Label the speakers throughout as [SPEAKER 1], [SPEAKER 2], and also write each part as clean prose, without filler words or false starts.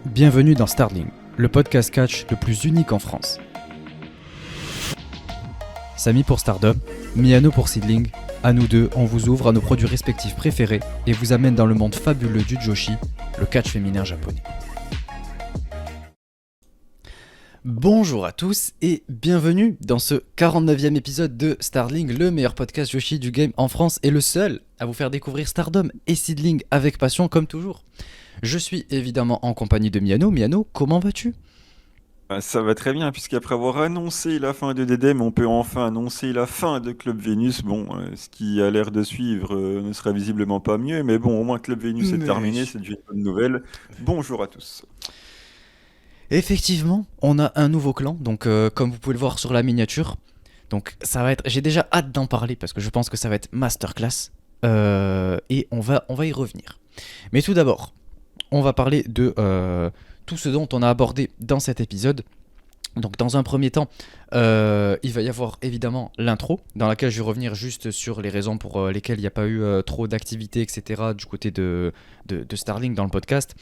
[SPEAKER 1] Bienvenue dans Starling, le podcast catch le plus unique en France. Samy pour Stardom, Miano pour Seedling, à nous deux, on vous ouvre à nos produits respectifs préférés et vous amène dans le monde fabuleux du Joshi, le catch féminin japonais. Bonjour à tous et bienvenue dans ce 49e épisode de Starling, le meilleur podcast Joshi du game en France et le seul à vous faire découvrir Stardom et Seedling avec passion comme toujours. Je suis évidemment en compagnie de Miano. Miano, comment vas-tu ?
[SPEAKER 2] Ça va très bien, puisqu'après avoir annoncé la fin de DDM, on peut enfin annoncer la fin de Club Vénus. Bon, ce qui a l'air de suivre ne sera visiblement pas mieux, mais bon, au moins Club Vénus est terminé, c'est déjà une bonne nouvelle. Bonjour à tous.
[SPEAKER 1] Effectivement, on a un nouveau clan, donc comme vous pouvez le voir sur la miniature. Donc ça va être, j'ai déjà hâte d'en parler parce que je pense que ça va être masterclass et on va y revenir. Mais tout d'abord, on va parler de tout ce dont on a abordé dans cet épisode. Donc dans un premier temps, il va y avoir évidemment l'intro, dans laquelle je vais revenir juste sur les raisons pour lesquelles il n'y a pas eu trop d'activité, etc. du côté de Starling dans le podcast.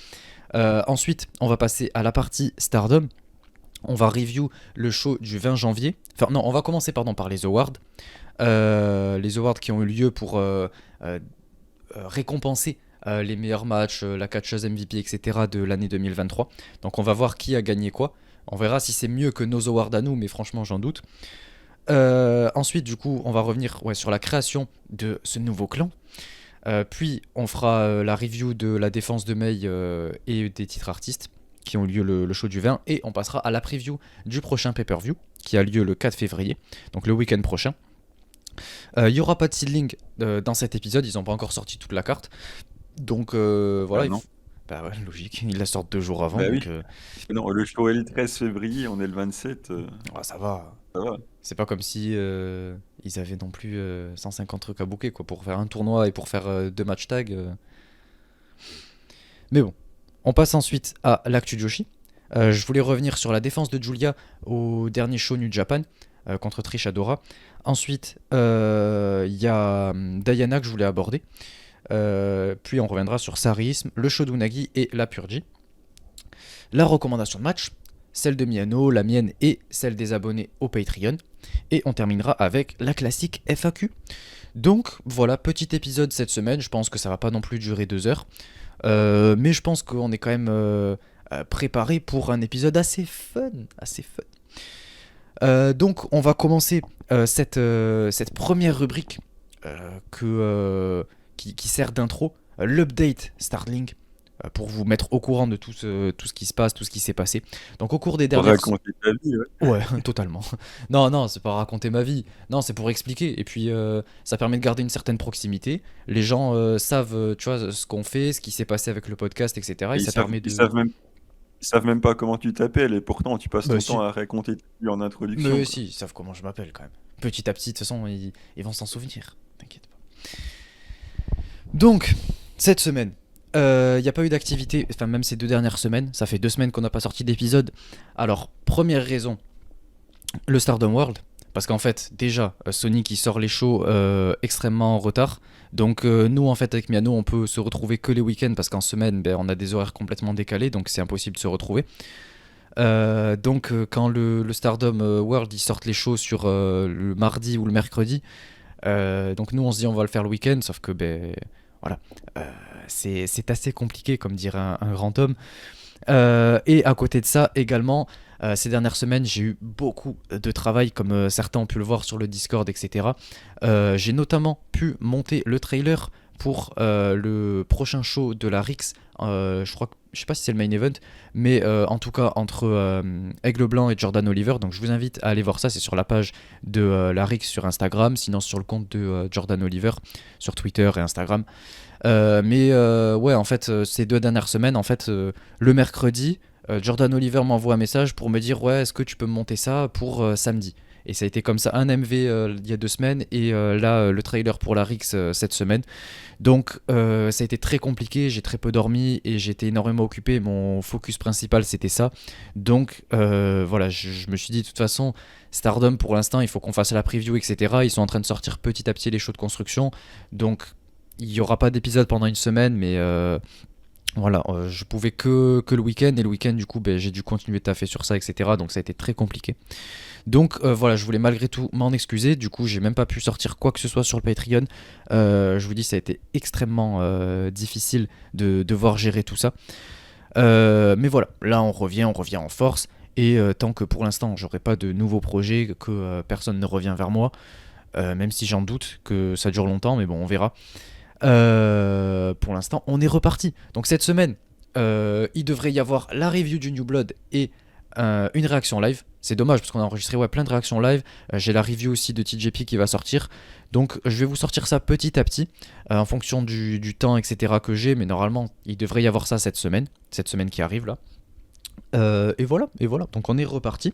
[SPEAKER 1] Ensuite, on va passer à la partie Stardom. On va review le show du 20 janvier. Enfin non, on va commencer par les awards. Les awards qui ont eu lieu pour récompenser les meilleurs matchs, la catcheuse MVP, etc. de l'année 2023. Donc on va voir qui a gagné quoi. On verra si c'est mieux que nos awards à nous, mais franchement j'en doute. Ensuite du coup on va revenir sur la création de ce nouveau clan. Puis on fera la review de la défense de Mei et des titres artistes qui ont lieu le show du 20. Et on passera à la preview du prochain pay-per-view qui a lieu le 4 février, donc le week-end prochain. Il n'y aura pas de seedling dans cet épisode, ils n'ont pas encore sorti toute la carte. Donc voilà,
[SPEAKER 2] non.
[SPEAKER 1] Bah ouais, logique, ils la sortent 2 jours avant.
[SPEAKER 2] Bah
[SPEAKER 1] donc,
[SPEAKER 2] oui. Non, le show est le 13 février, on est le 27.
[SPEAKER 1] Ça va.
[SPEAKER 2] Ça va.
[SPEAKER 1] C'est pas comme si ils avaient non plus 150 trucs à booker quoi, pour faire un tournoi et pour faire 2 match tag. Mais bon, on passe ensuite à l'actu Joshi. Je voulais revenir sur la défense de Julia au dernier show New Japan contre Trish Adora. Ensuite, il y a Diana que je voulais aborder. Puis on reviendra sur Sarisme, le show d'Unagi et la Purgie. La recommandation de match, celle de Miano, la mienne et celle des abonnés au Patreon. Et on terminera avec la classique FAQ. Donc voilà, petit épisode cette semaine. Je pense que ça va pas non plus durer 2 heures. Mais je pense qu'on est quand même préparé pour un épisode assez fun. Donc on va commencer cette première rubrique qui sert d'intro, l'update Starling, pour vous mettre au courant de tout ce qui se passe, tout ce qui s'est passé. Donc au cours des
[SPEAKER 2] Pour
[SPEAKER 1] dernières...
[SPEAKER 2] raconter ta vie, ouais.
[SPEAKER 1] Ouais, totalement. Non, c'est pas raconter ma vie. Non, c'est pour expliquer. Et puis, ça permet de garder une certaine proximité. Les gens savent, tu vois, ce qu'on fait, ce qui s'est passé avec le podcast, etc. Et ça permet de...
[SPEAKER 2] Ils savent même pas comment tu t'appelles, et pourtant tu passes ton
[SPEAKER 1] si.
[SPEAKER 2] temps à raconter ta vie en introduction.
[SPEAKER 1] Mais
[SPEAKER 2] quoi.
[SPEAKER 1] si, ils savent comment je m'appelle quand même. Petit à petit, de toute façon, ils vont s'en souvenir. T'inquiète pas. Donc, cette semaine, il n'y a pas eu d'activité, enfin même ces 2 dernières semaines, ça fait 2 semaines qu'on n'a pas sorti d'épisode. Alors, première raison, le Stardom World, parce qu'en fait, déjà, Sony qui sort les shows extrêmement en retard. Donc nous, en fait, avec Miano, on peut se retrouver que les week-ends, parce qu'en semaine, on a des horaires complètement décalés, donc c'est impossible de se retrouver. Donc quand le Stardom World, ils sortent les shows sur le mardi ou le mercredi, donc nous, on se dit on va le faire le week-end, sauf que, voilà, c'est assez compliqué, comme dirait un grand homme. Et à côté de ça, également, ces dernières semaines, j'ai eu beaucoup de travail, comme certains ont pu le voir sur le Discord, etc. J'ai notamment pu monter le trailer pour le prochain show de la Rix. Je sais pas si c'est le main event, mais en tout cas entre Aigle Blanc et Jordan Oliver. Donc je vous invite à aller voir ça, c'est sur la page de la Rix sur Instagram, sinon sur le compte de Jordan Oliver sur Twitter et Instagram. Ouais, en fait, ces 2 dernières semaines, en fait, le mercredi, Jordan Oliver m'envoie un message pour me dire ouais, est-ce que tu peux me monter ça pour samedi. Et ça a été comme ça, un MV il y a 2 semaines et là le trailer pour la Rix cette semaine. Donc ça a été très compliqué, j'ai très peu dormi et j'étais énormément occupé, mon focus principal c'était ça. Donc voilà, je me suis dit de toute façon, Stardom pour l'instant il faut qu'on fasse la preview, etc. Ils sont en train de sortir petit à petit les shows de construction, donc il n'y aura pas d'épisode pendant une semaine, mais Voilà, je pouvais que le week-end, et le week-end, du coup, ben, j'ai dû continuer de taffer sur ça, etc. Donc ça a été très compliqué. Donc voilà, je voulais malgré tout m'en excuser. Du coup, j'ai même pas pu sortir quoi que ce soit sur le Patreon. Je vous dis, ça a été extrêmement difficile de devoir gérer tout ça. Mais voilà, là on revient en force. Et tant que pour l'instant j'aurai pas de nouveaux projets, que personne ne revient vers moi, même si j'en doute que ça dure longtemps, mais bon, on verra. Pour l'instant, on est reparti. Donc cette semaine, il devrait y avoir la review du New Blood et une réaction live. C'est dommage parce qu'on a enregistré plein de réactions live. J'ai la review aussi de TJP qui va sortir. Donc je vais vous sortir ça petit à petit en fonction du temps, etc. que j'ai. Mais normalement, il devrait y avoir ça cette semaine qui arrive là. Et voilà. Donc on est reparti.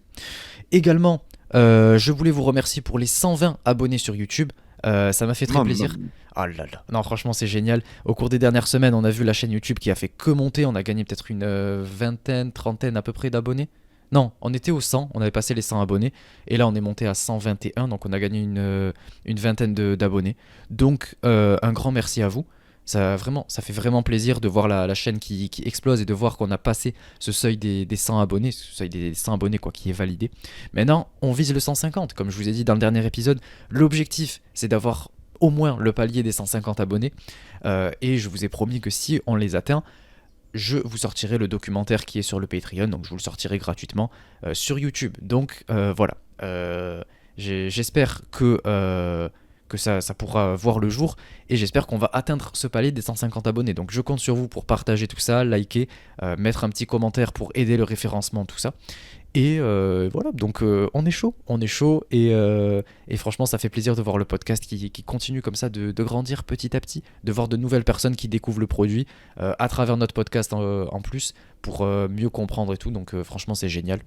[SPEAKER 1] Également, je voulais vous remercier pour les 120 abonnés sur YouTube. Ça m'a fait très
[SPEAKER 2] Mam,
[SPEAKER 1] plaisir.
[SPEAKER 2] mam.
[SPEAKER 1] Ah là là. Non, franchement, c'est génial. Au cours des dernières semaines, on a vu la chaîne YouTube qui a fait que monter. On a gagné peut-être une vingtaine, trentaine à peu près d'abonnés. Non, on était au 100, on avait passé les 100 abonnés. Et là, on est monté à 121, donc on a gagné une vingtaine d'abonnés. Donc, un grand merci à vous. Ça fait vraiment plaisir de voir la chaîne qui explose et de voir qu'on a passé ce seuil des 100 abonnés, ce seuil des 100 abonnés quoi, qui est validé. Maintenant, on vise le 150, comme je vous ai dit dans le dernier épisode. L'objectif, c'est d'avoir au moins le palier des 150 abonnés. Et je vous ai promis que si on les atteint, je vous sortirai le documentaire qui est sur le Patreon, donc je vous le sortirai gratuitement sur YouTube. Donc voilà. J'espère que ça pourra voir le jour, et j'espère qu'on va atteindre ce palier des 150 abonnés. Donc je compte sur vous pour partager tout ça, liker, mettre un petit commentaire pour aider le référencement, tout ça. Et voilà, donc on est chaud, et franchement ça fait plaisir de voir le podcast qui continue comme ça de grandir petit à petit, de voir de nouvelles personnes qui découvrent le produit à travers notre podcast en plus, pour mieux comprendre et tout, donc franchement c'est génial.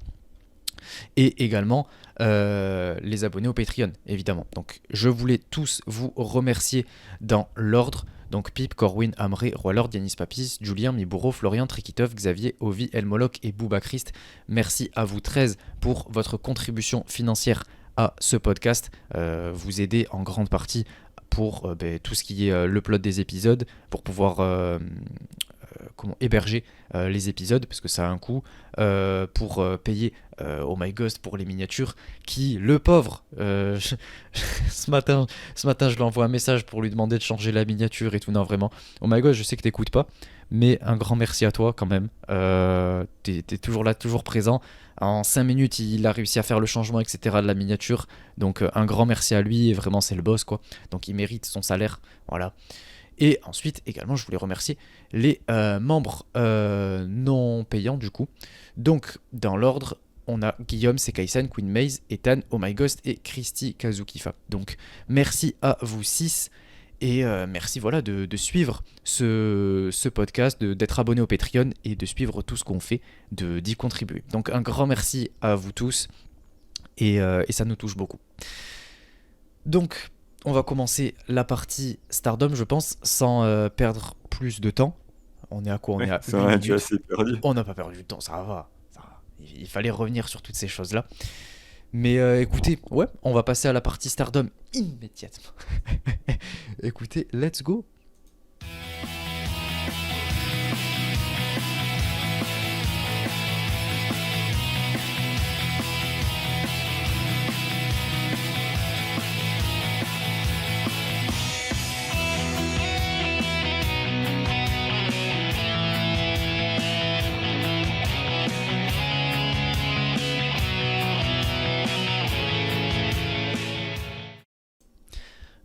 [SPEAKER 1] Et également les abonnés au Patreon, évidemment. Donc je voulais tous vous remercier dans l'ordre. Donc Pip, Corwin, Amré, Roilord, Yanis Papis, Julien, Mibouro, Florian, Trikitov, Xavier, Ovi, Elmoloc et Bouba Christ. Merci à vous 13 pour votre contribution financière à ce podcast. Vous aidez en grande partie pour tout ce qui est le plot des épisodes, pour pouvoir héberger les épisodes, parce que ça a un coût, pour payer Oh My Ghost pour les miniatures, qui, le pauvre, ce matin je lui envoie un message pour lui demander de changer la miniature et tout. Non, vraiment, Oh My Ghost, je sais que t'écoutes pas, mais un grand merci à toi quand même. T'es toujours là, toujours présent. En 5 minutes, il a réussi à faire le changement, etc. de la miniature. Donc un grand merci à lui, et vraiment c'est le boss quoi. Donc il mérite son salaire, voilà. Et ensuite, également, je voulais remercier les membres non payants, du coup. Donc, dans l'ordre, on a Guillaume, Sekaisan, Queen Maze, Ethan, Oh My Ghost et Christy Kazukifa. Donc, merci à vous 6. Et merci voilà, de suivre ce podcast, d'être abonné au Patreon et de suivre tout ce qu'on fait, d'y contribuer. Donc, un grand merci à vous tous. Et ça nous touche beaucoup. Donc, on va commencer la partie Stardom, je pense, sans perdre plus de temps. On est à quoi? On est
[SPEAKER 2] Ouais,
[SPEAKER 1] à
[SPEAKER 2] c'est
[SPEAKER 1] 8
[SPEAKER 2] vrai, tu as
[SPEAKER 1] minutes.
[SPEAKER 2] assez perdu.
[SPEAKER 1] On n'a pas perdu de temps, ça va. Ça va. Il fallait revenir sur toutes ces choses-là. Mais écoutez, ouais, on va passer à la partie Stardom immédiatement. Écoutez, let's go.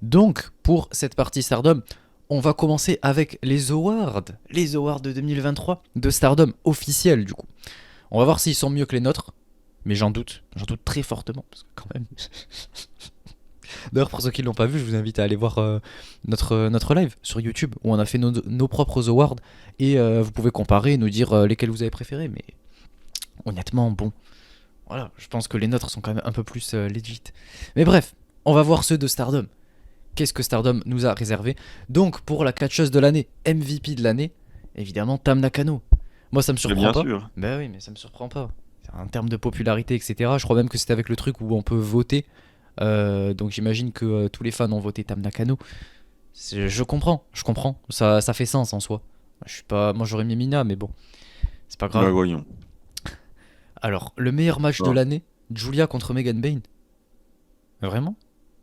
[SPEAKER 1] Donc, pour cette partie Stardom, on va commencer avec les awards de 2023 de Stardom officiels du coup. On va voir s'ils sont mieux que les nôtres, mais j'en doute très fortement, parce que quand même. D'ailleurs, pour ceux qui ne l'ont pas vu, je vous invite à aller voir notre live sur YouTube, où on a fait nos propres awards, et vous pouvez comparer et nous dire lesquels vous avez préférés, mais honnêtement, bon, voilà, je pense que les nôtres sont quand même un peu plus legit. Mais bref, on va voir ceux de Stardom. Qu'est-ce que Stardom nous a réservé? Donc, pour la catcheuse de l'année, MVP de l'année, évidemment, Tam Nakano. Moi, ça me
[SPEAKER 2] Mais
[SPEAKER 1] surprend
[SPEAKER 2] bien
[SPEAKER 1] pas.
[SPEAKER 2] sûr.
[SPEAKER 1] Bah oui, mais ça me surprend pas. En termes de popularité, etc. Je crois même que c'était avec le truc où on peut voter. Donc, j'imagine que tous les fans ont voté Tam Nakano. Je comprends. Ça fait sens en soi. Je suis pas. Moi, j'aurais mis Mina, mais bon, c'est pas
[SPEAKER 2] Bah
[SPEAKER 1] grave.
[SPEAKER 2] voyons.
[SPEAKER 1] Alors, le meilleur match de
[SPEAKER 2] Bon.
[SPEAKER 1] l'année, Julia contre Megan Bain. Vraiment?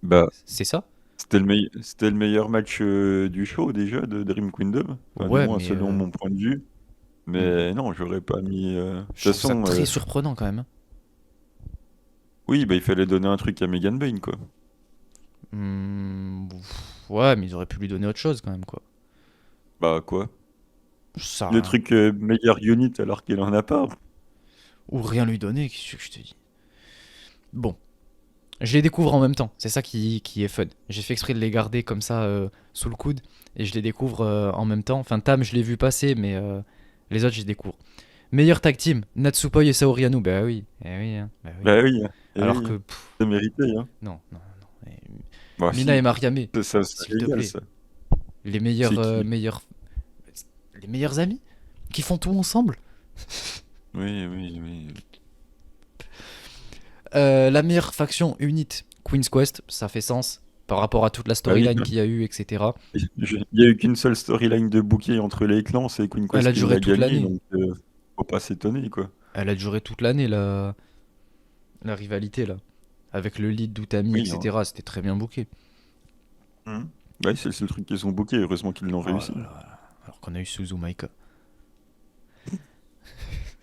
[SPEAKER 2] Bah,
[SPEAKER 1] C'est ça?
[SPEAKER 2] c'était le meilleur match du show déjà de Dream Kingdom. Enfin, du
[SPEAKER 1] Ouais,
[SPEAKER 2] moins
[SPEAKER 1] mais
[SPEAKER 2] selon mon point de vue.
[SPEAKER 1] hmm,
[SPEAKER 2] Mais non, j'aurais pas mis. De toute
[SPEAKER 1] je trouve ça
[SPEAKER 2] façon,
[SPEAKER 1] très surprenant quand même, hein.
[SPEAKER 2] oui, bah il fallait donner un truc à Megan Bain, quoi.
[SPEAKER 1] Ouais, mais ils auraient pu lui donner autre chose quand même, quoi.
[SPEAKER 2] Bah quoi?
[SPEAKER 1] Ça,
[SPEAKER 2] Le
[SPEAKER 1] rien.
[SPEAKER 2] truc meilleur unit alors qu'il en a pas.
[SPEAKER 1] Ou rien lui donner, qu'est-ce que je te dis? Bon, je les découvre en même temps, c'est ça qui est fun. J'ai fait exprès de les garder comme ça sous le coude, et je les découvre en même temps. Enfin, Tam, je l'ai vu passer, mais les autres, je les découvre. Meilleur tag team, Natsupoi et Saori Anou. Bah oui, eh oui, hein, bah oui.
[SPEAKER 2] Bah oui, hein. Et
[SPEAKER 1] Alors
[SPEAKER 2] oui,
[SPEAKER 1] que,
[SPEAKER 2] hein. C'est mérité, hein.
[SPEAKER 1] non, non, non.
[SPEAKER 2] Bah
[SPEAKER 1] Mina
[SPEAKER 2] si,
[SPEAKER 1] et Mariamé,
[SPEAKER 2] ça
[SPEAKER 1] s'il te
[SPEAKER 2] régale
[SPEAKER 1] plaît.
[SPEAKER 2] ça.
[SPEAKER 1] Les
[SPEAKER 2] C'est qui?
[SPEAKER 1] les meilleurs amis qui font tout ensemble.
[SPEAKER 2] Oui, oui, oui.
[SPEAKER 1] La meilleure faction unite, Queen's Quest, ça fait sens par rapport à toute la
[SPEAKER 2] Bah oui,
[SPEAKER 1] storyline qu'il y a eu, etc.
[SPEAKER 2] il y a eu qu'une seule storyline de bouquet entre les clans, c'est Queen
[SPEAKER 1] Elle
[SPEAKER 2] Quest
[SPEAKER 1] a
[SPEAKER 2] qui
[SPEAKER 1] duré
[SPEAKER 2] l'a
[SPEAKER 1] toute
[SPEAKER 2] gagné,
[SPEAKER 1] l'année.
[SPEAKER 2] donc faut pas s'étonner, quoi.
[SPEAKER 1] Elle a duré toute l'année, la rivalité, là. Avec le lead d'Utami,
[SPEAKER 2] Oui, hein.
[SPEAKER 1] etc. C'était très bien booké.
[SPEAKER 2] Mhm. Ouais, c'est le seul truc qu'ils ont booké, heureusement qu'ils l'ont
[SPEAKER 1] Oh là
[SPEAKER 2] réussi.
[SPEAKER 1] là. Alors qu'on a eu Suzumaika.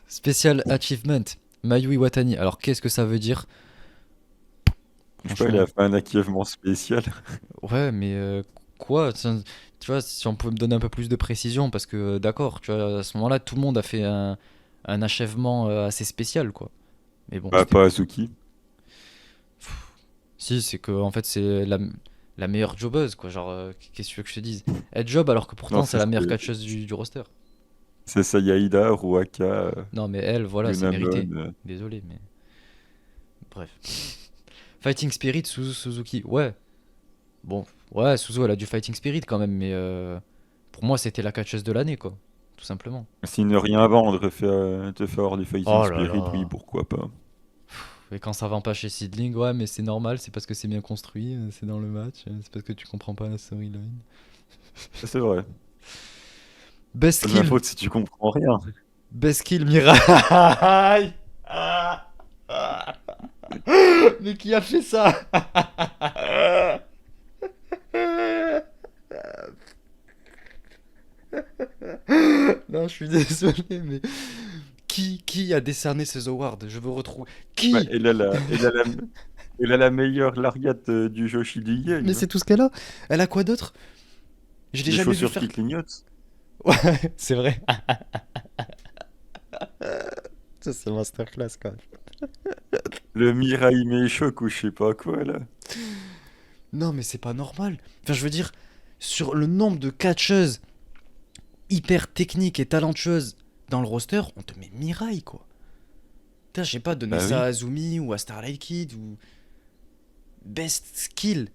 [SPEAKER 1] Special Achievement, Mayui Watani. Alors qu'est-ce que ça veut dire?
[SPEAKER 2] Je sais pas, il a
[SPEAKER 1] Franchement,
[SPEAKER 2] fait un acquévement spécial.
[SPEAKER 1] ouais, mais quoi? Tiens, tu vois, si on pouvait me donner un peu plus de précision, parce que d'accord, tu vois, à ce moment-là, tout le monde a fait un achèvement assez spécial, quoi. Mais bon,
[SPEAKER 2] Bah,
[SPEAKER 1] c'était.
[SPEAKER 2] pas Azuki.
[SPEAKER 1] Si, c'est que en fait, c'est la meilleure jobbeuse, quoi. Genre, qu'est-ce que tu veux que je te dise? Elle job alors que
[SPEAKER 2] Non,
[SPEAKER 1] pourtant, c'est la meilleure catcheuse du roster.
[SPEAKER 2] c'est Sayaida, Ruaka,
[SPEAKER 1] Non, mais elle, voilà, c'est
[SPEAKER 2] Yunamon.
[SPEAKER 1] mérité. Désolé, mais bref. Fighting Spirit, Suzuki. Ouais, bon, ouais, Suzu, elle a du Fighting Spirit quand même, mais pour moi, c'était la catcheuse de l'année, quoi. Tout simplement.
[SPEAKER 2] Si ne rien vendre te fait avoir du Fighting
[SPEAKER 1] Oh là
[SPEAKER 2] Spirit, oui,
[SPEAKER 1] là.
[SPEAKER 2] pourquoi pas.
[SPEAKER 1] Et quand ça vend pas chez Seedling, ouais, mais c'est normal, c'est parce que c'est bien construit, c'est dans le match, c'est parce que tu comprends pas la storyline.
[SPEAKER 2] Ça, c'est vrai.
[SPEAKER 1] Best
[SPEAKER 2] Pas de ma
[SPEAKER 1] kill,
[SPEAKER 2] faute si tu comprends rien.
[SPEAKER 1] best kill, Mirai. Ah, ah. Mais qui a fait ça? Non, je suis désolé, mais qui a décerné ces awards? Je veux retrouver.
[SPEAKER 2] Ouais,
[SPEAKER 1] Qui?
[SPEAKER 2] elle a la meilleure lariat du Joshi
[SPEAKER 1] Mais
[SPEAKER 2] Game, hein.
[SPEAKER 1] c'est tout ce qu'elle a. Elle a quoi d'autre? Je l'ai
[SPEAKER 2] Des
[SPEAKER 1] jamais vu
[SPEAKER 2] chaussures
[SPEAKER 1] faire.
[SPEAKER 2] qui clignotent.
[SPEAKER 1] Ouais, c'est vrai. Ça, c'est masterclass quand même.
[SPEAKER 2] Le Mirai Meishoku ou je sais pas quoi, là.
[SPEAKER 1] Non, mais c'est pas normal. Enfin, je veux dire, sur le nombre de catcheuses hyper techniques et talentueuses dans le roster, on te met Mirai, quoi. Putain, je sais pas, donner
[SPEAKER 2] Bah
[SPEAKER 1] ça à
[SPEAKER 2] oui.
[SPEAKER 1] Azumi ou à Starlight Kid ou Best Skill.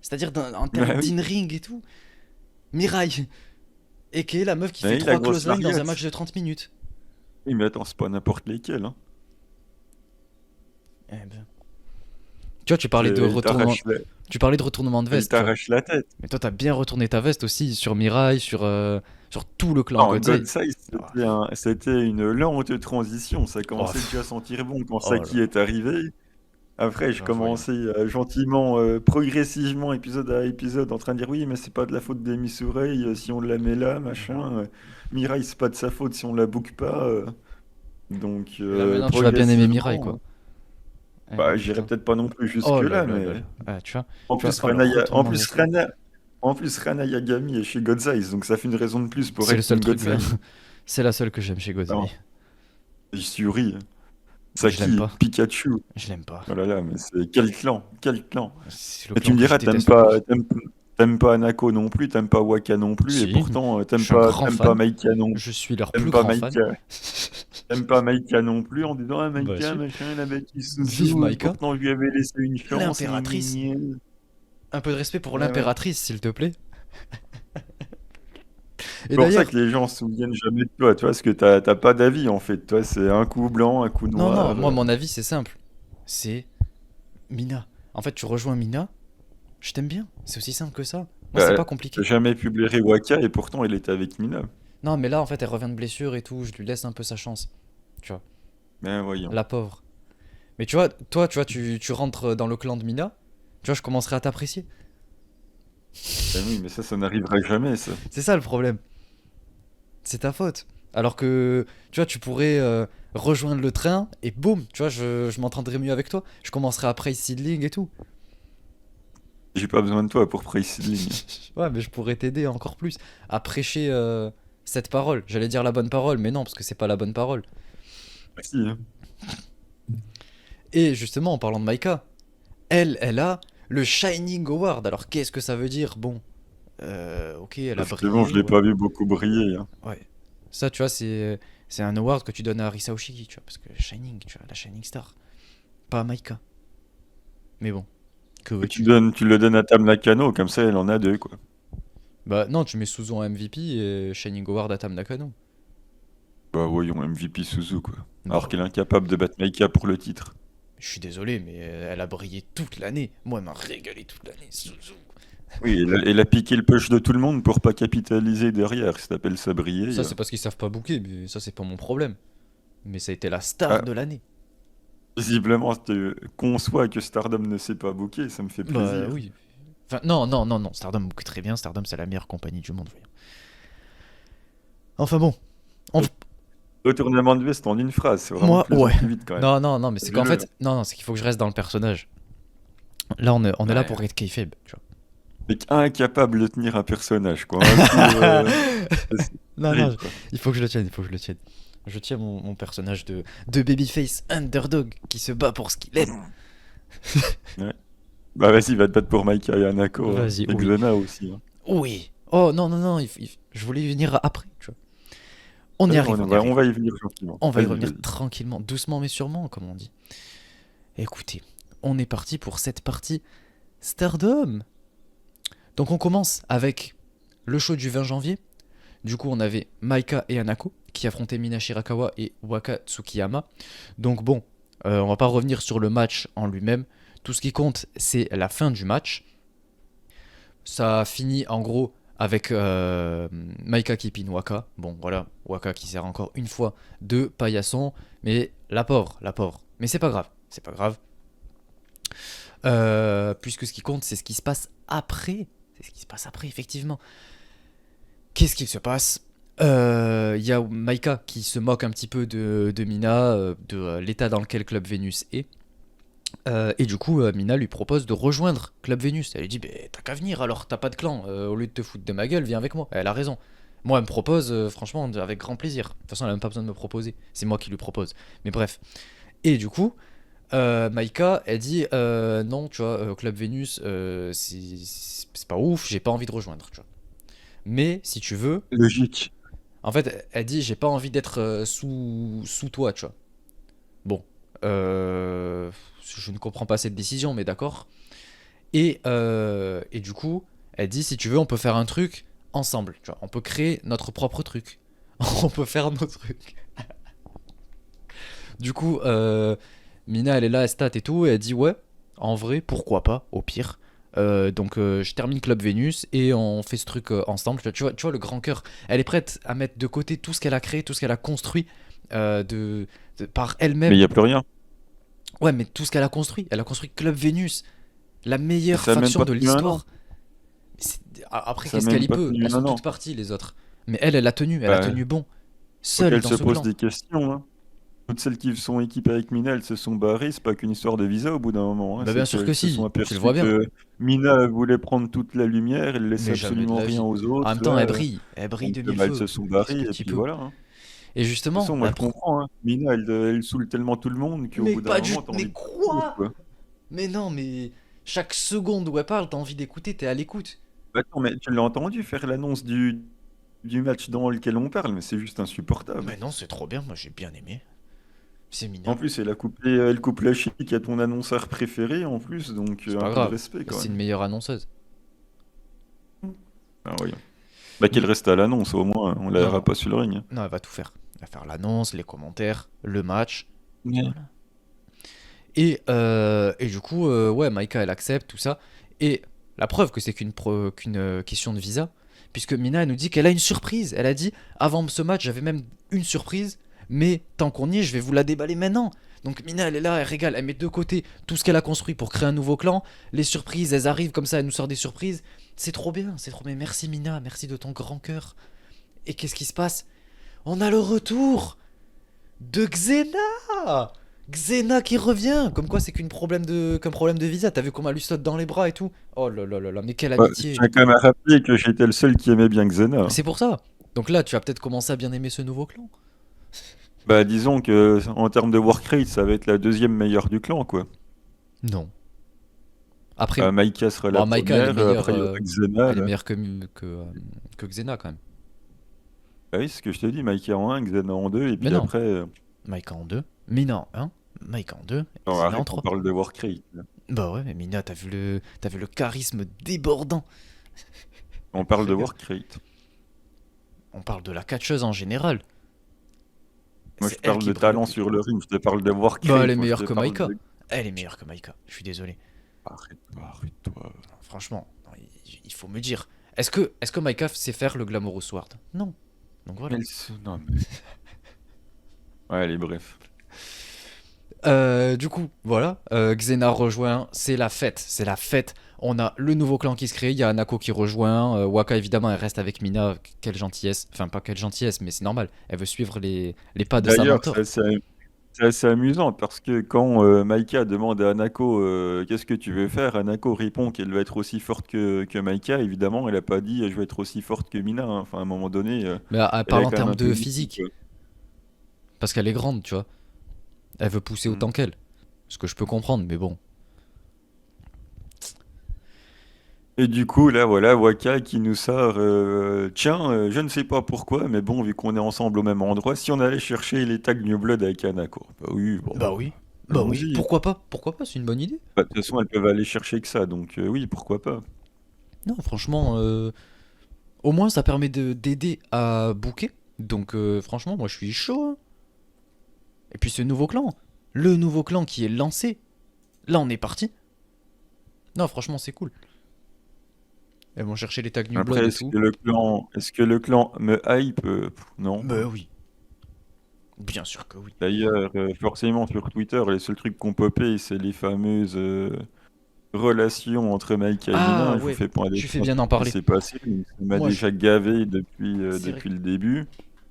[SPEAKER 1] C'est-à-dire en termes
[SPEAKER 2] Bah oui.
[SPEAKER 1] d'in-ring et tout. Mirai. Et qui est la meuf qui
[SPEAKER 2] Bah
[SPEAKER 1] fait
[SPEAKER 2] oui, la
[SPEAKER 1] 3
[SPEAKER 2] grosse
[SPEAKER 1] clotheslines dans
[SPEAKER 2] lariat.
[SPEAKER 1] un match de 30 minutes.
[SPEAKER 2] Oui, mais attends, c'est pas n'importe lesquels, hein.
[SPEAKER 1] Eh ben. Tu vois,
[SPEAKER 2] Il t'arrache
[SPEAKER 1] tu parlais de retournement de
[SPEAKER 2] il
[SPEAKER 1] veste, tu vois.
[SPEAKER 2] t'arrache la tête.
[SPEAKER 1] Mais toi, t'as bien retourné ta veste aussi sur Mirai, sur tout le clan
[SPEAKER 2] Non,
[SPEAKER 1] Godzai.
[SPEAKER 2] God Size,
[SPEAKER 1] Ah,
[SPEAKER 2] c'était une lente transition. Ça
[SPEAKER 1] oh,
[SPEAKER 2] commençait déjà à sentir bon quand
[SPEAKER 1] oh là
[SPEAKER 2] Saki est arrivé. Après, je
[SPEAKER 1] là, voyons.
[SPEAKER 2] commençais gentiment, progressivement, épisode à épisode, en train de dire oui, mais c'est pas de la faute des Misurei si on la met là, machin. Mirai, c'est pas de sa faute si on la book pas. Donc,
[SPEAKER 1] Et là, maintenant, tu vas bien aimer Mirai,
[SPEAKER 2] progressivement,
[SPEAKER 1] quoi. Eh
[SPEAKER 2] bah,
[SPEAKER 1] ben,
[SPEAKER 2] j'irai
[SPEAKER 1] putain.
[SPEAKER 2] peut-être pas non plus
[SPEAKER 1] Oh là
[SPEAKER 2] jusque-là,
[SPEAKER 1] là là
[SPEAKER 2] mais
[SPEAKER 1] là. Ah,
[SPEAKER 2] en
[SPEAKER 1] tu vois,
[SPEAKER 2] plus,
[SPEAKER 1] oh, le retournement de veste.
[SPEAKER 2] En plus, Rana Yagami est chez God Size, donc ça fait une raison de plus pour
[SPEAKER 1] C'est le
[SPEAKER 2] être
[SPEAKER 1] seul
[SPEAKER 2] Team God
[SPEAKER 1] truc bien.
[SPEAKER 2] Size.
[SPEAKER 1] C'est la seule que j'aime chez Godzai.
[SPEAKER 2] Non, Yuri,
[SPEAKER 1] Je l'aime
[SPEAKER 2] Saki,
[SPEAKER 1] pas.
[SPEAKER 2] Pikachu.
[SPEAKER 1] Je l'aime pas.
[SPEAKER 2] Oh là là, mais c'est quel clan, quel clan.
[SPEAKER 1] C'est le
[SPEAKER 2] Et tu
[SPEAKER 1] clan
[SPEAKER 2] me
[SPEAKER 1] que je
[SPEAKER 2] diras,
[SPEAKER 1] déteste le plus.
[SPEAKER 2] t'aimes pas Anako non plus, t'aimes pas Waka non plus, et
[SPEAKER 1] Si,
[SPEAKER 2] pourtant
[SPEAKER 1] je suis un grand
[SPEAKER 2] t'aimes pas
[SPEAKER 1] fan.
[SPEAKER 2] Maika non,
[SPEAKER 1] Je suis leur
[SPEAKER 2] t'aimes
[SPEAKER 1] plus
[SPEAKER 2] pas
[SPEAKER 1] grand fan.
[SPEAKER 2] Maika, t'aimes pas Maika non plus, en disant ah
[SPEAKER 1] Bah
[SPEAKER 2] Maika
[SPEAKER 1] si.
[SPEAKER 2] machin, la bête
[SPEAKER 1] Vive
[SPEAKER 2] Suzu,
[SPEAKER 1] Maika.
[SPEAKER 2] pourtant je lui avais laissé une chance, gna gna
[SPEAKER 1] L'impératrice.
[SPEAKER 2] gna.
[SPEAKER 1] Un peu de respect pour
[SPEAKER 2] Ouais, ouais.
[SPEAKER 1] l'impératrice, s'il te plaît.
[SPEAKER 2] C'est
[SPEAKER 1] Et
[SPEAKER 2] pour ça
[SPEAKER 1] d'ailleurs,
[SPEAKER 2] que les gens se souviennent jamais de toi, parce que t'as pas d'avis en fait, toi c'est un coup blanc, un coup
[SPEAKER 1] non, non,
[SPEAKER 2] noir.
[SPEAKER 1] moi, mon avis, c'est simple. C'est Mina. En fait, tu rejoins Mina, je t'aime bien. C'est aussi simple que ça. Moi, c'est
[SPEAKER 2] Bah,
[SPEAKER 1] pas
[SPEAKER 2] t'as
[SPEAKER 1] compliqué.
[SPEAKER 2] jamais pu blairer Waka, et pourtant il était avec Mina.
[SPEAKER 1] Non, mais là, en fait, elle revient de blessure et tout. Je lui laisse un peu sa chance. Tu vois,
[SPEAKER 2] Ben voyons.
[SPEAKER 1] la pauvre. Mais tu vois, toi, tu vois, tu rentres dans le clan de Mina. Tu vois, je commencerai à t'apprécier.
[SPEAKER 2] Ben oui, mais ça n'arrivera jamais, ça.
[SPEAKER 1] C'est ça le problème. C'est ta faute. Alors que, tu vois, tu pourrais rejoindre le train et boum, tu vois, je m'entendrai mieux avec toi. Je commencerai à praise seedling et tout.
[SPEAKER 2] J'ai pas besoin de toi pour Price Seedling.
[SPEAKER 1] Ouais, mais je pourrais t'aider encore plus à prêcher cette parole. J'allais dire la bonne parole, mais non, parce que c'est pas la bonne parole.
[SPEAKER 2] Merci, hein.
[SPEAKER 1] Et justement, en parlant de Maïka, elle a le Shining Award. Alors, qu'est-ce que ça veut dire? Bon, ok, elle a
[SPEAKER 2] Effectivement, je
[SPEAKER 1] brillé,
[SPEAKER 2] l'ai
[SPEAKER 1] ouais.
[SPEAKER 2] pas vu beaucoup briller, hein.
[SPEAKER 1] Ouais. Ça, tu vois, c'est un award que tu donnes à Arisa Oshiki, tu vois, parce que Shining, tu vois, la Shining Star. Pas à Maïka. Mais bon, que
[SPEAKER 2] Et
[SPEAKER 1] veux-tu?
[SPEAKER 2] tu le donnes à Tam Nakano, comme ça elle en a deux, quoi.
[SPEAKER 1] Bah non, tu mets Suzu en MVP et Shining Award à Tam Nakano.
[SPEAKER 2] Bah voyons, MVP Suzu, quoi. Alors
[SPEAKER 1] Bah
[SPEAKER 2] qu'elle est
[SPEAKER 1] oui.
[SPEAKER 2] incapable de battre Maika pour le titre.
[SPEAKER 1] Je suis désolé, mais elle a brillé toute l'année. Moi, elle m'a régalé toute l'année, Suzu.
[SPEAKER 2] Oui, elle a piqué le push de tout le monde pour pas capitaliser derrière. Ça s'appelle ça briller,
[SPEAKER 1] Ça,
[SPEAKER 2] hein.
[SPEAKER 1] c'est parce qu'ils savent pas booker, mais ça, c'est pas mon problème. Mais ça a été la star
[SPEAKER 2] Ah,
[SPEAKER 1] de l'année.
[SPEAKER 2] visiblement, conçoit que Stardom ne sait pas booker, ça me fait
[SPEAKER 1] Bah
[SPEAKER 2] plaisir.
[SPEAKER 1] oui. Enfin, non, non, non, non. Stardom book très bien. Stardom, c'est la meilleure compagnie du monde, voyons. Enfin bon. On...
[SPEAKER 2] Retournement de veste en une phrase, c'est vraiment de
[SPEAKER 1] Moi,
[SPEAKER 2] plus en
[SPEAKER 1] ouais.
[SPEAKER 2] plus vite quand même.
[SPEAKER 1] Non, non, non, mais c'est qu'en
[SPEAKER 2] Fais-le.
[SPEAKER 1] fait, non, non, c'est qu'il faut que je reste dans le personnage. Là, on est là
[SPEAKER 2] Ouais.
[SPEAKER 1] pour être kayfabe, tu
[SPEAKER 2] Mec incapable de tenir un personnage, quoi. Un coup,
[SPEAKER 1] vois.
[SPEAKER 2] c'est
[SPEAKER 1] Non, non,
[SPEAKER 2] terrible, quoi.
[SPEAKER 1] il faut que je le tienne, il faut que je le tienne. Je tiens mon personnage de babyface underdog qui se bat pour ce qu'il aime.
[SPEAKER 2] Ouais. Bah vas-y, va te battre pour Maika et Hanako, hein.
[SPEAKER 1] Vas-y,
[SPEAKER 2] Et
[SPEAKER 1] oui.
[SPEAKER 2] Xana aussi, hein.
[SPEAKER 1] Oui. Oh non, non, non, je voulais y venir après, tu vois. On y
[SPEAKER 2] Ouais,
[SPEAKER 1] arrive, on y
[SPEAKER 2] on
[SPEAKER 1] arrive.
[SPEAKER 2] va y venir gentiment.
[SPEAKER 1] On va y
[SPEAKER 2] Vas-y,
[SPEAKER 1] revenir
[SPEAKER 2] vas-y.
[SPEAKER 1] tranquillement, doucement mais sûrement, comme on dit. Écoutez, on est parti pour cette partie Stardom. Donc on commence avec le show du 20 janvier. Du coup, on avait Maika et Hanako qui affrontaient Mina Shirakawa et Waka Tsukiyama. Donc bon, on va pas revenir sur le match en lui-même. Tout ce qui compte, c'est la fin du match. Ça finit en gros avec Maika qui pine Waka. Bon voilà, Waka qui sert encore une fois de paillasson. Mais la pauvre, la pauvre. Mais c'est pas grave, c'est pas grave. Puisque ce qui compte, c'est ce qui se passe après. C'est ce qui se passe après, effectivement. Qu'est-ce qu'il se passe? Y a Maika qui se moque un petit peu de Mina, de l'état dans lequel Club Venus est. Et du coup, Mina lui propose de rejoindre Club Venus. Elle lui dit, t'as qu'à venir alors, t'as pas de clan. Au lieu de te foutre de ma gueule, viens avec moi. Elle a raison. Moi, elle me propose, franchement, avec grand plaisir. De toute façon, elle a même pas besoin de me proposer. C'est moi qui lui propose. Mais bref. Et du coup, Maika, elle dit, non, tu vois, Club Venus, c'est pas ouf, j'ai pas envie de rejoindre, tu vois. Mais si tu veux,
[SPEAKER 2] Logique.
[SPEAKER 1] en fait, elle dit, j'ai pas envie d'être sous toi, tu vois. Bon, je ne comprends pas cette décision, mais d'accord. Et du coup, elle dit, si tu veux, on peut faire un truc ensemble, tu vois. On peut créer notre propre truc. On peut faire nos trucs. Du coup, Mina, elle est là, elle stat et tout, et elle dit, ouais, en vrai, pourquoi pas, au pire. Donc je termine Club Vénus et on fait ce truc ensemble. Tu vois le grand cœur. Elle est prête à mettre de côté tout ce qu'elle a créé, tout ce qu'elle a construit par
[SPEAKER 2] Mais il
[SPEAKER 1] elle-même.
[SPEAKER 2] n'y a plus rien.
[SPEAKER 1] Ouais, mais tout ce qu'elle a construit. Elle a construit Club Vénus, la
[SPEAKER 2] Et
[SPEAKER 1] meilleure
[SPEAKER 2] ça a même
[SPEAKER 1] faction
[SPEAKER 2] pas
[SPEAKER 1] de
[SPEAKER 2] tenu un an.
[SPEAKER 1] l'histoire. C'est- Après,
[SPEAKER 2] Ça a
[SPEAKER 1] qu'est-ce qu'elle
[SPEAKER 2] même
[SPEAKER 1] y
[SPEAKER 2] pas
[SPEAKER 1] peut?
[SPEAKER 2] tenu
[SPEAKER 1] Elles sont
[SPEAKER 2] un
[SPEAKER 1] toutes
[SPEAKER 2] an.
[SPEAKER 1] parties, les autres. Mais elle a tenu
[SPEAKER 2] Bah,
[SPEAKER 1] bon,
[SPEAKER 2] faut
[SPEAKER 1] seule
[SPEAKER 2] qu'elle
[SPEAKER 1] dans
[SPEAKER 2] se
[SPEAKER 1] ce
[SPEAKER 2] pose
[SPEAKER 1] clan.
[SPEAKER 2] des questions, hein. Toutes celles qui sont équipées avec Mina, elles se sont barrées. C'est pas qu'une histoire de visa au bout d'un moment, hein.
[SPEAKER 1] Bah
[SPEAKER 2] C'est
[SPEAKER 1] bien sûr que
[SPEAKER 2] qu'elles se sont
[SPEAKER 1] si, tu le
[SPEAKER 2] aperçues
[SPEAKER 1] vois bien.
[SPEAKER 2] que Mina voulait prendre toute la lumière, elle laissait
[SPEAKER 1] Mais jamais de
[SPEAKER 2] absolument
[SPEAKER 1] la
[SPEAKER 2] rien
[SPEAKER 1] vie.
[SPEAKER 2] aux
[SPEAKER 1] En
[SPEAKER 2] autres,
[SPEAKER 1] même temps,
[SPEAKER 2] là.
[SPEAKER 1] elle brille
[SPEAKER 2] Donc,
[SPEAKER 1] de mille
[SPEAKER 2] bah, elles
[SPEAKER 1] feux.
[SPEAKER 2] se sont
[SPEAKER 1] Qu'est-ce
[SPEAKER 2] barrées,
[SPEAKER 1] que
[SPEAKER 2] et
[SPEAKER 1] tu
[SPEAKER 2] puis
[SPEAKER 1] peux?
[SPEAKER 2] voilà, hein.
[SPEAKER 1] Et
[SPEAKER 2] De toute
[SPEAKER 1] justement,
[SPEAKER 2] façon, moi je comprends, hein. Mina, elle saoule tellement tout le monde qu'au
[SPEAKER 1] Mais
[SPEAKER 2] bout d'un
[SPEAKER 1] pas du...
[SPEAKER 2] moment, t'as
[SPEAKER 1] Mais
[SPEAKER 2] envie de sortir,
[SPEAKER 1] quoi?
[SPEAKER 2] quoi.
[SPEAKER 1] Mais non, mais chaque seconde où elle parle, t'as envie d'écouter, t'es à l'écoute.
[SPEAKER 2] Bah, attends, mais tu l'as entendu faire l'annonce du match dans lequel on parle, mais c'est juste insupportable.
[SPEAKER 1] Mais non, c'est trop bien, moi j'ai bien aimé. C'est
[SPEAKER 2] En
[SPEAKER 1] Mina.
[SPEAKER 2] plus, elle coupe la chic à ton annonceur préféré, en plus, donc
[SPEAKER 1] C'est
[SPEAKER 2] un
[SPEAKER 1] pas
[SPEAKER 2] peu de
[SPEAKER 1] grave.
[SPEAKER 2] respect quand
[SPEAKER 1] C'est une
[SPEAKER 2] même.
[SPEAKER 1] meilleure annonceuse.
[SPEAKER 2] Ah oui. Bah qu'elle
[SPEAKER 1] Du...
[SPEAKER 2] reste à l'annonce, au moins, on la
[SPEAKER 1] Non,
[SPEAKER 2] verra
[SPEAKER 1] non.
[SPEAKER 2] pas sur le ring, hein.
[SPEAKER 1] Non, elle va tout faire. Elle va faire l'annonce, les commentaires, le match.
[SPEAKER 2] Ouais.
[SPEAKER 1] Voilà. Et du coup, ouais, Maïka, elle accepte tout ça. Et la preuve que c'est qu'une question de visa. puisque Mina elle nous dit qu'elle a une surprise. Elle a dit avant ce match j'avais même une surprise, mais tant qu'on y est je vais vous la déballer maintenant. Donc Mina elle est là, elle régale, elle met de côté tout ce qu'elle a construit pour créer un nouveau clan. Les surprises elles arrivent comme ça, elle nous sort des surprises. C'est trop bien, c'est trop bien. Merci Mina, merci de ton grand cœur. Et qu'est-ce qui se passe? On a le retour de Xena. Xena qui revient. Comme quoi c'est qu'un problème de visa. T'as vu comment elle lui saute dans les bras et tout. Oh là là là là, mais quelle
[SPEAKER 2] Ouais, je
[SPEAKER 1] amitié.
[SPEAKER 2] tiens quand même à rappeler que j'étais le seul qui aimait bien Xena.
[SPEAKER 1] C'est pour ça. Donc là tu vas peut-être commencer à bien aimer ce nouveau clan.
[SPEAKER 2] Bah, disons que en termes de work rate, ça va être la deuxième meilleure du clan, quoi.
[SPEAKER 1] Non. Après,
[SPEAKER 2] Maïka sera la
[SPEAKER 1] bon, Maika elle est
[SPEAKER 2] première,
[SPEAKER 1] meilleure,
[SPEAKER 2] après il y aura Xena,
[SPEAKER 1] elle est
[SPEAKER 2] là.
[SPEAKER 1] meilleure que Xena quand même.
[SPEAKER 2] Ah oui, c'est ce que je te dis, Maïka en un, Xena en 2, et
[SPEAKER 1] Mais
[SPEAKER 2] puis
[SPEAKER 1] non,
[SPEAKER 2] après...
[SPEAKER 1] Maika en 2, Mina en 1, Maika en 2,
[SPEAKER 2] Non,
[SPEAKER 1] Xena en
[SPEAKER 2] arrête, on
[SPEAKER 1] 3.
[SPEAKER 2] parle de work rate, là.
[SPEAKER 1] Bah ouais, mais Mina, t'as vu le charisme débordant.
[SPEAKER 2] On parle de
[SPEAKER 1] Regarde,
[SPEAKER 2] work rate.
[SPEAKER 1] on parle de la catcheuse en général.
[SPEAKER 2] Moi,
[SPEAKER 1] C'est
[SPEAKER 2] je
[SPEAKER 1] elle
[SPEAKER 2] parle
[SPEAKER 1] qui
[SPEAKER 2] de
[SPEAKER 1] brille le
[SPEAKER 2] talent
[SPEAKER 1] plus.
[SPEAKER 2] sur le ring, je te parle de work
[SPEAKER 1] Bah elle est
[SPEAKER 2] rate, moi je
[SPEAKER 1] meilleure
[SPEAKER 2] te
[SPEAKER 1] que
[SPEAKER 2] parle
[SPEAKER 1] Maika.
[SPEAKER 2] de...
[SPEAKER 1] Elle est meilleure que Maika, je suis désolé.
[SPEAKER 2] Arrête-toi, arrête-toi.
[SPEAKER 1] Franchement, non, il faut me dire. Est-ce que Maika sait faire le Glamorous Sword? Non. Donc voilà.
[SPEAKER 2] Non, mais... Ouais, allez, bref.
[SPEAKER 1] Du coup, voilà, Xena rejoint, c'est la fête, c'est la fête. On a le nouveau clan qui se crée, il y a Anako qui rejoint, Waka évidemment elle reste avec Mina, quelle gentillesse, enfin pas quelle gentillesse, mais c'est normal, elle veut suivre les pas de sa
[SPEAKER 2] D'ailleurs,
[SPEAKER 1] mentor.
[SPEAKER 2] c'est assez amusant parce que quand Maïka demande à Anako qu'est-ce que tu veux faire, Anako répond qu'elle veut être aussi forte que Maïka. Évidemment, elle a pas dit je vais être aussi forte que Mina, hein. Enfin, à un moment donné,
[SPEAKER 1] Mais elle
[SPEAKER 2] elle
[SPEAKER 1] parle
[SPEAKER 2] est
[SPEAKER 1] en
[SPEAKER 2] quand même
[SPEAKER 1] termes
[SPEAKER 2] un peu
[SPEAKER 1] de
[SPEAKER 2] mythique,
[SPEAKER 1] physique,
[SPEAKER 2] quoi.
[SPEAKER 1] parce qu'elle est grande, tu vois, elle veut pousser
[SPEAKER 2] Mm.
[SPEAKER 1] autant qu'elle, ce que je peux comprendre, mais bon.
[SPEAKER 2] Et du coup, là, voilà, Waka qui nous sort tiens, je ne sais pas pourquoi, mais bon, vu qu'on est ensemble au même endroit, si on allait chercher les tags New Blood avec Anako. Bah oui, bon,
[SPEAKER 1] Bah oui, bah oui,
[SPEAKER 2] allons-y.
[SPEAKER 1] pourquoi pas, c'est une bonne idée.
[SPEAKER 2] Bah, de toute façon, elles peuvent aller chercher que ça, donc oui, pourquoi pas.
[SPEAKER 1] Non, franchement, au moins ça permet d'aider à booker, donc franchement, moi je suis chaud, hein. Et puis ce nouveau clan, le nouveau clan qui est lancé, là on est parti. Non, franchement, c'est cool. Elles vont chercher les tags New
[SPEAKER 2] Après,
[SPEAKER 1] Blood et tout.
[SPEAKER 2] est-ce que le clan me hype? Non.
[SPEAKER 1] Bah oui, bien sûr que oui.
[SPEAKER 2] D'ailleurs, forcément sur Twitter, les seuls trucs qu'on popé, c'est les fameuses relations entre Maïka et Mina.
[SPEAKER 1] Ah
[SPEAKER 2] Je vous
[SPEAKER 1] ouais,
[SPEAKER 2] fais pas un
[SPEAKER 1] tu fais
[SPEAKER 2] dessin
[SPEAKER 1] bien
[SPEAKER 2] sur
[SPEAKER 1] d'en
[SPEAKER 2] ce qui
[SPEAKER 1] parler.
[SPEAKER 2] s'est passé. Donc, ça m'a
[SPEAKER 1] Moi,
[SPEAKER 2] déjà gavé depuis,
[SPEAKER 1] c'est vrai,
[SPEAKER 2] depuis le début.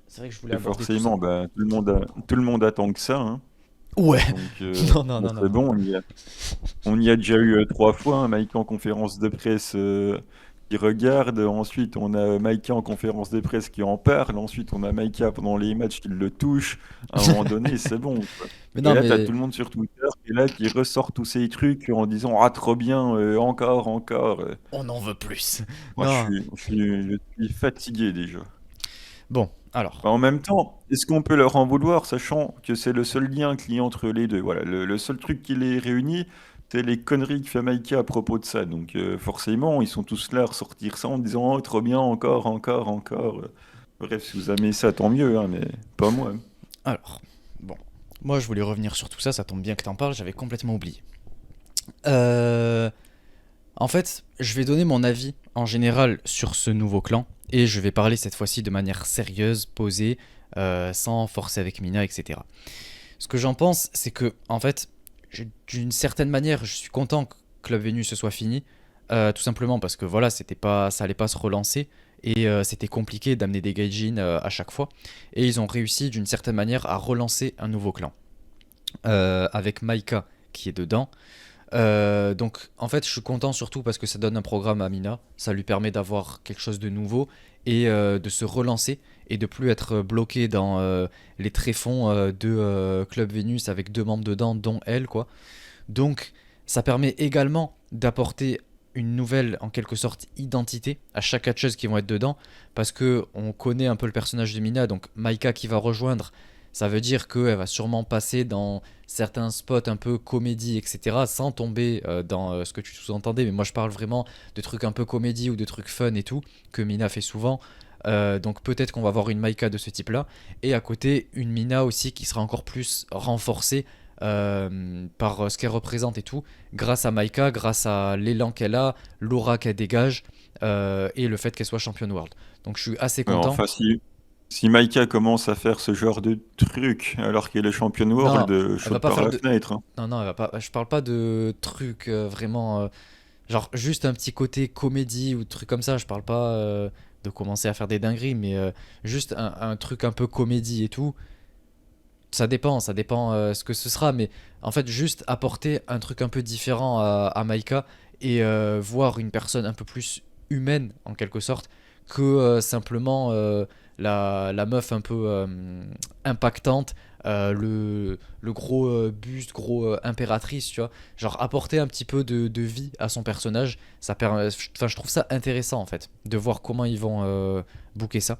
[SPEAKER 1] c'est vrai que je voulais
[SPEAKER 2] Et
[SPEAKER 1] aborder tout ça.
[SPEAKER 2] forcément, bah, tout le monde attend que ça, hein.
[SPEAKER 1] Ouais,
[SPEAKER 2] Donc,
[SPEAKER 1] non, non,
[SPEAKER 2] bon,
[SPEAKER 1] non, non,
[SPEAKER 2] c'est
[SPEAKER 1] non.
[SPEAKER 2] bon, on y a déjà eu 3 fois, hein, Maïka en conférence de presse qui regarde. Ensuite, on a Maïka en conférence de presse qui en parle. Ensuite, on a Maïka pendant les matchs qui le touche. À un moment donné, c'est bon, quoi.
[SPEAKER 1] Mais
[SPEAKER 2] Et
[SPEAKER 1] non,
[SPEAKER 2] là, tu as
[SPEAKER 1] mais
[SPEAKER 2] tout le monde sur Twitter qui est là, qui ressort tous ces trucs en disant ah, trop bien, encore, encore.
[SPEAKER 1] on en veut plus.
[SPEAKER 2] Moi,
[SPEAKER 1] Non.
[SPEAKER 2] je suis fatigué déjà.
[SPEAKER 1] Bon, alors.
[SPEAKER 2] En même temps, est-ce qu'on peut leur en vouloir, sachant que c'est le seul lien qu'il y a entre les deux? Voilà, le seul truc qui les réunit, c'est les conneries que fait Maïka à propos de ça. Donc forcément, ils sont tous là à ressortir ça en disant oh, trop bien, encore, encore, encore. Bref, si vous aimez ça, tant mieux, hein, mais pas moi.
[SPEAKER 1] Alors. Bon. Moi, je voulais revenir sur tout ça, ça tombe bien que t'en parles, j'avais complètement oublié. Euh... En fait, je vais donner mon avis en général sur ce nouveau clan et je vais parler cette fois-ci de manière sérieuse, posée, sans forcer avec Mina, etc. Ce que j'en pense, c'est que, en fait, d'une certaine manière, je suis content que Club Venus se soit fini, tout simplement parce que voilà, c'était pas, ça allait pas se relancer et c'était compliqué d'amener des gaijin à chaque fois. Et ils ont réussi d'une certaine manière à relancer un nouveau clan avec Maika qui est dedans. Donc en fait je suis content surtout parce que ça donne un programme à Mina, ça lui permet d'avoir quelque chose de nouveau et de se relancer et de plus être bloqué dans les tréfonds de Club Venus avec deux membres dedans dont elle quoi. Donc ça permet également d'apporter une nouvelle en quelque sorte identité à chaque catcheuse qui vont être dedans parce que on connaît un peu le personnage de Mina, donc Maika qui va rejoindre ça veut dire qu'elle va sûrement passer dans certains spots un peu comédie, etc., sans tomber dans ce que tu sous-entendais. Mais moi, je parle vraiment de trucs un peu comédie ou de trucs fun et tout, que Mina fait souvent. Donc peut-être qu'on va avoir une Maika de ce type-là. Et à côté, une Mina aussi qui sera encore plus renforcée par ce qu'elle représente et tout, grâce à Maika, grâce à l'élan qu'elle a, l'aura qu'elle dégage. et le fait qu'elle soit championne world. Donc je suis assez
[SPEAKER 2] Ouais,
[SPEAKER 1] content.
[SPEAKER 2] enfin, si Maïka commence à faire ce genre de truc alors qu'elle est championne world,
[SPEAKER 1] Non,
[SPEAKER 2] je
[SPEAKER 1] elle va
[SPEAKER 2] saute
[SPEAKER 1] pas
[SPEAKER 2] par
[SPEAKER 1] faire
[SPEAKER 2] la
[SPEAKER 1] de.
[SPEAKER 2] fenêtre, hein.
[SPEAKER 1] Non, non, elle va pas. Je parle pas de trucs vraiment. Genre, juste un petit côté comédie ou truc comme ça. Je parle pas de commencer à faire des dingueries, mais juste un truc un peu comédie et tout. Ça dépend ce que ce sera, mais en fait, juste apporter un truc un peu différent à Maïka et voir une personne un peu plus humaine, en quelque sorte, que simplement la meuf un peu impactante, le gros buste, gros impératrice, tu vois. Genre, apporter un petit peu de vie à son personnage, ça permet, enfin, je trouve ça intéressant, en fait, de voir comment ils vont booker ça.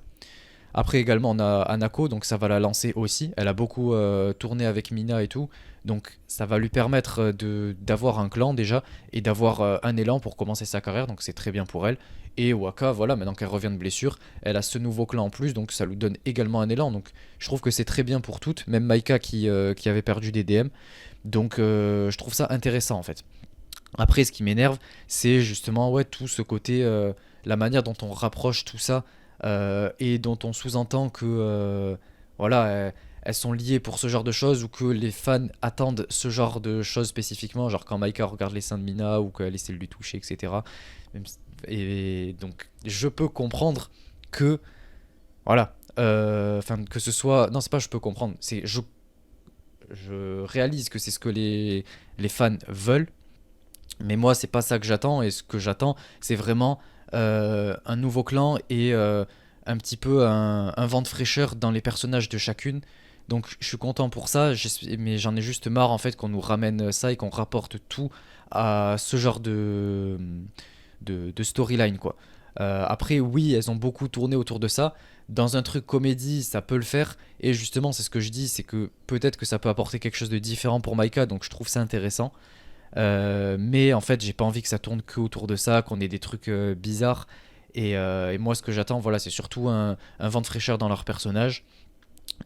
[SPEAKER 1] Après également on a Anako, donc ça va la lancer aussi. Elle a beaucoup tourné avec Mina et tout, donc ça va lui permettre d'avoir un clan déjà et d'avoir un élan pour commencer sa carrière, donc c'est très bien pour elle. Et Waka, voilà, maintenant qu'elle revient de blessure, elle a ce nouveau clan en plus, donc ça lui donne également un élan. Donc je trouve que c'est très bien pour toutes, même Maika qui avait perdu des DM. Donc je trouve ça intéressant en fait. Après, ce qui m'énerve, c'est justement ouais, tout ce côté, la manière dont on rapproche tout ça et dont on sous-entend que voilà, elles sont liées pour ce genre de choses ou que les fans attendent ce genre de choses spécifiquement, genre quand Maika regarde les seins de Mina ou qu'elle essaie de lui toucher, etc. Et donc, je peux comprendre que, voilà, enfin, que ce soit. Non, c'est pas je peux comprendre, c'est je réalise que c'est ce que les fans veulent, mais moi, c'est pas ça que j'attends. Et ce que j'attends, c'est vraiment un nouveau clan et un petit peu un vent de fraîcheur dans les personnages de chacune. Donc, je suis content pour ça, mais j'en ai juste marre en fait qu'on nous ramène ça et qu'on rapporte tout à ce genre de storyline, quoi. Après, oui, elles ont beaucoup tourné autour de ça. Dans un truc comédie, ça peut le faire. Et justement, c'est ce que je dis, c'est que peut-être que ça peut apporter quelque chose de différent pour Maika, donc je trouve ça intéressant. Mais en fait, j'ai pas envie que ça tourne que autour de ça, qu'on ait des trucs bizarres. Et moi, ce que j'attends, voilà, c'est surtout un vent de fraîcheur dans leur personnage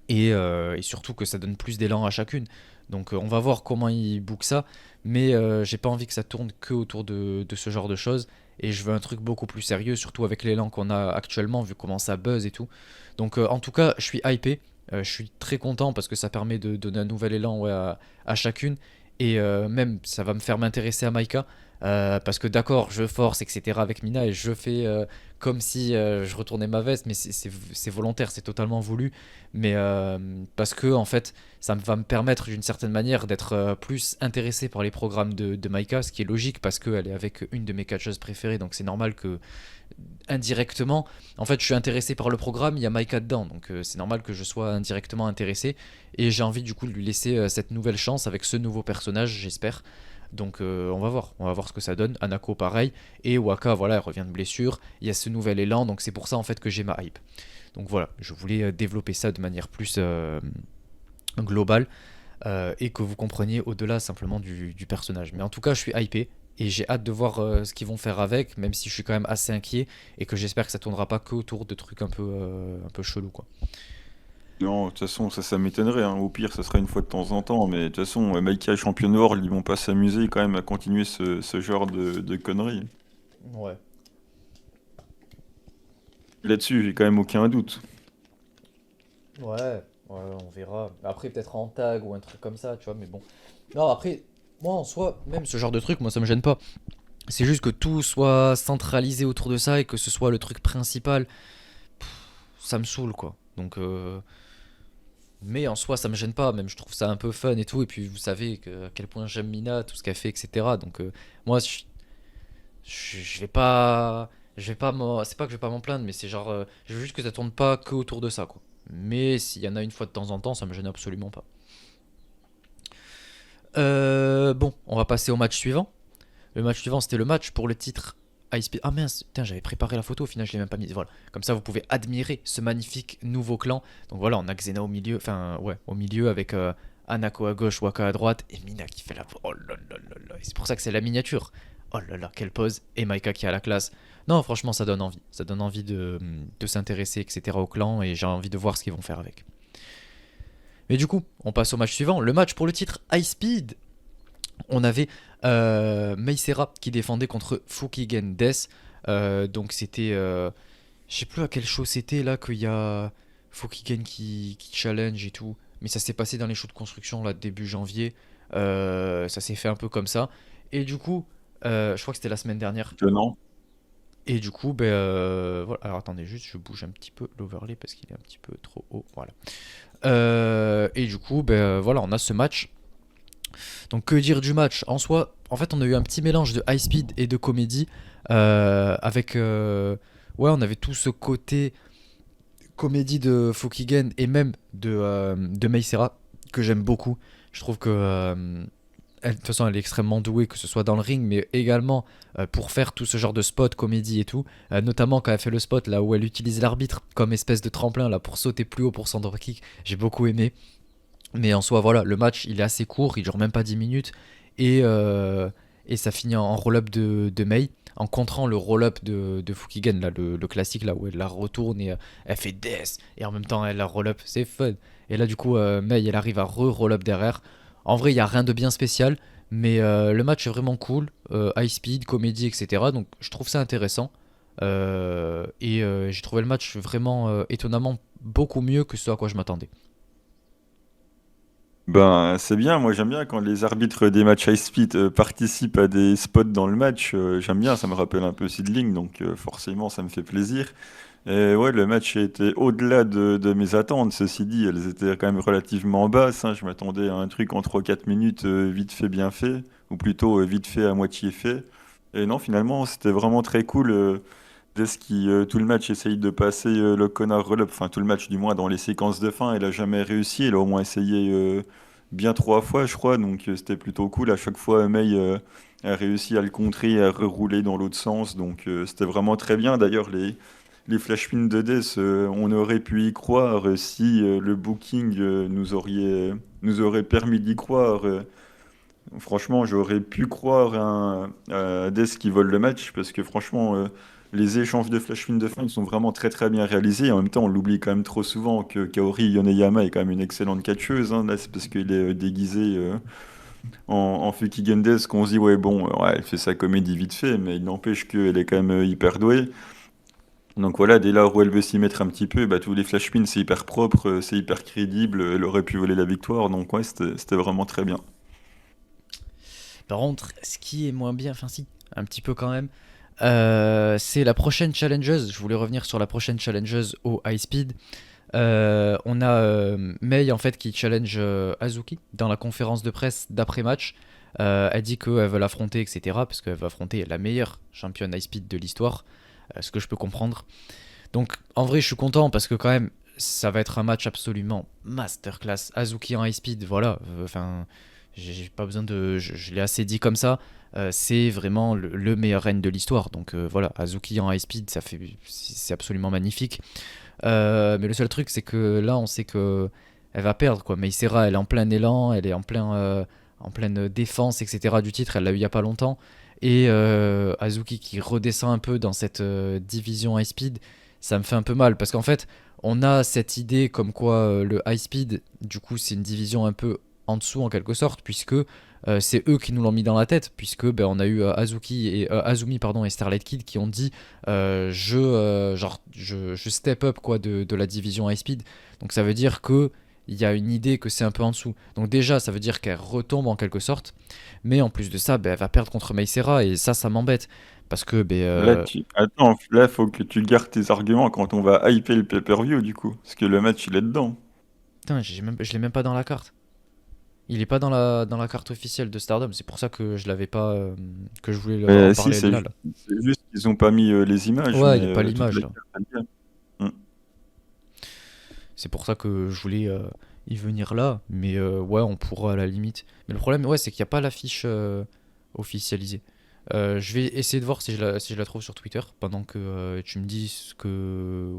[SPEAKER 1] et surtout que ça donne plus d'élan à chacune. Donc, on va voir comment ils bookent ça, mais j'ai pas envie que ça tourne que autour de ce genre de choses. Et je veux un truc beaucoup plus sérieux, surtout avec l'élan qu'on a actuellement, vu comment ça buzz et tout. Donc, en tout cas, je suis hypé. Je suis très content parce que ça permet de donner un nouvel élan ouais, à chacune. Et même, ça va me faire m'intéresser à Maika. Parce que d'accord, je force, etc. avec Mina et je fais comme si je retournais ma veste, mais c'est volontaire, c'est totalement voulu. Mais parce que en fait, ça va me permettre d'une certaine manière d'être plus intéressé par les programmes de Maika, ce qui est logique parce qu'elle est avec une de mes catcheuses préférées, donc c'est normal que indirectement, en fait, je suis intéressé par le programme, il y a Maika dedans, donc c'est normal que je sois indirectement intéressé. Et j'ai envie du coup de lui laisser cette nouvelle chance avec ce nouveau personnage, j'espère. Donc on va voir ce que ça donne. Anako pareil, et Waka voilà, elle revient de blessure, il y a ce nouvel élan, donc c'est pour ça en fait que j'ai ma hype. Donc voilà, je voulais développer ça de manière plus globale et que vous compreniez au-delà simplement du personnage. Mais en tout cas, je suis hypé et j'ai hâte de voir ce qu'ils vont faire avec, même si je suis quand même assez inquiet et que j'espère que ça tournera pas que autour de trucs un peu chelous quoi.
[SPEAKER 2] Non, de toute façon, ça m'étonnerait, hein. Au pire, ça sera une fois de temps en temps, mais de toute façon, Maïka et Championne World, ils vont pas s'amuser quand même à continuer ce genre de conneries.
[SPEAKER 1] Ouais.
[SPEAKER 2] Là-dessus, j'ai quand même aucun doute.
[SPEAKER 1] Ouais, ouais, on verra. Après, peut-être en tag ou un truc comme ça, tu vois, mais bon. Non, après, moi en soi, même ce genre de truc, moi ça me gêne pas. C'est juste que tout soit centralisé autour de ça et que ce soit le truc principal, ça me saoule quoi. Donc, mais en soi, ça me gêne pas, même je trouve ça un peu fun et tout. Et puis, vous savez à quel point j'aime Mina, tout ce qu'elle fait, etc. Donc, moi, je vais pas. C'est pas que je vais pas m'en plaindre, mais c'est genre. Je veux juste que ça tourne pas que autour de ça, quoi. Mais s'il y en a une fois de temps en temps, ça me gêne absolument pas. Bon, on va passer au match suivant. Le match suivant, c'était le match pour le titre High Speed. Ah mince, putain, j'avais préparé la photo, au final, je l'ai même pas mise. Voilà. Comme ça, vous pouvez admirer ce magnifique nouveau clan. Donc voilà, on a Xena au milieu, enfin, ouais, au milieu avec Anako à gauche, Waka à droite, et Mina qui fait la. Oh là là là là. Et c'est pour ça que c'est la miniature. Oh là là, quelle pose. Et Maika qui a la classe. Non, franchement, ça donne envie. Ça donne envie de s'intéresser, etc. au clan, et j'ai envie de voir ce qu'ils vont faire avec. Mais du coup, on passe au match suivant. Le match pour le titre High Speed. On avait Meisera qui défendait contre Fukigen Death. Donc c'était, je sais plus à quel show c'était là qu'il y a Fokigen qui challenge et tout. Mais ça s'est passé dans les shows de construction là début janvier. Ça s'est fait un peu comme ça. Et du coup, je crois que c'était la semaine dernière.
[SPEAKER 2] Étonnant.
[SPEAKER 1] Et du coup, voilà. Alors attendez juste, je bouge un petit peu l'overlay parce qu'il est un petit peu trop haut. Voilà. Et du coup, voilà, on a ce match. Donc que dire du match? En soi, en fait, on a eu un petit mélange de high speed et de comédie. Avec... ouais, on avait tout ce côté comédie de Fukigen et même de Mei Seira que j'aime beaucoup. Je trouve que de toute façon elle est extrêmement douée, que ce soit dans le ring, mais également pour faire tout ce genre de spot, comédie et tout. Notamment quand elle fait le spot là où elle utilise l'arbitre comme espèce de tremplin là pour sauter plus haut pour son drop kick. J'ai beaucoup aimé. Mais en soi, voilà, le match il est assez court, il dure même pas 10 minutes. Et ça finit en roll-up de Mei, en contrant le roll-up de Fukigen, là, le classique, là où elle la retourne et elle fait death, et en même temps elle la roll-up, c'est fun. Et là, du coup, Mei elle arrive à re-roll-up derrière. En vrai, il n'y a rien de bien spécial, mais le match est vraiment cool, high speed, comédie, etc. Donc je trouve ça intéressant. J'ai trouvé le match vraiment étonnamment beaucoup mieux que ce à quoi je m'attendais.
[SPEAKER 2] Ben, c'est bien, moi j'aime bien quand les arbitres des matchs high speed participent à des spots dans le match, j'aime bien, ça me rappelle un peu Sidling, donc forcément ça me fait plaisir. Et ouais, le match a été au-delà de mes attentes, ceci dit, elles étaient quand même relativement basses, hein. Je m'attendais à un truc en 3 4 minutes, vite fait, bien fait, ou plutôt vite fait, à moitié fait. Et non, finalement, c'était vraiment très cool. Dès qui tout le match essaye de passer le connard relop, enfin tout le match du moins dans les séquences de fin, elle a jamais réussi, elle a au moins essayé bien 3 fois je crois, donc c'était plutôt cool. À chaque fois Mei a réussi à le contrer, à rerouler dans l'autre sens, donc c'était vraiment très bien. D'ailleurs les flash pins de Death, on aurait pu y croire si le booking nous aurait permis d'y croire. Franchement, j'aurais pu croire à Death qui vole le match parce que franchement, les échanges de flash win de fin ils sont vraiment très très bien réalisés. Et en même temps, on l'oublie quand même trop souvent que Kaori Yoneyama est quand même une excellente catcheuse, hein. Là, c'est parce qu'il est déguisé en Fukigen Death qu'on se dit, ouais, bon, ouais, elle fait sa comédie vite fait, mais il n'empêche qu'elle est quand même hyper douée. Donc voilà, dès là où elle veut s'y mettre un petit peu, bah, tous les flash pins c'est hyper propre, c'est hyper crédible, elle aurait pu voler la victoire. Donc ouais, c'était vraiment très bien.
[SPEAKER 1] Par contre, ce qui est moins bien, enfin si, un petit peu quand même, c'est la prochaine challengeuse. Je voulais revenir sur la prochaine challengeuse au high speed. On a Mei en fait qui challenge Azuki dans la conférence de presse d'après-match. Elle dit qu'elle veut l'affronter, etc. Parce qu'elle veut affronter la meilleure championne high speed de l'histoire, ce que je peux comprendre. Donc en vrai, je suis content parce que quand même, ça va être un match absolument masterclass. Azuki en high speed, voilà. Enfin, j'ai pas besoin de, je l'ai assez dit comme ça. C'est vraiment le meilleur règne de l'histoire. Donc voilà, Azuki en high speed, c'est absolument magnifique. Mais le seul truc, c'est que là, on sait que elle va perdre quoi. Meisera, elle est en plein élan, elle est en pleine défense, etc. du titre. Elle l'a eu il y a pas longtemps. Et Azuki qui redescend un peu dans cette division high speed, ça me fait un peu mal parce qu'en fait, on a cette idée comme quoi le high speed, du coup, c'est une division un peu en dessous en quelque sorte, puisque c'est eux qui nous l'ont mis dans la tête, puisque on a eu Azuki et Azumi pardon et Starlight Kid qui ont dit je step up quoi de la division high speed. Donc ça veut dire que il y a une idée que c'est un peu en dessous. Donc déjà ça veut dire qu'elle retombe en quelque sorte, mais en plus de ça elle va perdre contre Meisera et ça m'embête parce que
[SPEAKER 2] Attends, là, faut que tu gardes tes arguments quand on va hyper le pay-per-view, du coup. Parce que le match, il est dedans.
[SPEAKER 1] putain, je l'ai même pas dans la carte. Il est pas dans la carte officielle de Stardom, c'est pour ça que je l'avais pas que je voulais en
[SPEAKER 2] Si,
[SPEAKER 1] parler là.
[SPEAKER 2] c'est juste qu'ils ont pas mis les images,
[SPEAKER 1] Ouais, il
[SPEAKER 2] mais
[SPEAKER 1] n'y a pas
[SPEAKER 2] toute
[SPEAKER 1] l'image
[SPEAKER 2] la
[SPEAKER 1] là.
[SPEAKER 2] carte, elle est bien.
[SPEAKER 1] C'est pour ça que je voulais y venir là. Mais ouais, on pourra à la limite. Mais le problème, ouais, c'est qu'il n'y a pas l'affiche officialisée. Je vais essayer de voir si je la trouve sur Twitter pendant que tu me dis ce que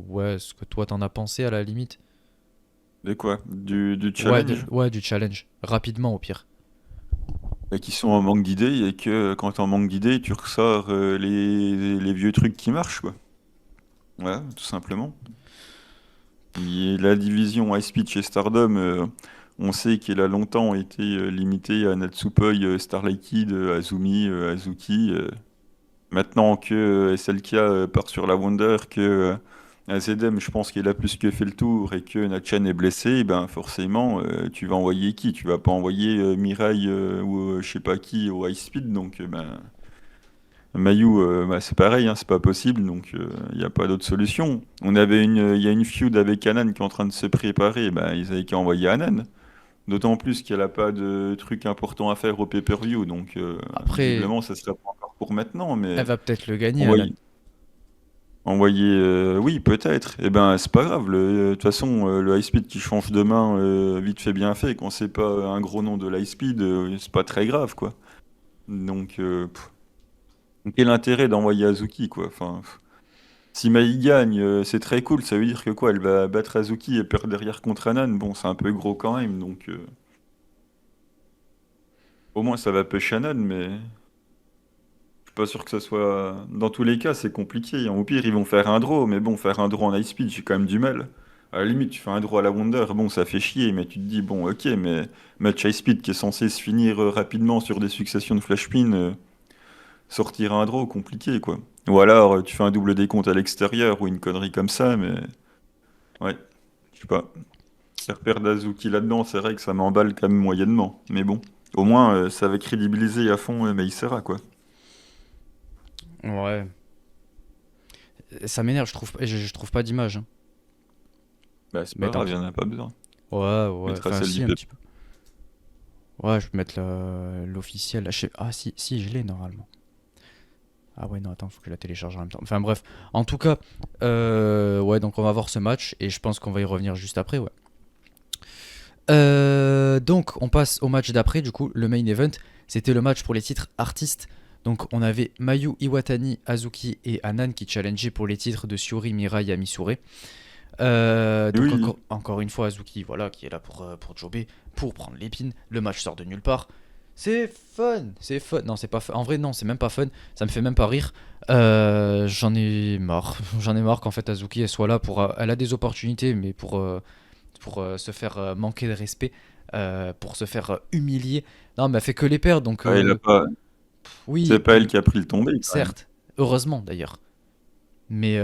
[SPEAKER 1] toi t'en as pensé à la limite.
[SPEAKER 2] De quoi? Du challenge?
[SPEAKER 1] Ouais, du challenge. Rapidement au pire.
[SPEAKER 2] Bah, qui sont en manque d'idées et que quand t'es en manque d'idées, tu ressors les vieux trucs qui marchent, quoi. Ouais, tout simplement. La division High Speed chez Stardom, on sait qu'elle a longtemps été limitée à Natsupoi, Starlight Kid, Azumi, Azuki. Maintenant que SLK part sur la Wonder, que Azedem, je pense qu'il a plus que fait le tour et que Natchan est blessé, ben forcément, tu vas envoyer qui? Tu vas pas envoyer Mirai ou je sais pas qui au high speed, donc ben Mayu, bah, c'est pareil, hein, c'est pas possible, donc il n'y a pas d'autre solution. Il y a une feud avec Anan qui est en train de se préparer, ben ils avaient qu'à envoyer Anan. D'autant plus qu'elle a pas de trucs importants à faire au pay-per-view, donc
[SPEAKER 1] Après,
[SPEAKER 2] visiblement ça serait pas encore pour maintenant, mais
[SPEAKER 1] elle va peut-être le gagner, Anan.
[SPEAKER 2] envoyer, envoyer oui peut-être. Eh ben c'est pas grave. De toute façon, le high speed qui change de main, vite fait bien fait. Quand c'est pas un gros nom de l'high speed, c'est pas très grave quoi. Donc quel intérêt d'envoyer Azuki quoi. Enfin, si Mai gagne, c'est très cool. Ça veut dire que quoi, elle va battre Azuki et perdre derrière contre Anan. Bon, c'est un peu gros quand même, donc au moins ça va push Anan, mais je suis pas sûr que ça soit. Dans tous les cas, c'est compliqué. Au pire, ils vont faire un draw, mais bon, faire un draw en high speed, j'ai quand même du mal. À la limite, tu fais un draw à la Wonder, bon, ça fait chier, mais tu te dis, bon, ok, mais match high speed qui est censé se finir rapidement sur des successions de flash pin, sortir un draw, compliqué, quoi. Ou alors, tu fais un double décompte à l'extérieur ou une connerie comme ça, mais ouais, je sais pas. Faire perdre Azuki là-dedans, c'est vrai que ça m'emballe quand même moyennement. Mais bon, au moins, ça va crédibiliser à fond Meisera, quoi.
[SPEAKER 1] Ouais. Ça m'énerve, je trouve pas d'image, hein.
[SPEAKER 2] Bah, c'est pas
[SPEAKER 1] Mettre
[SPEAKER 2] grave, il
[SPEAKER 1] entre...
[SPEAKER 2] y en a pas besoin.
[SPEAKER 1] Ouais, ouais,
[SPEAKER 2] Mettra
[SPEAKER 1] enfin
[SPEAKER 2] celle
[SPEAKER 1] si,
[SPEAKER 2] du
[SPEAKER 1] un
[SPEAKER 2] peuple.
[SPEAKER 1] petit peu. Ouais, je peux mettre l'officiel. Ah si, si, je l'ai normalement. Ah ouais, non, attends, faut que je la télécharge en même temps. Enfin bref, en tout cas, ouais, donc on va voir ce match et je pense qu'on va y revenir juste après, ouais. Donc on passe au match d'après, du coup, le main event. C'était le match pour les titres artistes. Donc on avait Mayu Iwatani, Azuki et Anan qui challengeaient pour les titres de Syuri, Mirai et Amisure. Donc
[SPEAKER 2] Oui,
[SPEAKER 1] encore une fois Azuki, voilà, qui est là pour jobber, pour prendre l'épine. Le match sort de nulle part. C'est fun, c'est fun. Non, c'est pas fun. En vrai, non, c'est même pas fun. Ça me fait même pas rire. J'en ai marre. J'en ai marre qu'en fait Azuki elle soit là pour. Elle a des opportunités, mais pour se faire manquer de respect, pour se faire humilier. Non, mais elle fait que les perdre. Donc
[SPEAKER 2] ah, il a pas... C'est
[SPEAKER 1] oui,
[SPEAKER 2] pas elle qui a pris le tombé, quand même.
[SPEAKER 1] certes, heureusement d'ailleurs. Mais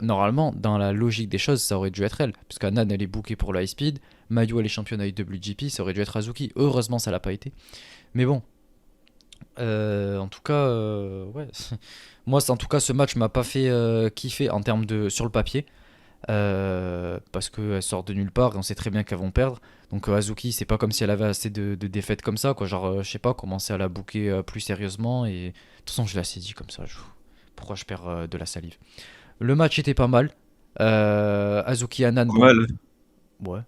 [SPEAKER 1] normalement, dans la logique des choses, ça aurait dû être elle. Parce qu'Anan, elle est bookée pour le high speed. Mayu, elle est championne IWGP. Ça aurait dû être Azuki. Heureusement, ça l'a pas été. Mais bon, en tout cas, ouais. Moi, en tout cas, ce match m'a pas fait kiffer en termes de sur le papier. Parce qu'elle sort de nulle part et on sait très bien qu'elles vont perdre. Donc Azuki, c'est pas comme si elle avait assez de défaites comme ça. Quoi. Genre, je sais pas, commencer à la booker plus sérieusement. Et de toute façon, je l'ai assez dit comme ça. Pourquoi je perds de la salive? Le match était pas mal. Azuki et Anan,
[SPEAKER 2] Pas
[SPEAKER 1] bon,
[SPEAKER 2] mal.
[SPEAKER 1] ouais.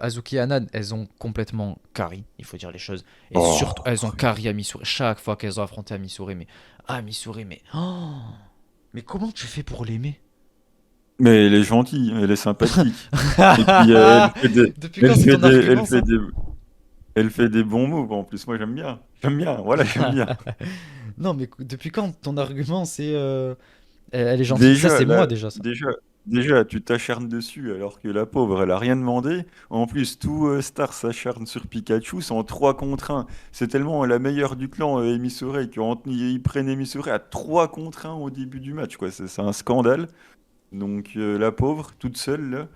[SPEAKER 1] Azuki et Anan, elles ont complètement carry, il faut dire les choses. Et surtout,
[SPEAKER 2] Oh.
[SPEAKER 1] elles ont carry Amisure. Chaque fois qu'elles ont affronté Amisure, mais. Ah, Amisure, mais. Oh, mais comment tu fais pour l'aimer?
[SPEAKER 2] Mais elle est gentille, elle est sympathique. Et puis
[SPEAKER 1] Depuis quand c'est ton
[SPEAKER 2] elle
[SPEAKER 1] argument,
[SPEAKER 2] fait
[SPEAKER 1] ça?
[SPEAKER 2] elle fait des bons moves. En plus, moi j'aime bien. J'aime bien, voilà, j'aime bien.
[SPEAKER 1] Non, mais depuis quand ton argument, c'est. Elle est gentille? Ça,
[SPEAKER 2] Déjà,
[SPEAKER 1] c'est moi
[SPEAKER 2] là,
[SPEAKER 1] déjà, ça.
[SPEAKER 2] déjà, déjà, tu t'acharnes dessus alors que la pauvre, elle a rien demandé. En plus, tout Star s'acharne sur Pikachu, c'est en 3 contre 1. C'est tellement la meilleure du clan, Emisore, qu'ils prennent Emisore à 3 contre 1 au début du match, quoi. C'est un scandale. Donc, la pauvre, toute seule, là.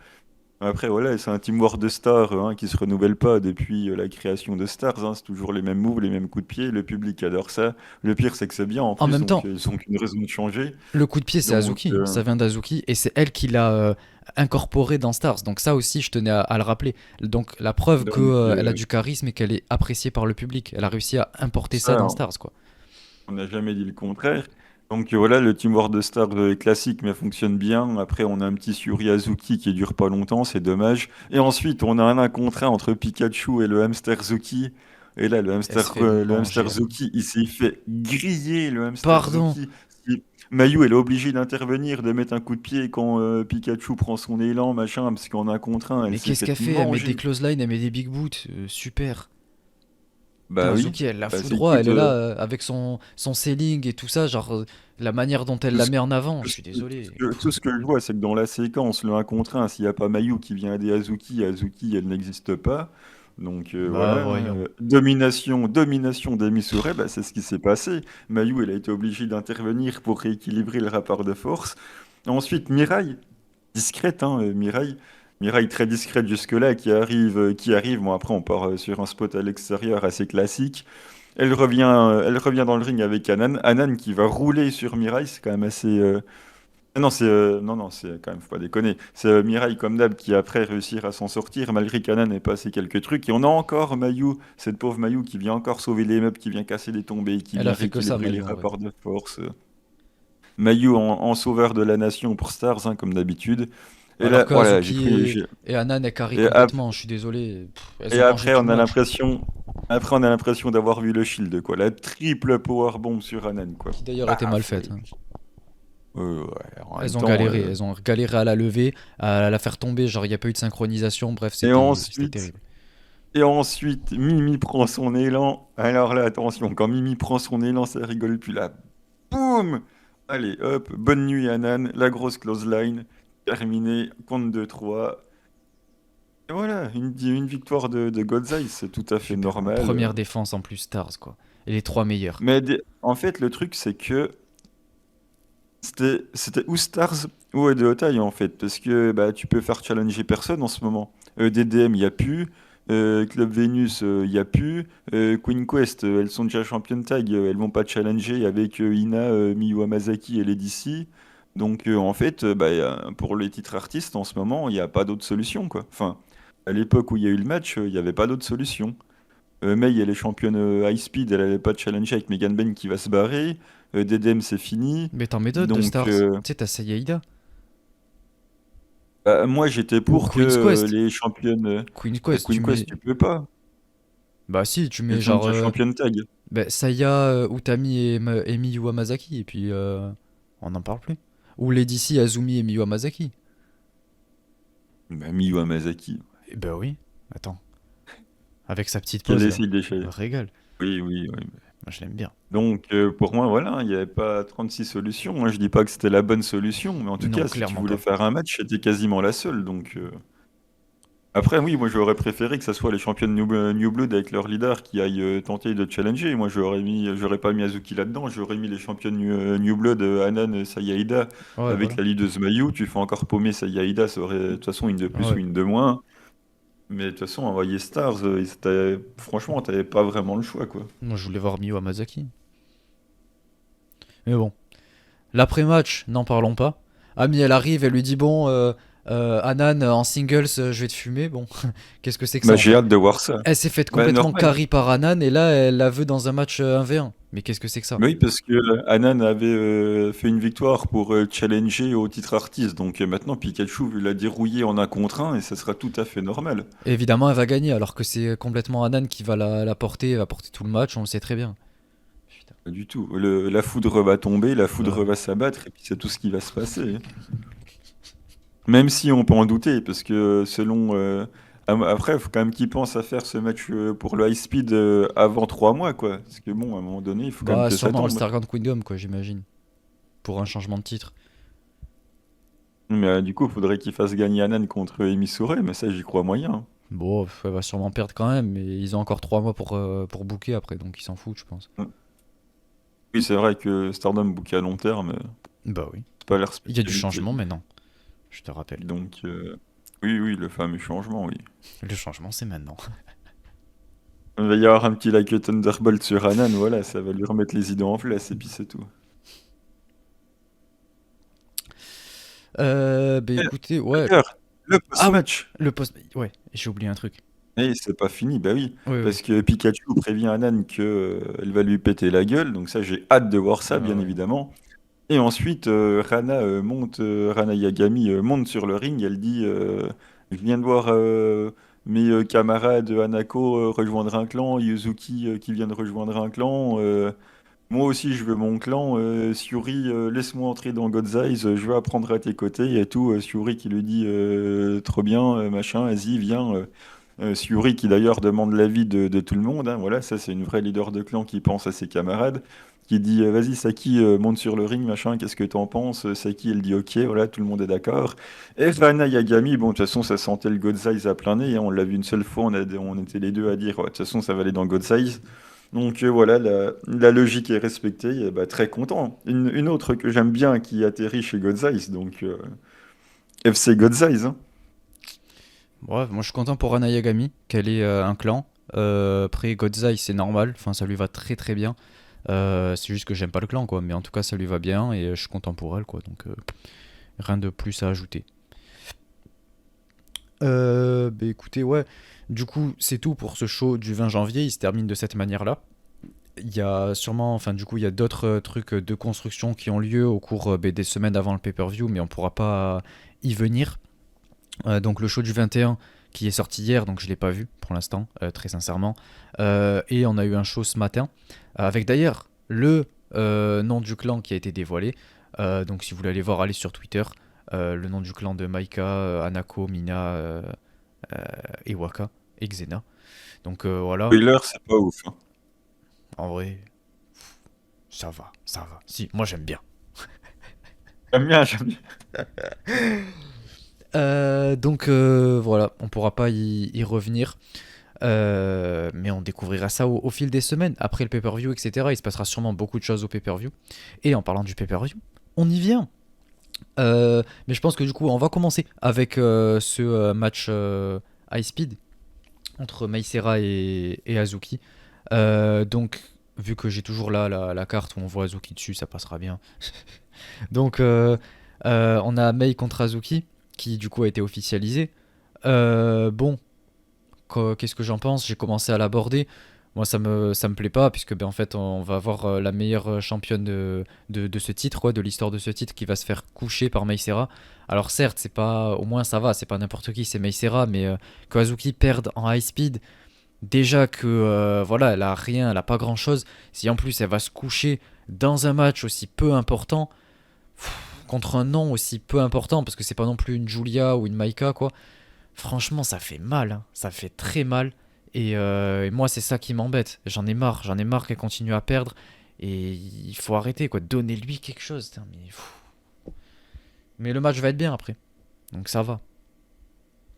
[SPEAKER 2] Après, voilà, c'est un teamwork de stars hein, qui se renouvelle pas depuis la création de Stars. Hein. C'est toujours les mêmes moves, les mêmes coups de pied. Le public adore ça. Le pire, c'est que c'est bien en
[SPEAKER 1] En
[SPEAKER 2] plus,
[SPEAKER 1] même
[SPEAKER 2] donc
[SPEAKER 1] temps,
[SPEAKER 2] ils n'ont qu'une raison de changer.
[SPEAKER 1] le coup de pied, c'est
[SPEAKER 2] Donc,
[SPEAKER 1] Azuki. Ça vient d'Azuki et c'est elle qui l'a incorporé dans Stars. Donc ça aussi, je tenais à le rappeler. Donc la preuve
[SPEAKER 2] donc
[SPEAKER 1] qu'elle a du charisme et qu'elle est appréciée par le public. Elle a réussi à importer ça
[SPEAKER 2] ça,
[SPEAKER 1] dans Stars, quoi.
[SPEAKER 2] on n'a jamais dit le contraire. Donc voilà, le teamwork de Stars est classique, mais fonctionne bien. Après, on a un petit Suri Azuki qui dure pas longtemps, c'est dommage. Et ensuite, on a un 1 contre 1 entre Pikachu et le hamster Zuki. Et là,
[SPEAKER 1] Elle se fait
[SPEAKER 2] le hamster
[SPEAKER 1] manger.
[SPEAKER 2] Zuki, il s'est fait griller, le hamster
[SPEAKER 1] Pardon.
[SPEAKER 2] Zuki. Mayu, elle est obligée d'intervenir, de mettre un coup de pied quand Pikachu prend son élan, machin, parce qu'en 1 contre 1, elle
[SPEAKER 1] Mais
[SPEAKER 2] s'est
[SPEAKER 1] qu'est-ce qu'elle
[SPEAKER 2] fait
[SPEAKER 1] fait? Elle met des
[SPEAKER 2] manger.
[SPEAKER 1] clotheslines, elle met des big boots. Super. Putain,
[SPEAKER 2] Bah oui,
[SPEAKER 1] Azuki, elle la
[SPEAKER 2] bah
[SPEAKER 1] fout
[SPEAKER 2] c'est
[SPEAKER 1] droit.
[SPEAKER 2] écoute,
[SPEAKER 1] Elle est là avec son selling et tout ça. Genre, la manière dont elle
[SPEAKER 2] tout
[SPEAKER 1] la
[SPEAKER 2] ce,
[SPEAKER 1] met en avant.
[SPEAKER 2] tout
[SPEAKER 1] Je
[SPEAKER 2] ce-
[SPEAKER 1] suis désolé.
[SPEAKER 2] tout ce que je vois, c'est que dans la séquence, le 1 contre 1, s'il n'y a pas Mayu qui vient aider Azuki, Azuki, elle n'existe pas. Donc
[SPEAKER 1] Bah,
[SPEAKER 2] voilà, hein,
[SPEAKER 1] voyons.
[SPEAKER 2] domination des Missouri, bah, c'est ce qui s'est passé. Mayu, elle a été obligée d'intervenir pour rééquilibrer le rapport de force. Ensuite, Mirai, discrète, hein, Mirai. Mirai très discrète jusque-là, qui arrive. Bon, après, on part sur un spot à l'extérieur assez classique. Elle revient dans le ring avec Anan. Anan qui va rouler sur Mirai, c'est quand même assez. Non, non, c'est quand même, faut pas déconner. C'est Mirai, comme d'hab, qui après réussir à s'en sortir, malgré qu'Anan ait passé quelques trucs. Et on a encore Mayu, cette pauvre Mayu, qui vient encore sauver les meubles, qui vient casser les tombées, qui
[SPEAKER 1] Elle a
[SPEAKER 2] vient
[SPEAKER 1] fait que ça,
[SPEAKER 2] rééquilibrer les
[SPEAKER 1] Mayu, en vrai.
[SPEAKER 2] rapports de force. Mayu en sauveur de la nation pour Stars, hein, comme d'habitude. Et
[SPEAKER 1] Alors
[SPEAKER 2] là,
[SPEAKER 1] que
[SPEAKER 2] voilà, j'ai
[SPEAKER 1] Azuki
[SPEAKER 2] cru.
[SPEAKER 1] et Anan, elles carry
[SPEAKER 2] Et, ap-
[SPEAKER 1] complètement, je suis désolé. Elles
[SPEAKER 2] et
[SPEAKER 1] ont mangé
[SPEAKER 2] après,
[SPEAKER 1] tout le
[SPEAKER 2] on a
[SPEAKER 1] match.
[SPEAKER 2] l'impression. Après, on a l'impression d'avoir vu le shield, quoi. La triple powerbomb sur Anan, quoi.
[SPEAKER 1] Qui d'ailleurs était mal
[SPEAKER 2] Paf!
[SPEAKER 1] faite, hein.
[SPEAKER 2] Ouais, en même
[SPEAKER 1] Elles ont
[SPEAKER 2] temps.
[SPEAKER 1] galéré, elles ont galéré à la lever, à la faire tomber, genre il n'y a pas eu de synchronisation, bref,
[SPEAKER 2] Et
[SPEAKER 1] c'était
[SPEAKER 2] ensuite.
[SPEAKER 1] terrible.
[SPEAKER 2] Et ensuite, Mimi prend son élan. Alors là, attention, quand Mimi prend son élan, ça rigole plus là. Boum! Allez, hop, bonne nuit Anan, la grosse close line, terminé, compte 2-3. Et voilà, une victoire de God's c'est tout à fait
[SPEAKER 1] Super, en
[SPEAKER 2] normal.
[SPEAKER 1] première défense en plus Stars, quoi. Et les trois meilleurs.
[SPEAKER 2] Mais en fait, le truc, c'est que c'était ou Stars ou Odeotai en fait, parce que bah, tu peux faire challenger personne en ce moment. DDM, il n'y a plus. Club Venus, il n'y a plus. Queen Quest, elles sont déjà championnes tag, elles vont pas challenger avec Ina, Miyu Hamasaki et Lady C. Donc en fait, pour les titres artistes en ce moment, il n'y a pas d'autre solution quoi. Enfin, à l'époque où il y a eu le match, il n'y avait pas d'autre solution. Mei, elle est championne high speed, elle n'avait pas de challenge avec Megan Ben qui va se barrer. DDM, c'est fini.
[SPEAKER 1] Mais t'en mets d'autres de
[SPEAKER 2] Donc,
[SPEAKER 1] Stars. Tu sais, t'as Sayaida.
[SPEAKER 2] moi, j'étais
[SPEAKER 1] Ou
[SPEAKER 2] pour que
[SPEAKER 1] Queen's Quest.
[SPEAKER 2] les championnes.
[SPEAKER 1] Queen's Quest, tu
[SPEAKER 2] Queen Quest,
[SPEAKER 1] mets.
[SPEAKER 2] tu peux pas.
[SPEAKER 1] Bah si, tu mets
[SPEAKER 2] Elles sont
[SPEAKER 1] genre
[SPEAKER 2] déjà championnes tag.
[SPEAKER 1] bah, Saya, Utami et Miyu Hamasaki, et puis on n'en parle plus. Ou Lady C, Azumi et Miyu Hamasaki.
[SPEAKER 2] Bah, Miyu Hamasaki,
[SPEAKER 1] Eh bah oui, attends. Avec sa petite
[SPEAKER 2] qu'elle
[SPEAKER 1] pause là.
[SPEAKER 2] essaye d'échapper.
[SPEAKER 1] Régale.
[SPEAKER 2] Oui, oui, oui.
[SPEAKER 1] Moi je l'aime bien.
[SPEAKER 2] Donc, pour moi, voilà, il n'y avait pas 36 solutions. Moi, je dis pas que c'était la bonne solution, mais en tout
[SPEAKER 1] Non,
[SPEAKER 2] cas, si tu
[SPEAKER 1] clairement
[SPEAKER 2] voulais
[SPEAKER 1] pas.
[SPEAKER 2] faire un match, c'était quasiment la seule. Donc, après, oui, moi j'aurais préféré que ça soit les championnes New Blood avec leur leader qui aillent tenter de challenger. Moi j'aurais pas mis Azuki là-dedans, j'aurais mis les championnes New Blood, Hanan, Sayaida
[SPEAKER 1] Ouais,
[SPEAKER 2] avec
[SPEAKER 1] voilà.
[SPEAKER 2] la leaduse Mayu. Tu fais encore paumer Sayaida, ça aurait de toute façon une de plus ou
[SPEAKER 1] Ouais.
[SPEAKER 2] une de moins. Mais de toute façon, envoyer Stars, franchement, t'avais pas vraiment le choix quoi.
[SPEAKER 1] Moi je voulais voir Miyu Hamasaki. Mais bon. L'après-match, n'en parlons pas. Ami, elle arrive, elle lui dit bon, Anan en singles, je vais te fumer. Bon, qu'est-ce que c'est que ça
[SPEAKER 2] Bah
[SPEAKER 1] en
[SPEAKER 2] j'ai
[SPEAKER 1] fait?
[SPEAKER 2] hâte de voir ça.
[SPEAKER 1] Elle s'est faite
[SPEAKER 2] Bah
[SPEAKER 1] complètement
[SPEAKER 2] normal.
[SPEAKER 1] carry par Anan et là elle la veut dans un match 1v1. Mais qu'est-ce que c'est que ça?
[SPEAKER 2] Mais oui, parce que Hanan avait fait une victoire pour challenger au titre artiste. Donc maintenant, Pikachu l'a dérouillé en un contre un et ça sera tout à fait normal.
[SPEAKER 1] Et évidemment, elle va gagner alors que c'est complètement Anan qui va la porter, elle va porter tout le match, on le sait très bien. Putain.
[SPEAKER 2] Pas du tout. La foudre va tomber, la foudre
[SPEAKER 1] Ouais.
[SPEAKER 2] va s'abattre, et puis c'est tout ce qui va se passer. Même si on peut en douter, parce que selon. Après, il faut quand même qu'ils pensent à faire ce match pour le high speed avant 3 mois, quoi. Parce que bon, à un moment donné, il faut quand même
[SPEAKER 1] Bah
[SPEAKER 2] que ça
[SPEAKER 1] sûrement
[SPEAKER 2] tombe.
[SPEAKER 1] All-Star Grand Kingdom quoi, j'imagine. Pour un changement de titre.
[SPEAKER 2] Mais du coup, il faudrait qu'ils fassent gagner Anan contre Emi Souré, mais ça, j'y crois moyen.
[SPEAKER 1] Bon, elle va sûrement perdre quand même, mais ils ont encore 3 mois pour booker après, donc ils s'en foutent, je pense.
[SPEAKER 2] Oui, c'est vrai que Stardom bouquet à long terme,
[SPEAKER 1] Bah oui.
[SPEAKER 2] c'est pas leur
[SPEAKER 1] Il y a du
[SPEAKER 2] spécialité.
[SPEAKER 1] changement maintenant, je te rappelle.
[SPEAKER 2] Donc, oui, oui, le fameux changement, oui.
[SPEAKER 1] Le changement, c'est maintenant.
[SPEAKER 2] Il va y avoir un petit like Thunderbolt sur Anan, voilà, ça va lui remettre les idées en place, et puis c'est tout.
[SPEAKER 1] Bah écoutez, ouais.
[SPEAKER 2] D'ailleurs, le
[SPEAKER 1] Ah oui,
[SPEAKER 2] post-match.
[SPEAKER 1] le post. Ouais, j'ai oublié un truc.
[SPEAKER 2] Et c'est pas fini, bah oui.
[SPEAKER 1] Oui, oui.
[SPEAKER 2] Parce que Pikachu prévient Anan que elle va lui péter la gueule. Donc ça, j'ai hâte de voir ça,
[SPEAKER 1] Ah
[SPEAKER 2] bien
[SPEAKER 1] ouais.
[SPEAKER 2] évidemment. Et ensuite, Rana Yagami monte sur le ring. Elle dit je viens de voir mes camarades Hanako rejoindre un clan, Yuzuki qui vient de rejoindre un clan. Moi aussi, je veux mon clan. Syuri, laisse-moi entrer dans God's Eyes. Je veux apprendre à tes côtés et tout. Syuri qui lui dit trop bien, machin, vas-y, viens. Syuri qui d'ailleurs demande l'avis de tout le monde, hein, voilà, ça c'est une vraie leader de clan qui pense à ses camarades, qui dit vas-y Saki, monte sur le ring, machin, qu'est-ce que t'en penses? Saki elle dit ok, voilà, tout le monde est d'accord. Et Rana Yagami, bon de toute façon ça sentait le God Size à plein nez, hein, on l'a vu une seule fois, on était les deux à dire ouais, de toute façon ça va aller dans God Size. Donc voilà, la logique est respectée, et bah, très content. Une autre que j'aime bien qui atterrit chez God Size, donc FC God Size, hein.
[SPEAKER 1] Bref, moi je suis content pour Rana Yagami qu'elle ait un clan. Après Godzai c'est normal, enfin ça lui va très très bien. C'est juste que j'aime pas le clan quoi, mais en tout cas ça lui va bien et je suis content pour elle quoi, donc rien de plus à ajouter. Bah écoutez, ouais, du coup c'est tout pour ce show du 20 janvier, il se termine de cette manière-là. Il y a sûrement, enfin du coup il y a d'autres trucs de construction qui ont lieu au cours des semaines avant le pay-per-view, mais on pourra pas y venir. Donc le show du 21 qui est sorti hier, donc je l'ai pas vu pour l'instant, très sincèrement. Et on a eu un show ce matin, avec d'ailleurs le nom du clan qui a été dévoilé. Donc si vous voulez aller voir, allez sur Twitter. Le nom du clan de Maika, Anako, Mina et Waka et Xena. Donc voilà,
[SPEAKER 2] Spoiler, c'est pas ouf, hein.
[SPEAKER 1] en vrai, ça va, ça va. Si, moi j'aime bien.
[SPEAKER 2] J'aime bien, j'aime bien.
[SPEAKER 1] Donc voilà, on pourra pas y revenir. Mais on découvrira ça au fil des semaines. Après le pay-per-view, etc. Il se passera sûrement beaucoup de choses au pay-per-view. Et en parlant du pay-per-view, on y vient. Mais je pense que du coup, on va commencer avec ce match high speed entre Meisera et Azuki. Donc, vu que j'ai toujours là la carte où on voit Azuki dessus, ça passera bien. Donc, on a Mei contre Azuki qui du coup a été officialisé. Bon, qu'est-ce que j'en pense? J'ai commencé à l'aborder. Moi, ça me plaît pas, puisque ben, en fait, on va avoir la meilleure championne de ce titre, quoi, de l'histoire de ce titre, qui va se faire coucher par Mei Seira. Alors, certes, c'est pas, au moins ça va, c'est pas n'importe qui, c'est Mei Seira, mais que Azuki perde en high speed, déjà que voilà, elle a rien, elle a pas grand chose. Si en plus elle va se coucher dans un match aussi peu important, contre un nom aussi peu important, parce que c'est pas non plus une Julia ou une Maika, quoi. Franchement, ça fait mal, hein. Ça fait très mal. Et moi, c'est ça qui m'embête. J'en ai marre qu'elle continue à perdre. Et il faut arrêter, quoi. Donnez-lui quelque chose. Putain, mais le match va être bien après. Donc ça va.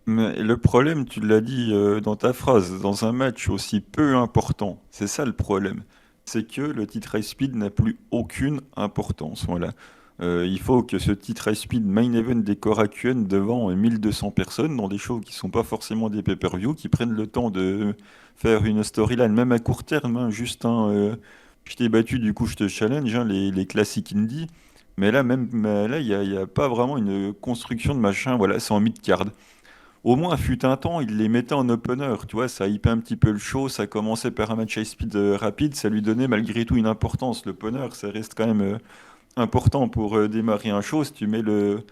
[SPEAKER 2] Mais le problème, tu l'as dit dans ta phrase, dans un match aussi peu important, c'est ça le problème. C'est que le titre High Speed n'a plus aucune importance. Voilà. Il faut que ce titre High Speed Main Event des Korakuen devant 1200 personnes dans des shows qui sont pas forcément des pay-per-view, qui prennent le temps de faire une storyline, même à court terme, hein, juste un je t'ai battu, du coup je te challenge, hein, les classiques indie. Mais là, même mais là, il y a pas vraiment une construction de machin. Voilà, c'est en mid-card. Au moins, fut un temps, il les mettait en opener, tu vois, ça hypait un petit peu le show, ça commençait par un match high speed rapide, ça lui donnait malgré tout une importance. L'opener, ça reste quand même important pour démarrer un show. Si tu mets le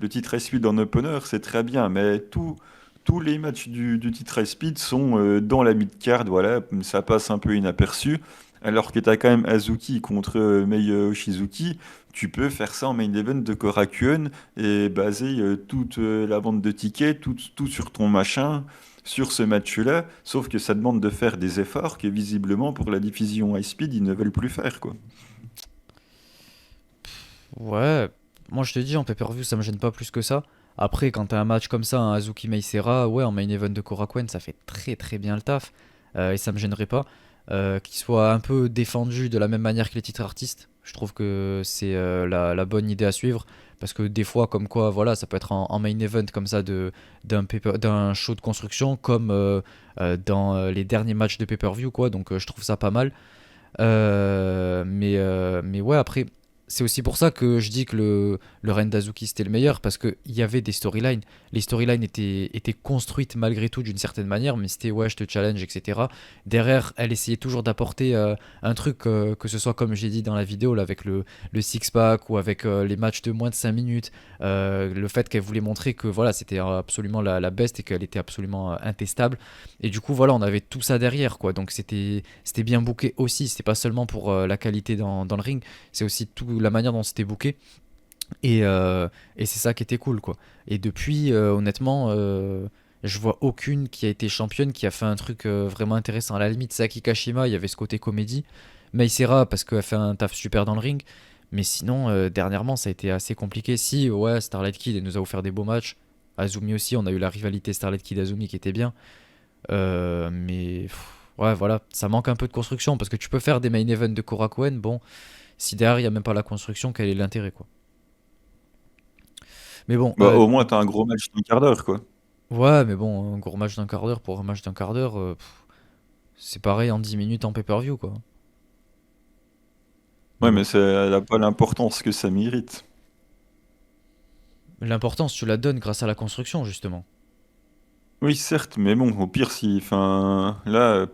[SPEAKER 2] titre high speed en opener, c'est très bien, mais tous les matchs du titre high speed sont dans la mid-card, voilà, ça passe un peu inaperçu. Alors que tu as quand même Azuki contre Mei Oshizuki, tu peux faire ça en main event de Korakuen et baser toute la vente de tickets, tout sur ton machin, sur ce match-là, sauf que ça demande de faire des efforts que visiblement pour la diffusion high speed, ils ne veulent plus faire, quoi.
[SPEAKER 1] Ouais, moi je te dis, en pay-per-view, ça me gêne pas plus que ça. Après, quand t'as un match comme ça, un Azuki Meisera, ouais, en main event de Korakuen, ça fait très très bien le taf. Et ça me gênerait pas. Qu'il soit un peu défendu de la même manière que les titres artistes. Je trouve que c'est la bonne idée à suivre. Parce que des fois, comme quoi, voilà, ça peut être en main event comme ça d'un show de construction, comme dans les derniers matchs de pay-per-view, quoi. Donc je trouve ça pas mal. Mais ouais, après, c'est aussi pour ça que je dis que le Ren d'Azuki c'était le meilleur, parce qu'il y avait des storylines. Les storylines étaient construites malgré tout d'une certaine manière, mais c'était ouais, je te challenge, etc. Derrière, elle essayait toujours d'apporter un truc, que ce soit comme j'ai dit dans la vidéo, là, avec le six-pack ou avec les matchs de moins de 5 minutes. Le fait qu'elle voulait montrer que voilà, c'était absolument la best et qu'elle était absolument intestable. Et du coup, voilà, on avait tout ça derrière, quoi. Donc c'était bien booké aussi. C'était pas seulement pour la qualité dans le ring, c'est aussi tout la manière dont c'était booké. Et c'est ça qui était cool, quoi. Et depuis, honnêtement, Je vois aucune qui a été championne qui a fait un truc vraiment intéressant. À la limite, Saki Kashima, il y avait ce côté comédie. Mei Seira, parce qu'elle fait un taf super dans le ring. Mais sinon, dernièrement, ça a été assez compliqué. Si, ouais, Starlight Kid, elle nous a offert des beaux matchs. Azumi aussi, on a eu la rivalité Starlight Kid-Azumi qui était bien. Mais ouais, voilà, ça manque un peu de construction parce que tu peux faire des main events de Korakuen. Bon, si derrière il n'y a même pas la construction, quel est l'intérêt quoi. Mais bon,
[SPEAKER 2] Bah, au moins, t'as un gros match d'un quart d'heure, quoi.
[SPEAKER 1] ouais, mais bon, un gros match d'un quart d'heure pour un match d'un quart d'heure, c'est pareil en 10 minutes en pay-per-view quoi. Mais
[SPEAKER 2] Ouais,
[SPEAKER 1] bon,
[SPEAKER 2] mais elle a pas l'importance que ça mérite.
[SPEAKER 1] l'importance tu la donnes grâce à la construction justement.
[SPEAKER 2] Oui, certes, mais bon, au pire, si. Enfin, là,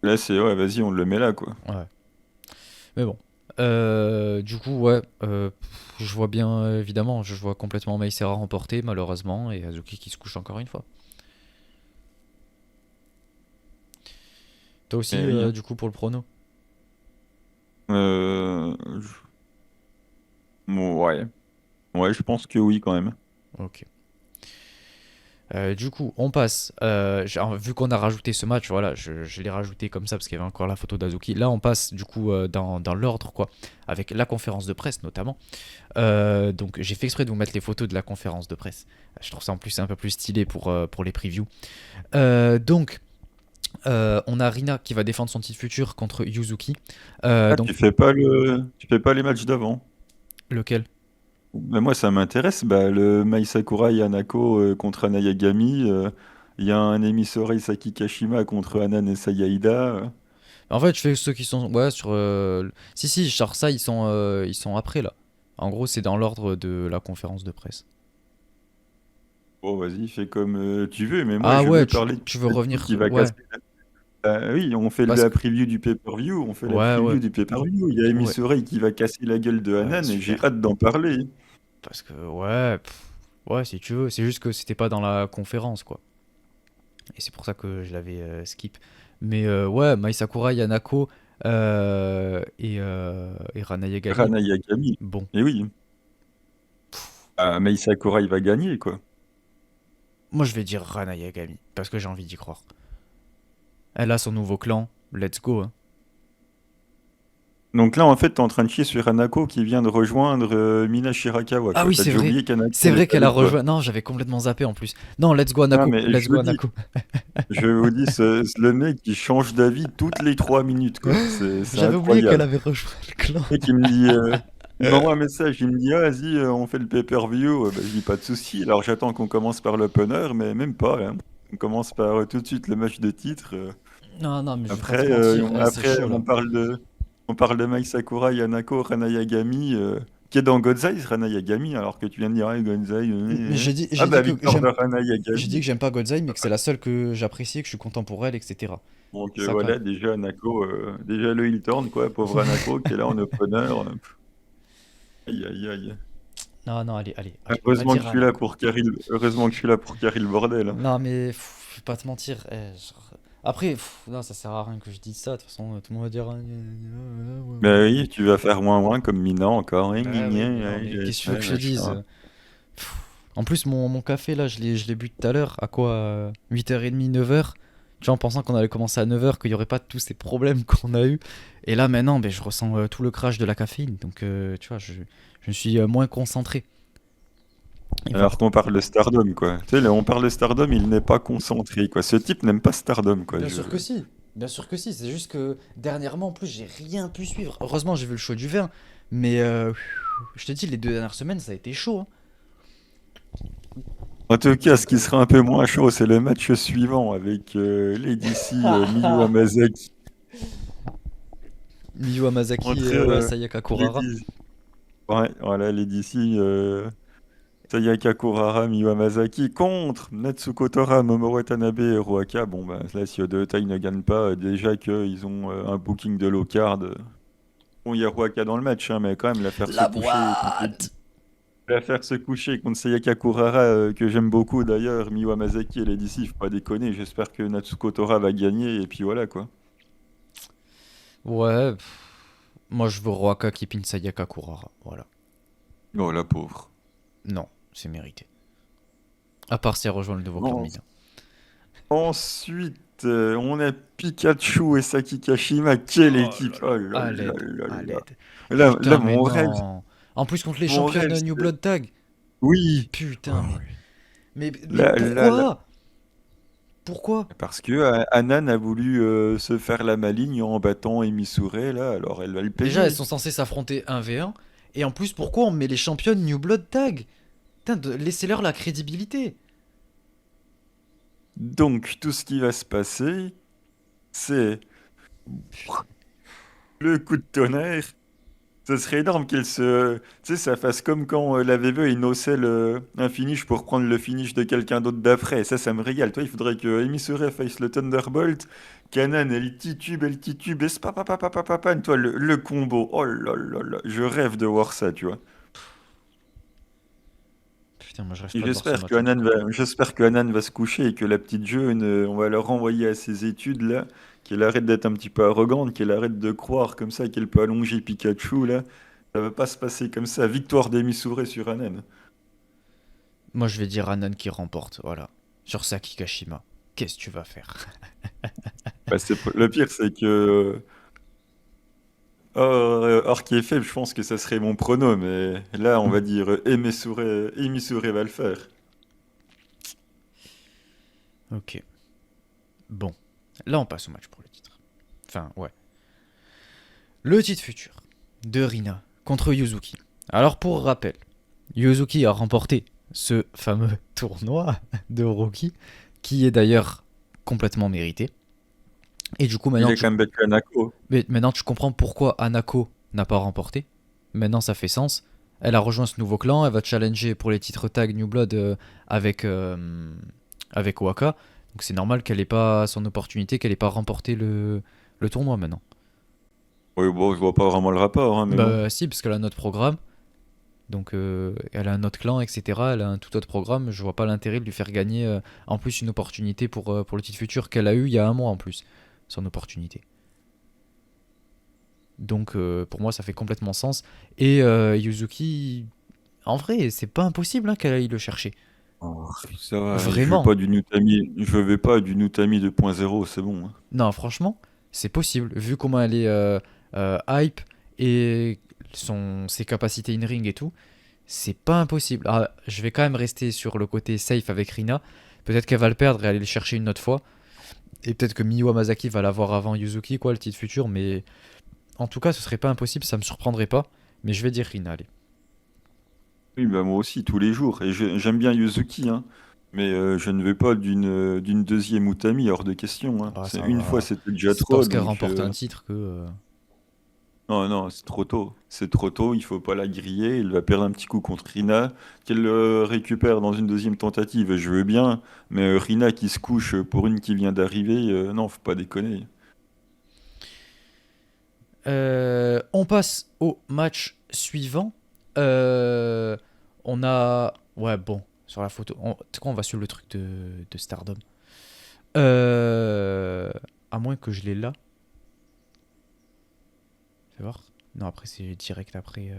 [SPEAKER 2] là, c'est. Ouais, vas-y, on le met là, quoi.
[SPEAKER 1] Ouais. Mais bon. Du coup, ouais, je vois bien, évidemment, je vois complètement Maïsera remporter, malheureusement, et Azuki qui se couche encore une fois. Toi aussi,
[SPEAKER 2] Mais oui, hein.
[SPEAKER 1] du coup, pour le prono?
[SPEAKER 2] Euh, bon, ouais. Ouais, je pense que oui, quand même.
[SPEAKER 1] Ok. Du coup, on passe. Vu qu'on a rajouté ce match, voilà, je l'ai rajouté comme ça parce qu'il y avait encore la photo d'Azuki. Là, on passe du coup dans l'ordre, quoi, avec la conférence de presse notamment. Donc, j'ai fait exprès de vous mettre les photos de la conférence de presse. Je trouve ça en plus un peu plus stylé pour les previews. Donc, on a Rina qui va défendre son titre futur contre Yuzuki.
[SPEAKER 2] Ah,
[SPEAKER 1] Donc,
[SPEAKER 2] tu fais pas les matchs d'avant.
[SPEAKER 1] lequel?
[SPEAKER 2] Mais moi, ça m'intéresse. Bah, le Mai Sakurai Hanako contre Anayagami. Il y a un Emisori Saki Kashima contre Anan et Sayaida.
[SPEAKER 1] En fait, je fais ceux qui sont. Ouais, sur. Si, si, genre ça, ils sont après là. En gros, c'est dans l'ordre de la conférence de presse.
[SPEAKER 2] Bon, vas-y, fais comme tu veux. Mais moi,
[SPEAKER 1] Ah
[SPEAKER 2] je
[SPEAKER 1] ouais,
[SPEAKER 2] veux parler
[SPEAKER 1] tu veux
[SPEAKER 2] de qui
[SPEAKER 1] revenir.
[SPEAKER 2] va
[SPEAKER 1] Ouais.
[SPEAKER 2] casser. Oui, on fait
[SPEAKER 1] Parce
[SPEAKER 2] la
[SPEAKER 1] que.
[SPEAKER 2] preview du pay-per-view. On fait la
[SPEAKER 1] Ouais, ouais.
[SPEAKER 2] preview du pay-per-view. Il y a
[SPEAKER 1] Ouais.
[SPEAKER 2] Emisori qui va casser la gueule de
[SPEAKER 1] Ouais,
[SPEAKER 2] Anan et j'ai
[SPEAKER 1] super.
[SPEAKER 2] hâte d'en parler.
[SPEAKER 1] Parce que, ouais. Ouais, si tu veux. C'est juste que c'était pas dans la conférence, quoi. Et c'est pour ça que je l'avais skip. Mais ouais, Mai Sakurai, Yanako et Rana Yagami.
[SPEAKER 2] Rana Yagami.
[SPEAKER 1] Bon.
[SPEAKER 2] Et oui, Mai Sakurai va gagner, quoi.
[SPEAKER 1] Moi, je vais dire Rana Yagami. Parce que j'ai envie d'y croire. Elle a son nouveau clan. Let's go, hein.
[SPEAKER 2] Donc là, en fait, t'es en train de chier sur Hanako qui vient de rejoindre Mina Shirakawa,
[SPEAKER 1] Ah
[SPEAKER 2] quoi.
[SPEAKER 1] oui,
[SPEAKER 2] T'as
[SPEAKER 1] c'est
[SPEAKER 2] déjà
[SPEAKER 1] vrai.
[SPEAKER 2] oublié qu'Hanako
[SPEAKER 1] C'est
[SPEAKER 2] n'est
[SPEAKER 1] vrai
[SPEAKER 2] pas
[SPEAKER 1] qu'elle a
[SPEAKER 2] avec toi.
[SPEAKER 1] rejoint. Non, j'avais complètement zappé en plus. Non, let's go
[SPEAKER 2] Ah,
[SPEAKER 1] Anako.
[SPEAKER 2] mais
[SPEAKER 1] Let's go Anako.
[SPEAKER 2] je vous dis, le mec qui change d'avis toutes les 3 minutes, quoi. C'est
[SPEAKER 1] J'avais oublié qu'elle
[SPEAKER 2] incroyable.
[SPEAKER 1] avait rejoint le clan.
[SPEAKER 2] Le mec, il m'envoie un message, il me dit, ah, vas-y, on fait le pay-per-view. Bah, je dis, pas de souci. Alors j'attends qu'on commence par l'opener, mais même pas, hein. On commence par tout de suite le match de titre.
[SPEAKER 1] Non, non, mais je vais pas
[SPEAKER 2] Après,
[SPEAKER 1] te mentir. C'est
[SPEAKER 2] après
[SPEAKER 1] chaud là.
[SPEAKER 2] on parle de Mai Sakurai, Yanako, Rana Yagami, qui est dans Godzai, Rana Yagami, alors que tu viens de dire, ah, Godzai,
[SPEAKER 1] Mais
[SPEAKER 2] ah
[SPEAKER 1] j'ai
[SPEAKER 2] bah
[SPEAKER 1] dit que
[SPEAKER 2] victoire
[SPEAKER 1] j'aime,
[SPEAKER 2] de Rana
[SPEAKER 1] j'ai dit
[SPEAKER 2] Yagami.
[SPEAKER 1] que j'aime pas Godzai, mais que c'est la seule que j'apprécie, que je suis content pour elle, etc.
[SPEAKER 2] Donc
[SPEAKER 1] Ça quand même.
[SPEAKER 2] voilà, déjà Hanako, déjà le heel turn, quoi, pauvre Hanako, qui est là en opener. Aïe, aïe, aïe.
[SPEAKER 1] Non, non, allez, allez, allez. On va dire Anako.
[SPEAKER 2] Heureusement que je suis là pour carrer le bordel, hein.
[SPEAKER 1] Non, mais je vais pas te mentir. Après, non, ça sert à rien que je dise ça. De toute façon, tout le monde va dire.
[SPEAKER 2] Bah oui, tu vas faire moins comme Mina encore.
[SPEAKER 1] Bah oui, mais non, mais qu'est-ce que tu veux que je te dise?
[SPEAKER 2] Machin.
[SPEAKER 1] En plus, mon café, là, je l'ai bu tout à l'heure. À quoi 8h30, 9h. Tu vois, en pensant qu'on allait commencer à 9h, qu'il n'y aurait pas tous ces problèmes qu'on a eu. Et là, maintenant, ben, je ressens tout le crash de la caféine. Donc, tu vois, je suis moins concentré. Il va...
[SPEAKER 2] Alors qu'on parle de Stardom, quoi. Tu sais, là, on parle de Stardom, il n'est pas concentré, quoi. Ce type n'aime pas Stardom, quoi.
[SPEAKER 1] Bien sûr que si. Bien sûr que si. C'est juste que dernièrement, en plus, j'ai rien pu suivre. Heureusement, j'ai vu le show du vin. Mais je te dis, les 2 dernières semaines, ça a été chaud, hein.
[SPEAKER 2] En tout cas, ce
[SPEAKER 1] Donc,
[SPEAKER 2] qui sera un peu moins chaud, c'est le match suivant avec Lady C, Miyu Hamasaki
[SPEAKER 1] Miyu Hamasaki et
[SPEAKER 2] contre
[SPEAKER 1] Sayaka Kurara.
[SPEAKER 2] Lady... Ouais, voilà, Lady C, Sayaka Kurara, Miyu Hamasaki contre Natsuko Tora, Mamoru Watanabe et Ruaka. Bon, bah là, si Odotai ne gagne pas, déjà qu'ils ont un booking de low card. Bon, il y a Ruaka dans le match, hein, mais quand même,
[SPEAKER 1] La boîte.
[SPEAKER 2] la faire se coucher contre Sayaka Kurara, que j'aime beaucoup d'ailleurs, Miyu Hamasaki et Lady C, faut pas déconner. J'espère que Natsuko Tora va gagner, et puis voilà, quoi.
[SPEAKER 1] Ouais, moi je veux Roaka qui pin Sayaka Kurara. Voilà.
[SPEAKER 2] Oh, la pauvre.
[SPEAKER 1] Non, c'est mérité. À part si elle rejoint le nouveau clan de
[SPEAKER 2] En-
[SPEAKER 1] Mina.
[SPEAKER 2] Ensuite, on a Pikachu et Saki Kashima. Quelle
[SPEAKER 1] Oh
[SPEAKER 2] équipe!
[SPEAKER 1] là
[SPEAKER 2] Oh
[SPEAKER 1] là,
[SPEAKER 2] là
[SPEAKER 1] à
[SPEAKER 2] là
[SPEAKER 1] l'aide,
[SPEAKER 2] là
[SPEAKER 1] à
[SPEAKER 2] là.
[SPEAKER 1] l'aide.
[SPEAKER 2] Là,
[SPEAKER 1] Putain, mais
[SPEAKER 2] mon rêve,
[SPEAKER 1] non. En plus contre les
[SPEAKER 2] mon rêve,
[SPEAKER 1] championnes New
[SPEAKER 2] c'est...
[SPEAKER 1] Blood Tag.
[SPEAKER 2] Oui!
[SPEAKER 1] Putain,
[SPEAKER 2] Oh,
[SPEAKER 1] mais
[SPEAKER 2] là, là, là.
[SPEAKER 1] pourquoi? Pourquoi?
[SPEAKER 2] Parce que Anan a voulu se faire la maligne en battant Emisure, là, alors elle va le
[SPEAKER 1] Déjà, elles
[SPEAKER 2] payer.
[SPEAKER 1] sont censées s'affronter 1v1. Et en plus, pourquoi on met les championnes New Blood Tag? Putain, laissez-leur la crédibilité.
[SPEAKER 2] Donc, tout ce qui va se passer, c'est
[SPEAKER 1] Putain.
[SPEAKER 2] le coup de tonnerre. Ce serait énorme qu'elle se... Tu sais, ça fasse comme quand la VV innocelle un finish pour prendre le finish de quelqu'un d'autre d'après. Ça me régale. Toi, il faudrait que Emisure fasse le Thunderbolt, Kanan, elle titube, et spapapapapapapam. Toi, le combo. Oh là là là. Je rêve de voir ça, tu vois.
[SPEAKER 1] Putain, moi je rêve
[SPEAKER 2] Et
[SPEAKER 1] pas de voir ce match en tout cas.
[SPEAKER 2] j'espère que Hanan va se coucher et que la petite jeune, on va la renvoyer à ses études là, qu'elle arrête d'être un petit peu arrogante, qu'elle arrête de croire comme ça qu'elle peut allonger Pikachu là. Ça va pas se passer comme ça. Victoire d'Emisure sur Hanan.
[SPEAKER 1] Moi je vais dire Anan qui remporte, voilà. Sur Saki Kashima. Qu'est-ce que tu vas faire?
[SPEAKER 2] Bah, le pire, c'est que hors qui est faible, je pense que ça serait mon prono, mais là, on va dire Emisure va le faire.
[SPEAKER 1] Ok. Bon. Là on passe au match pour le titre. Enfin, ouais. Le titre futur de Rina contre Yuzuki. Alors pour rappel, Yuzuki a remporté ce fameux tournoi de Rookie, qui est d'ailleurs complètement mérité. Et du coup,
[SPEAKER 2] Il a quand même battu Hanako.
[SPEAKER 1] maintenant tu comprends pourquoi Hanako n'a pas remporté. Maintenant, ça fait sens. Elle a rejoint ce nouveau clan, elle va challenger pour les titres tag New Blood avec, avec Waka. Donc c'est normal qu'elle ait pas son opportunité, qu'elle ait pas remporté le tournoi maintenant.
[SPEAKER 2] Oui, bon, je vois pas vraiment le rapport, hein, mais bon.
[SPEAKER 1] Bah si, parce qu'elle a notre programme. Donc elle a un autre clan, etc. Elle a un tout autre programme. Je vois pas l'intérêt de lui faire gagner en plus une opportunité pour le titre futur qu'elle a eu il y a un mois en plus. Son opportunité. Donc pour moi ça fait complètement sens. Et Yuzuki, en vrai c'est pas impossible hein, qu'elle aille le chercher.
[SPEAKER 2] Oh, ça va,
[SPEAKER 1] Vraiment.
[SPEAKER 2] Je vais pas du Nutami 2.0, c'est bon, hein.
[SPEAKER 1] Non franchement c'est possible. Vu comment elle est hype et ses capacités in-ring et tout. C'est pas impossible. Ah, je vais quand même rester sur le côté safe avec Rina. Peut-être qu'elle va le perdre et aller le chercher une autre fois. Et peut-être que Miyu Hamasaki va l'avoir avant Yuzuki, quoi, le titre futur. Mais en tout cas, ce serait pas impossible, ça me surprendrait pas. Mais je vais dire Rina, allez.
[SPEAKER 2] Oui, bah moi aussi, tous les jours. Et j'aime bien Yuzuki, hein. Mais je ne veux pas d'une deuxième Utami, hors de question, hein.
[SPEAKER 1] Ah,
[SPEAKER 2] C'est
[SPEAKER 1] ça
[SPEAKER 2] une fois,
[SPEAKER 1] va.
[SPEAKER 2] c'était déjà
[SPEAKER 1] C'est pas
[SPEAKER 2] trop,
[SPEAKER 1] parce qu'elle
[SPEAKER 2] donc
[SPEAKER 1] remporte un titre que.
[SPEAKER 2] non, non, c'est trop tôt. C'est trop tôt, il faut pas la griller. Elle va perdre un petit coup contre Rina, qu'elle récupère dans une deuxième tentative, je veux bien. Mais Rina qui se couche pour une qui vient d'arriver, non, faut pas déconner.
[SPEAKER 1] On passe au match suivant. Euh, on a. Ouais, bon, sur la photo. Tu sais quoi, on va sur le truc de Stardom. Euh, à moins que je l'ai là. Fais voir. Non, après, c'est direct après.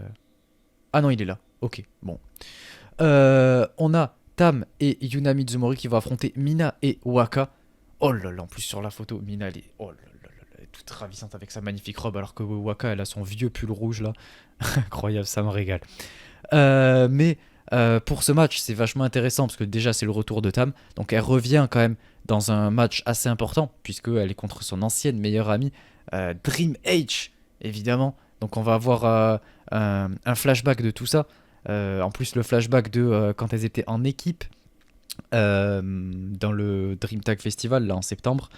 [SPEAKER 1] Ah non, il est là. Ok, bon. On a Tam et Yuna Mizumori qui vont affronter Mina et Waka. Oh là là, en plus sur la photo, Mina elle est, oh là là là, elle est toute ravissante avec sa magnifique robe, alors que Waka elle a son vieux pull rouge là. Incroyable, ça me régale. Mais pour ce match, c'est vachement intéressant parce que déjà c'est le retour de Tam, donc elle revient quand même dans un match assez important puisqu'elle est contre son ancienne meilleure amie Dream H, évidemment. Donc on va avoir un flashback de tout ça. En plus, le flashback de quand elles étaient en équipe dans le Dream Tag Festival là en septembre.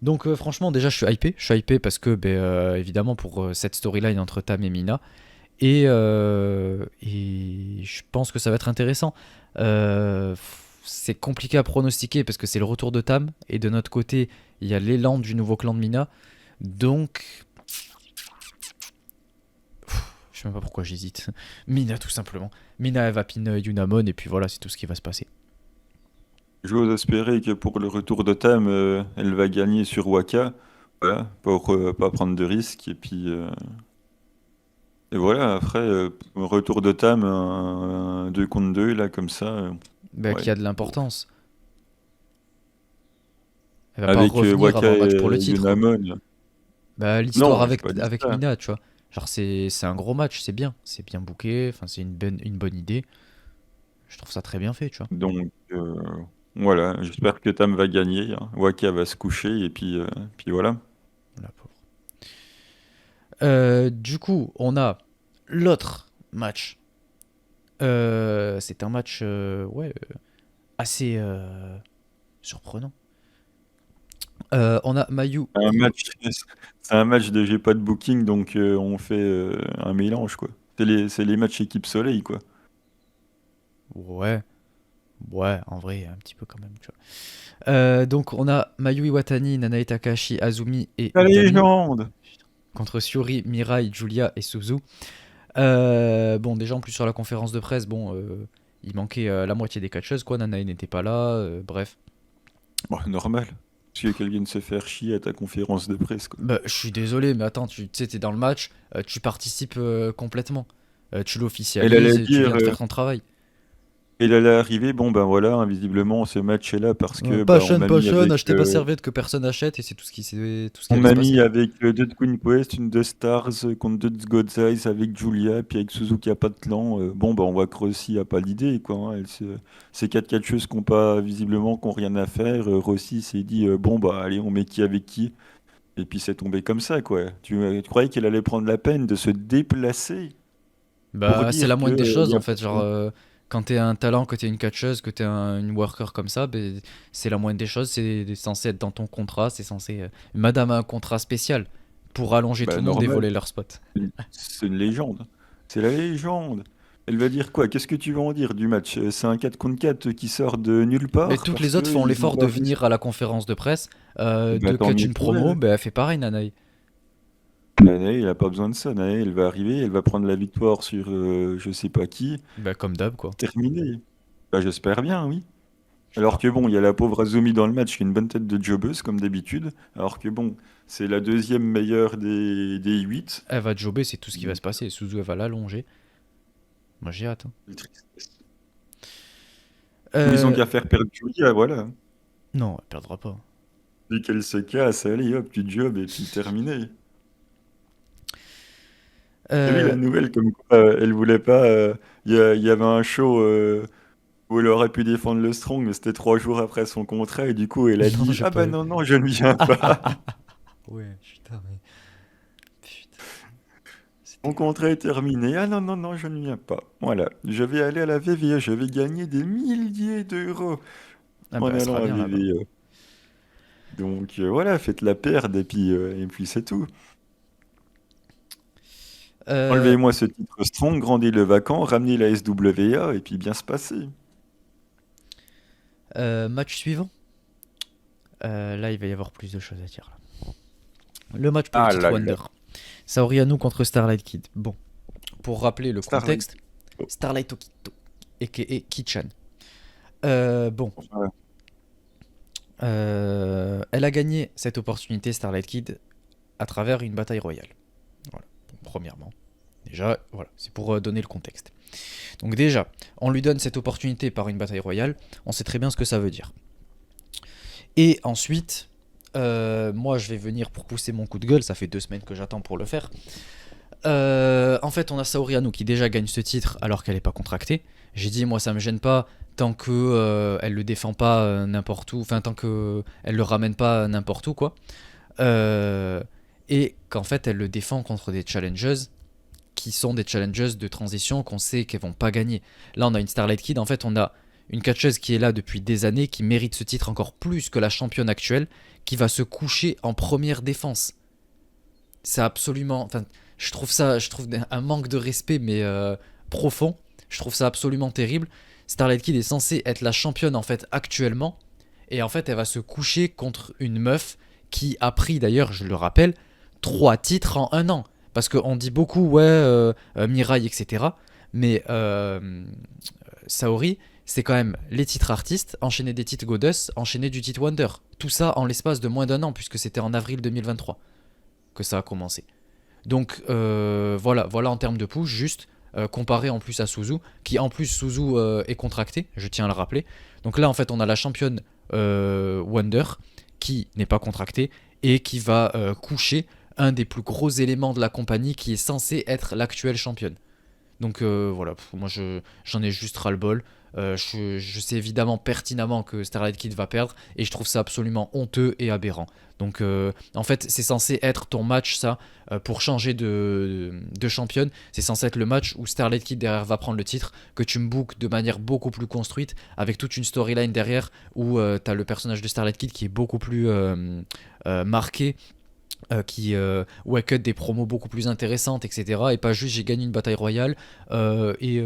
[SPEAKER 1] Donc franchement, déjà je suis hypé. Je suis hypé parce que évidemment pour cette storyline entre Tam et Mina. Et je pense que ça va être intéressant. C'est compliqué à pronostiquer parce que c'est le retour de Tam. Et de notre côté, il y a l'élan du nouveau clan de Mina. Donc je sais même pas pourquoi j'hésite. Mina, tout simplement. Mina, elle va pin Yunamon, et puis voilà, c'est tout ce qui va se passer.
[SPEAKER 2] J'ose espérer que pour le retour de Tam, elle va gagner sur Waka, voilà, pour pas prendre de risques. Et voilà, après, retour de Tam, un 2 contre 2 là, comme ça.
[SPEAKER 1] Bah,
[SPEAKER 2] Ouais.
[SPEAKER 1] qui a de
[SPEAKER 2] Bon.
[SPEAKER 1] l'importance. Elle va pas
[SPEAKER 2] Avec
[SPEAKER 1] revenir
[SPEAKER 2] Waka
[SPEAKER 1] avant le match pour le
[SPEAKER 2] et
[SPEAKER 1] titre, quoi.
[SPEAKER 2] Yunamon.
[SPEAKER 1] Bah, l'histoire
[SPEAKER 2] Non, j'ai
[SPEAKER 1] avec,
[SPEAKER 2] pas dit
[SPEAKER 1] avec
[SPEAKER 2] ça.
[SPEAKER 1] Mina, tu vois. Genre, c'est un gros match, c'est bien. C'est bien booké, enfin, c'est une bonne idée. Je trouve ça très bien fait, tu vois.
[SPEAKER 2] Donc, voilà, j'espère que Tam va gagner, hein. Waka va se coucher, et puis voilà.
[SPEAKER 1] La pauvre. Du coup, on a l'autre match. C'est un match ouais, assez surprenant. On a Mayu.
[SPEAKER 2] Un match, c'est un match de j'ai pas de booking, donc on fait un mélange, quoi. C'est les matchs équipe soleil, quoi.
[SPEAKER 1] Ouais, ouais, en vrai, un petit peu quand même, tu vois. Donc, on a Mayu Iwatani, Nanae Takahashi, Azumi et
[SPEAKER 2] La
[SPEAKER 1] Utami
[SPEAKER 2] légende!
[SPEAKER 1] contre Syuri, Mirai, Julia et Suzu. Bon, déjà, en plus, sur la conférence de presse, bon, il manquait la moitié des catcheuses, quoi. Nanae n'était pas là, bref.
[SPEAKER 2] Bon, normal. Parce que quelqu'un de se faire chier à ta conférence de presse, quoi.
[SPEAKER 1] Bah, je suis désolé, mais attends, tu sais, t'es dans le match, tu participes complètement. Tu
[SPEAKER 2] Elle allait
[SPEAKER 1] l'officialises, tu
[SPEAKER 2] dire,
[SPEAKER 1] viens de faire ton travail.
[SPEAKER 2] elle allait arriver, bon ben voilà, invisiblement ce match est là parce que bah,
[SPEAKER 1] Passion, passion, achetez pas serviette que personne achète et c'est tout ce qui
[SPEAKER 2] on
[SPEAKER 1] allait se
[SPEAKER 2] m'a
[SPEAKER 1] passer.
[SPEAKER 2] mis avec deux de Queen Quest, une de Stars contre deux de God's Eyes avec Julia, puis avec Suzuki a pas de clan. Bon bah on voit que Rossi a pas l'idée quoi, hein. Ces quatre catcheuses qui ont pas visiblement qui ont rien à faire. Rossi s'est dit bon bah allez on met qui avec qui. Et puis c'est tombé comme ça quoi. Tu croyais qu'elle allait prendre la peine de se déplacer pour
[SPEAKER 1] Bah, c'est la
[SPEAKER 2] dire que
[SPEAKER 1] moindre des
[SPEAKER 2] il
[SPEAKER 1] choses
[SPEAKER 2] y a
[SPEAKER 1] en
[SPEAKER 2] pas
[SPEAKER 1] fait.
[SPEAKER 2] de
[SPEAKER 1] Genre,
[SPEAKER 2] clan.
[SPEAKER 1] quand t'es un talent, que t'es une catcheuse, que t'es une worker comme ça, ben, c'est la moindre des choses. C'est censé être dans ton contrat. C'est censé. Madame a un contrat spécial pour allonger tout
[SPEAKER 2] Bah
[SPEAKER 1] le monde et
[SPEAKER 2] normal.
[SPEAKER 1] voler leur spot.
[SPEAKER 2] C'est une légende. C'est la légende. Elle va dire quoi? Qu'est-ce que tu vas en dire du match? C'est un 4 contre 4 qui sort de nulle
[SPEAKER 1] Mais
[SPEAKER 2] part
[SPEAKER 1] toutes
[SPEAKER 2] parce
[SPEAKER 1] les autres font
[SPEAKER 2] qu'ils ont
[SPEAKER 1] l'effort de
[SPEAKER 2] pas réussi.
[SPEAKER 1] venir à la conférence de presse,
[SPEAKER 2] Bah,
[SPEAKER 1] de
[SPEAKER 2] tant
[SPEAKER 1] cut
[SPEAKER 2] mieux
[SPEAKER 1] une
[SPEAKER 2] pour
[SPEAKER 1] promo.
[SPEAKER 2] elle.
[SPEAKER 1] Ben, elle fait pareil, Nanae.
[SPEAKER 2] Nanae, elle a pas besoin de ça. Nanae, elle va arriver, elle va prendre la victoire sur je sais pas qui.
[SPEAKER 1] Bah, comme d'hab, quoi.
[SPEAKER 2] Terminé. Bah, j'espère bien, oui.
[SPEAKER 1] Je sais
[SPEAKER 2] Alors
[SPEAKER 1] pas.
[SPEAKER 2] que bon, il y a la pauvre Azumi dans le match qui a une bonne tête de jobbeuse comme d'habitude. Alors que bon, c'est la deuxième meilleure des 8.
[SPEAKER 1] Elle va jobber, c'est tout ce qui va se passer. Suzu, elle va l'allonger. Moi, j'ai hâte, hein.
[SPEAKER 2] Ils ont
[SPEAKER 1] Euh,
[SPEAKER 2] qu'à faire perdre Julia, voilà.
[SPEAKER 1] non, elle perdra pas.
[SPEAKER 2] Dès qu'elle se casse, allez hop, tu job et puis terminé. T'as vu la
[SPEAKER 1] Euh,
[SPEAKER 2] nouvelle comme quoi elle voulait pas. Il y avait un show où elle aurait pu défendre le Strong, mais c'était 3 jours après son contrat et du coup elle a
[SPEAKER 1] non,
[SPEAKER 2] dit
[SPEAKER 1] j'ai
[SPEAKER 2] ah
[SPEAKER 1] pas
[SPEAKER 2] bah
[SPEAKER 1] eu.
[SPEAKER 2] non non je ne viens pas.
[SPEAKER 1] Ouais, putain, mais. Putain, c'était
[SPEAKER 2] Mon
[SPEAKER 1] grave.
[SPEAKER 2] contrat est terminé. Ah non non non je ne viens pas. Voilà, je vais aller à la VVE, je vais gagner des milliers d'euros
[SPEAKER 1] Ah,
[SPEAKER 2] en
[SPEAKER 1] bah, elle sera
[SPEAKER 2] allant à
[SPEAKER 1] bien là-bas.
[SPEAKER 2] VVE. Donc voilà, faites la perte et puis c'est tout.
[SPEAKER 1] Euh,
[SPEAKER 2] Enlevez-moi ce titre Strong, grandez le vacant, ramenez la SWA et puis bien se passer.
[SPEAKER 1] match suivant. Là, il va y avoir plus de choses à dire. Là. Le match pour le
[SPEAKER 2] Ah
[SPEAKER 1] titre
[SPEAKER 2] là là.
[SPEAKER 1] Wonder. Saori Anou contre Starlight Kid. Bon, pour rappeler le
[SPEAKER 2] Starlight.
[SPEAKER 1] contexte, Starlight Okito, a.k.a. Kichan. Bon,
[SPEAKER 2] Voilà.
[SPEAKER 1] elle a gagné cette opportunité, Starlight Kid, à travers une bataille royale. Voilà, bon, premièrement. Déjà, voilà, c'est pour donner le contexte. Donc déjà, on lui donne cette opportunité par une bataille royale, on sait très bien ce que ça veut dire. Et ensuite, moi je vais venir pour pousser mon coup de gueule, ça fait 2 semaines que j'attends pour le faire. En fait, on a Saori Anou qui déjà gagne ce titre alors qu'elle n'est pas contractée. J'ai dit, moi ça me gêne pas tant que elle le défend pas n'importe où, enfin tant que elle le ramène pas n'importe où quoi. Euh, et qu'en fait elle le défend contre des challengers qui sont des challengers de transition qu'on sait qu'elles vont pas gagner. Là, on a une Starlight Kid, en fait, on a une catcheuse qui est là depuis des années, qui mérite ce titre encore plus que la championne actuelle, qui va se coucher en première défense. C'est absolument, enfin, je trouve un manque de respect, mais profond. Je trouve ça absolument terrible. Starlight Kid est censée être la championne en fait actuellement, et en fait, elle va se coucher contre une meuf qui a pris d'ailleurs, je le rappelle, 3 titres en un an. Parce qu'on dit beaucoup, ouais, Mirai, etc. Mais Saori, c'est quand même les titres artistes, enchaîner des titres Goddess, enchaîner du titre Wonder. Tout ça en l'espace de moins d'un an, puisque c'était en avril 2023 que ça a commencé. Donc voilà en termes de push, juste comparé en plus à Suzu, qui en plus Suzu est contracté, je tiens à le rappeler. Donc là en fait on a la championne Wonder qui n'est pas contractée et qui va coucher un des plus gros éléments de la compagnie qui est censé être l'actuelle championne. Donc voilà, moi j'en ai juste ras-le-bol. Je sais évidemment pertinemment que Starlight Kid va perdre et je trouve ça absolument honteux et aberrant. Donc en fait c'est censé être ton match ça pour changer de championne. C'est censé être le match où Starlight Kid derrière va prendre le titre, que tu me bookes de manière beaucoup plus construite avec toute une storyline derrière où t'as le personnage de Starlight Kid qui est beaucoup plus marqué, qui ouais, cut des promos beaucoup plus intéressantes, etc. Et pas juste j'ai gagné une bataille royale et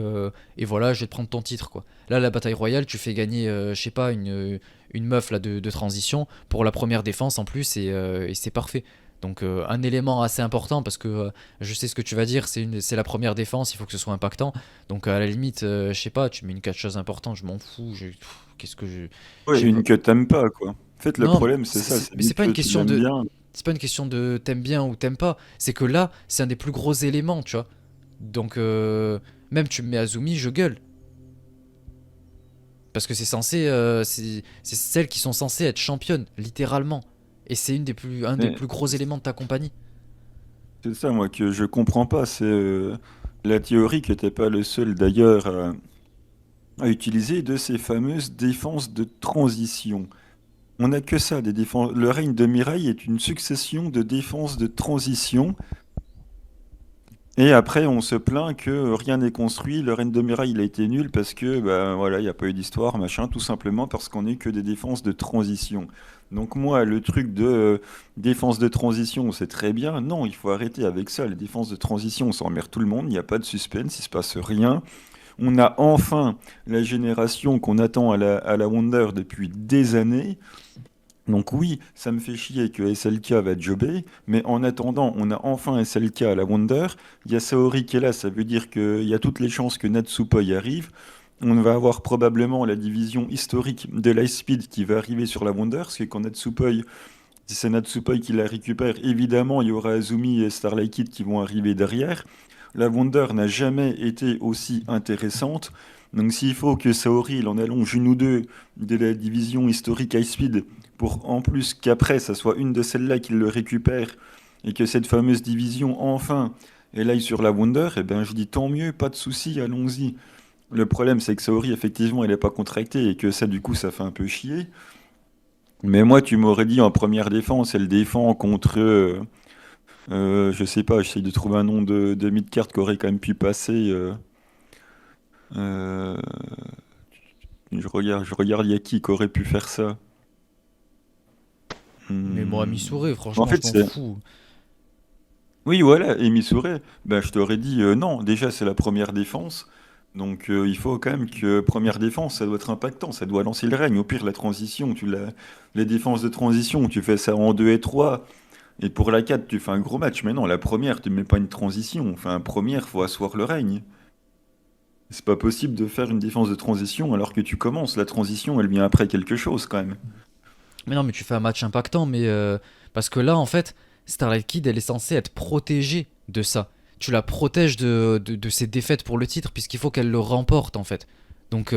[SPEAKER 1] voilà, je vais te prendre ton titre quoi. Là, la bataille royale, tu fais gagner, je sais pas, une meuf là de transition pour la première défense en plus et c'est parfait. Donc un élément assez important parce que je sais ce que tu vas dire, c'est la première défense, il faut que ce soit impactant. Donc à la limite, je sais pas, tu mets une catcheuse importante, je m'en fous. Qu'est-ce que
[SPEAKER 2] Ouais,
[SPEAKER 1] je sais pas.
[SPEAKER 2] une que t'aimes pas, quoi. En fait, le
[SPEAKER 1] Non,
[SPEAKER 2] problème, c'est ça, c'est
[SPEAKER 1] mais
[SPEAKER 2] une
[SPEAKER 1] c'est pas
[SPEAKER 2] que
[SPEAKER 1] une
[SPEAKER 2] tu
[SPEAKER 1] question
[SPEAKER 2] l'aimes
[SPEAKER 1] de
[SPEAKER 2] bien.
[SPEAKER 1] c'est pas une question de t'aimes bien ou t'aimes pas. C'est que là, c'est un des plus gros éléments, tu vois. Donc, même tu me mets Azumi, je gueule. Parce que c'est censé. C'est celles qui sont censées être championnes, littéralement. Et c'est un des
[SPEAKER 2] Mais
[SPEAKER 1] plus gros éléments de ta compagnie.
[SPEAKER 2] c'est ça, moi, que je comprends pas. C'est la théorie que t'es pas le seul, d'ailleurs, à utiliser de ces fameuses défenses de transition. On n'a que ça, des défenses. Le règne de Mirai est une succession de défenses de transition. Et après, on se plaint que rien n'est construit. Le règne de Mirai, il a été nul parce que, bah, voilà, il n'y a pas eu d'histoire, machin, tout simplement parce qu'on n'est que des défenses de transition. Donc moi, le truc de défense de transition, c'est très bien. Non, il faut arrêter avec ça. Les défenses de transition, ça emmerde tout le monde. Il n'y a pas de suspense, il se passe rien. On a enfin la génération qu'on attend à la Wonder depuis des années. Donc oui, ça me fait chier que SLK va jobber, mais en attendant, on a enfin SLK à la Wonder. Il y a Saori qui est là, ça veut dire qu'il y a toutes les chances que Natsupoi y arrive. On va avoir probablement la division historique de Lightspeed qui va arriver sur la Wonder, parce que quand Natsupoi, si c'est Natsupoi qui la récupère, évidemment, il y aura Azumi et Starlight Kid qui vont arriver derrière. La Wonder n'a jamais été aussi intéressante. Donc s'il faut que Saori il en allonge une ou deux de la division historique High Speed pour en plus qu'après ça soit une de celles-là qui le récupère et que cette fameuse division enfin elle aille sur la Wonder, eh ben je dis tant mieux, pas de souci, allons-y. Le problème c'est que Saori effectivement elle n'est pas contractée et que ça du coup ça fait un peu chier. Mais moi tu m'aurais dit en première défense elle défend contre je sais pas, j'essaye de trouver un nom de mid-card qui aurait quand même pu passer. Euh, je regarde, il y a qui aurait pu faire ça.
[SPEAKER 1] Mais moi,
[SPEAKER 2] Hmm.
[SPEAKER 1] Missouri,
[SPEAKER 2] En
[SPEAKER 1] franchement, je
[SPEAKER 2] fait,
[SPEAKER 1] m'en
[SPEAKER 2] c'est.
[SPEAKER 1] fous.
[SPEAKER 2] Oui, voilà, et Missouri, ben, je t'aurais dit non, déjà c'est la première défense. Donc il faut quand même que première défense, ça doit être impactant, ça doit lancer le règne. Au pire, la transition, les défenses de transition, tu fais ça en 2 et 3. Et pour la 4 tu fais un gros match. Mais non, la première, tu mets pas une transition. Enfin, première, faut asseoir le règne. C'est pas possible de faire une défense de transition alors que tu commences. La transition, elle vient après quelque chose quand même.
[SPEAKER 1] Mais non, mais tu fais un match impactant, mais parce que là, en fait, Starlight Kid, elle est censée être protégée de ça. Tu la protèges de ses défaites pour le titre, puisqu'il faut qu'elle le remporte, en fait. Donc,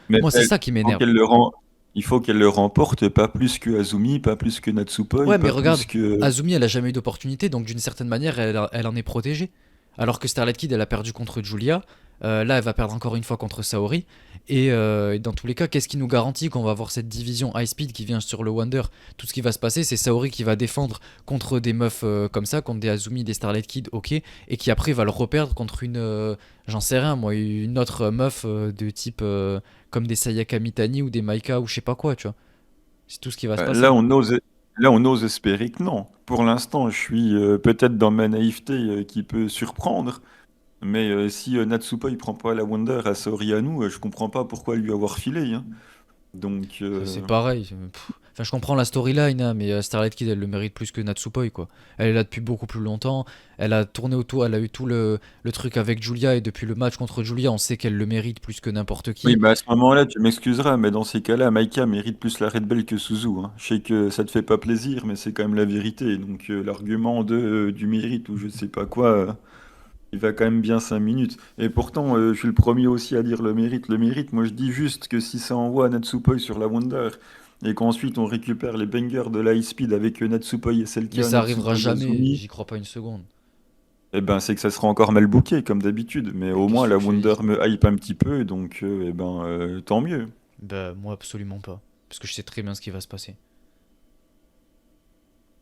[SPEAKER 2] Mais
[SPEAKER 1] moi, c'est ça qui
[SPEAKER 2] faut
[SPEAKER 1] m'énerve.
[SPEAKER 2] qu'elle le rem- il faut qu'elle le remporte, pas plus que Azumi, pas plus que Natsupoi,
[SPEAKER 1] Ouais, mais
[SPEAKER 2] pas
[SPEAKER 1] regarde,
[SPEAKER 2] plus que.
[SPEAKER 1] Azumi, elle a jamais eu d'opportunité, donc d'une certaine manière, elle en est protégée. Alors que Starlight Kid, elle a perdu contre Julia. Là, elle va perdre encore une fois contre Saori. Et dans tous les cas, qu'est-ce qui nous garantit qu'on va avoir cette division high speed qui vient sur le Wonder? Tout ce qui va se passer, c'est Saori qui va défendre contre des meufs comme ça, contre des Azumi, des Starlight Kid, ok, et qui après va le reperdre contre une, j'en sais rien, moi, une autre meuf de type comme des Sayaka Mitani ou des Maika ou je sais pas quoi, tu vois. C'est tout ce qui va se
[SPEAKER 2] Bah,
[SPEAKER 1] passer.
[SPEAKER 2] là, on ose espérer que non. Pour l'instant, je suis peut-être dans ma naïveté qui peut surprendre, mais si Natsupoi il prend pas la Wonder à Saori Anou, je comprends pas pourquoi lui avoir filé, hein. Donc,
[SPEAKER 1] C'est pareil. Enfin, je comprends la storyline, hein, mais Starlight Kid, elle le mérite plus que Natsupoi, quoi. Elle est là depuis beaucoup plus longtemps. Elle a tourné autour, elle a eu tout le truc avec Julia, et depuis le match contre Julia, on sait qu'elle le mérite plus que n'importe
[SPEAKER 2] oui,
[SPEAKER 1] qui.
[SPEAKER 2] bah à ce moment-là, tu m'excuseras, mais dans ces cas-là, Maika mérite plus la Red Bell que Suzu, hein. Je sais que ça te fait pas plaisir, mais c'est quand même la vérité. Donc l'argument du mérite ou je sais pas quoi, il va quand même bien 5 minutes. Et pourtant, je suis le premier aussi à dire le mérite. Le mérite, moi je dis juste que si ça envoie Natsupoi sur la Wonder et qu'ensuite on récupère les bangers de l'High Speed avec Natsupoi et
[SPEAKER 1] Mais
[SPEAKER 2] Selka,
[SPEAKER 1] ça arrivera
[SPEAKER 2] Natsuko
[SPEAKER 1] jamais,
[SPEAKER 2] Yazumi,
[SPEAKER 1] j'y crois pas une seconde.
[SPEAKER 2] eh ben c'est que ça sera encore mal booké comme d'habitude. Mais
[SPEAKER 1] Mais
[SPEAKER 2] au
[SPEAKER 1] qu'est-ce
[SPEAKER 2] moins
[SPEAKER 1] que tu
[SPEAKER 2] la
[SPEAKER 1] veux que je te
[SPEAKER 2] Wonder
[SPEAKER 1] dise?
[SPEAKER 2] me hype un petit peu, donc tant mieux.
[SPEAKER 1] Bah, moi, absolument pas. Parce que je sais très bien ce qui va se passer.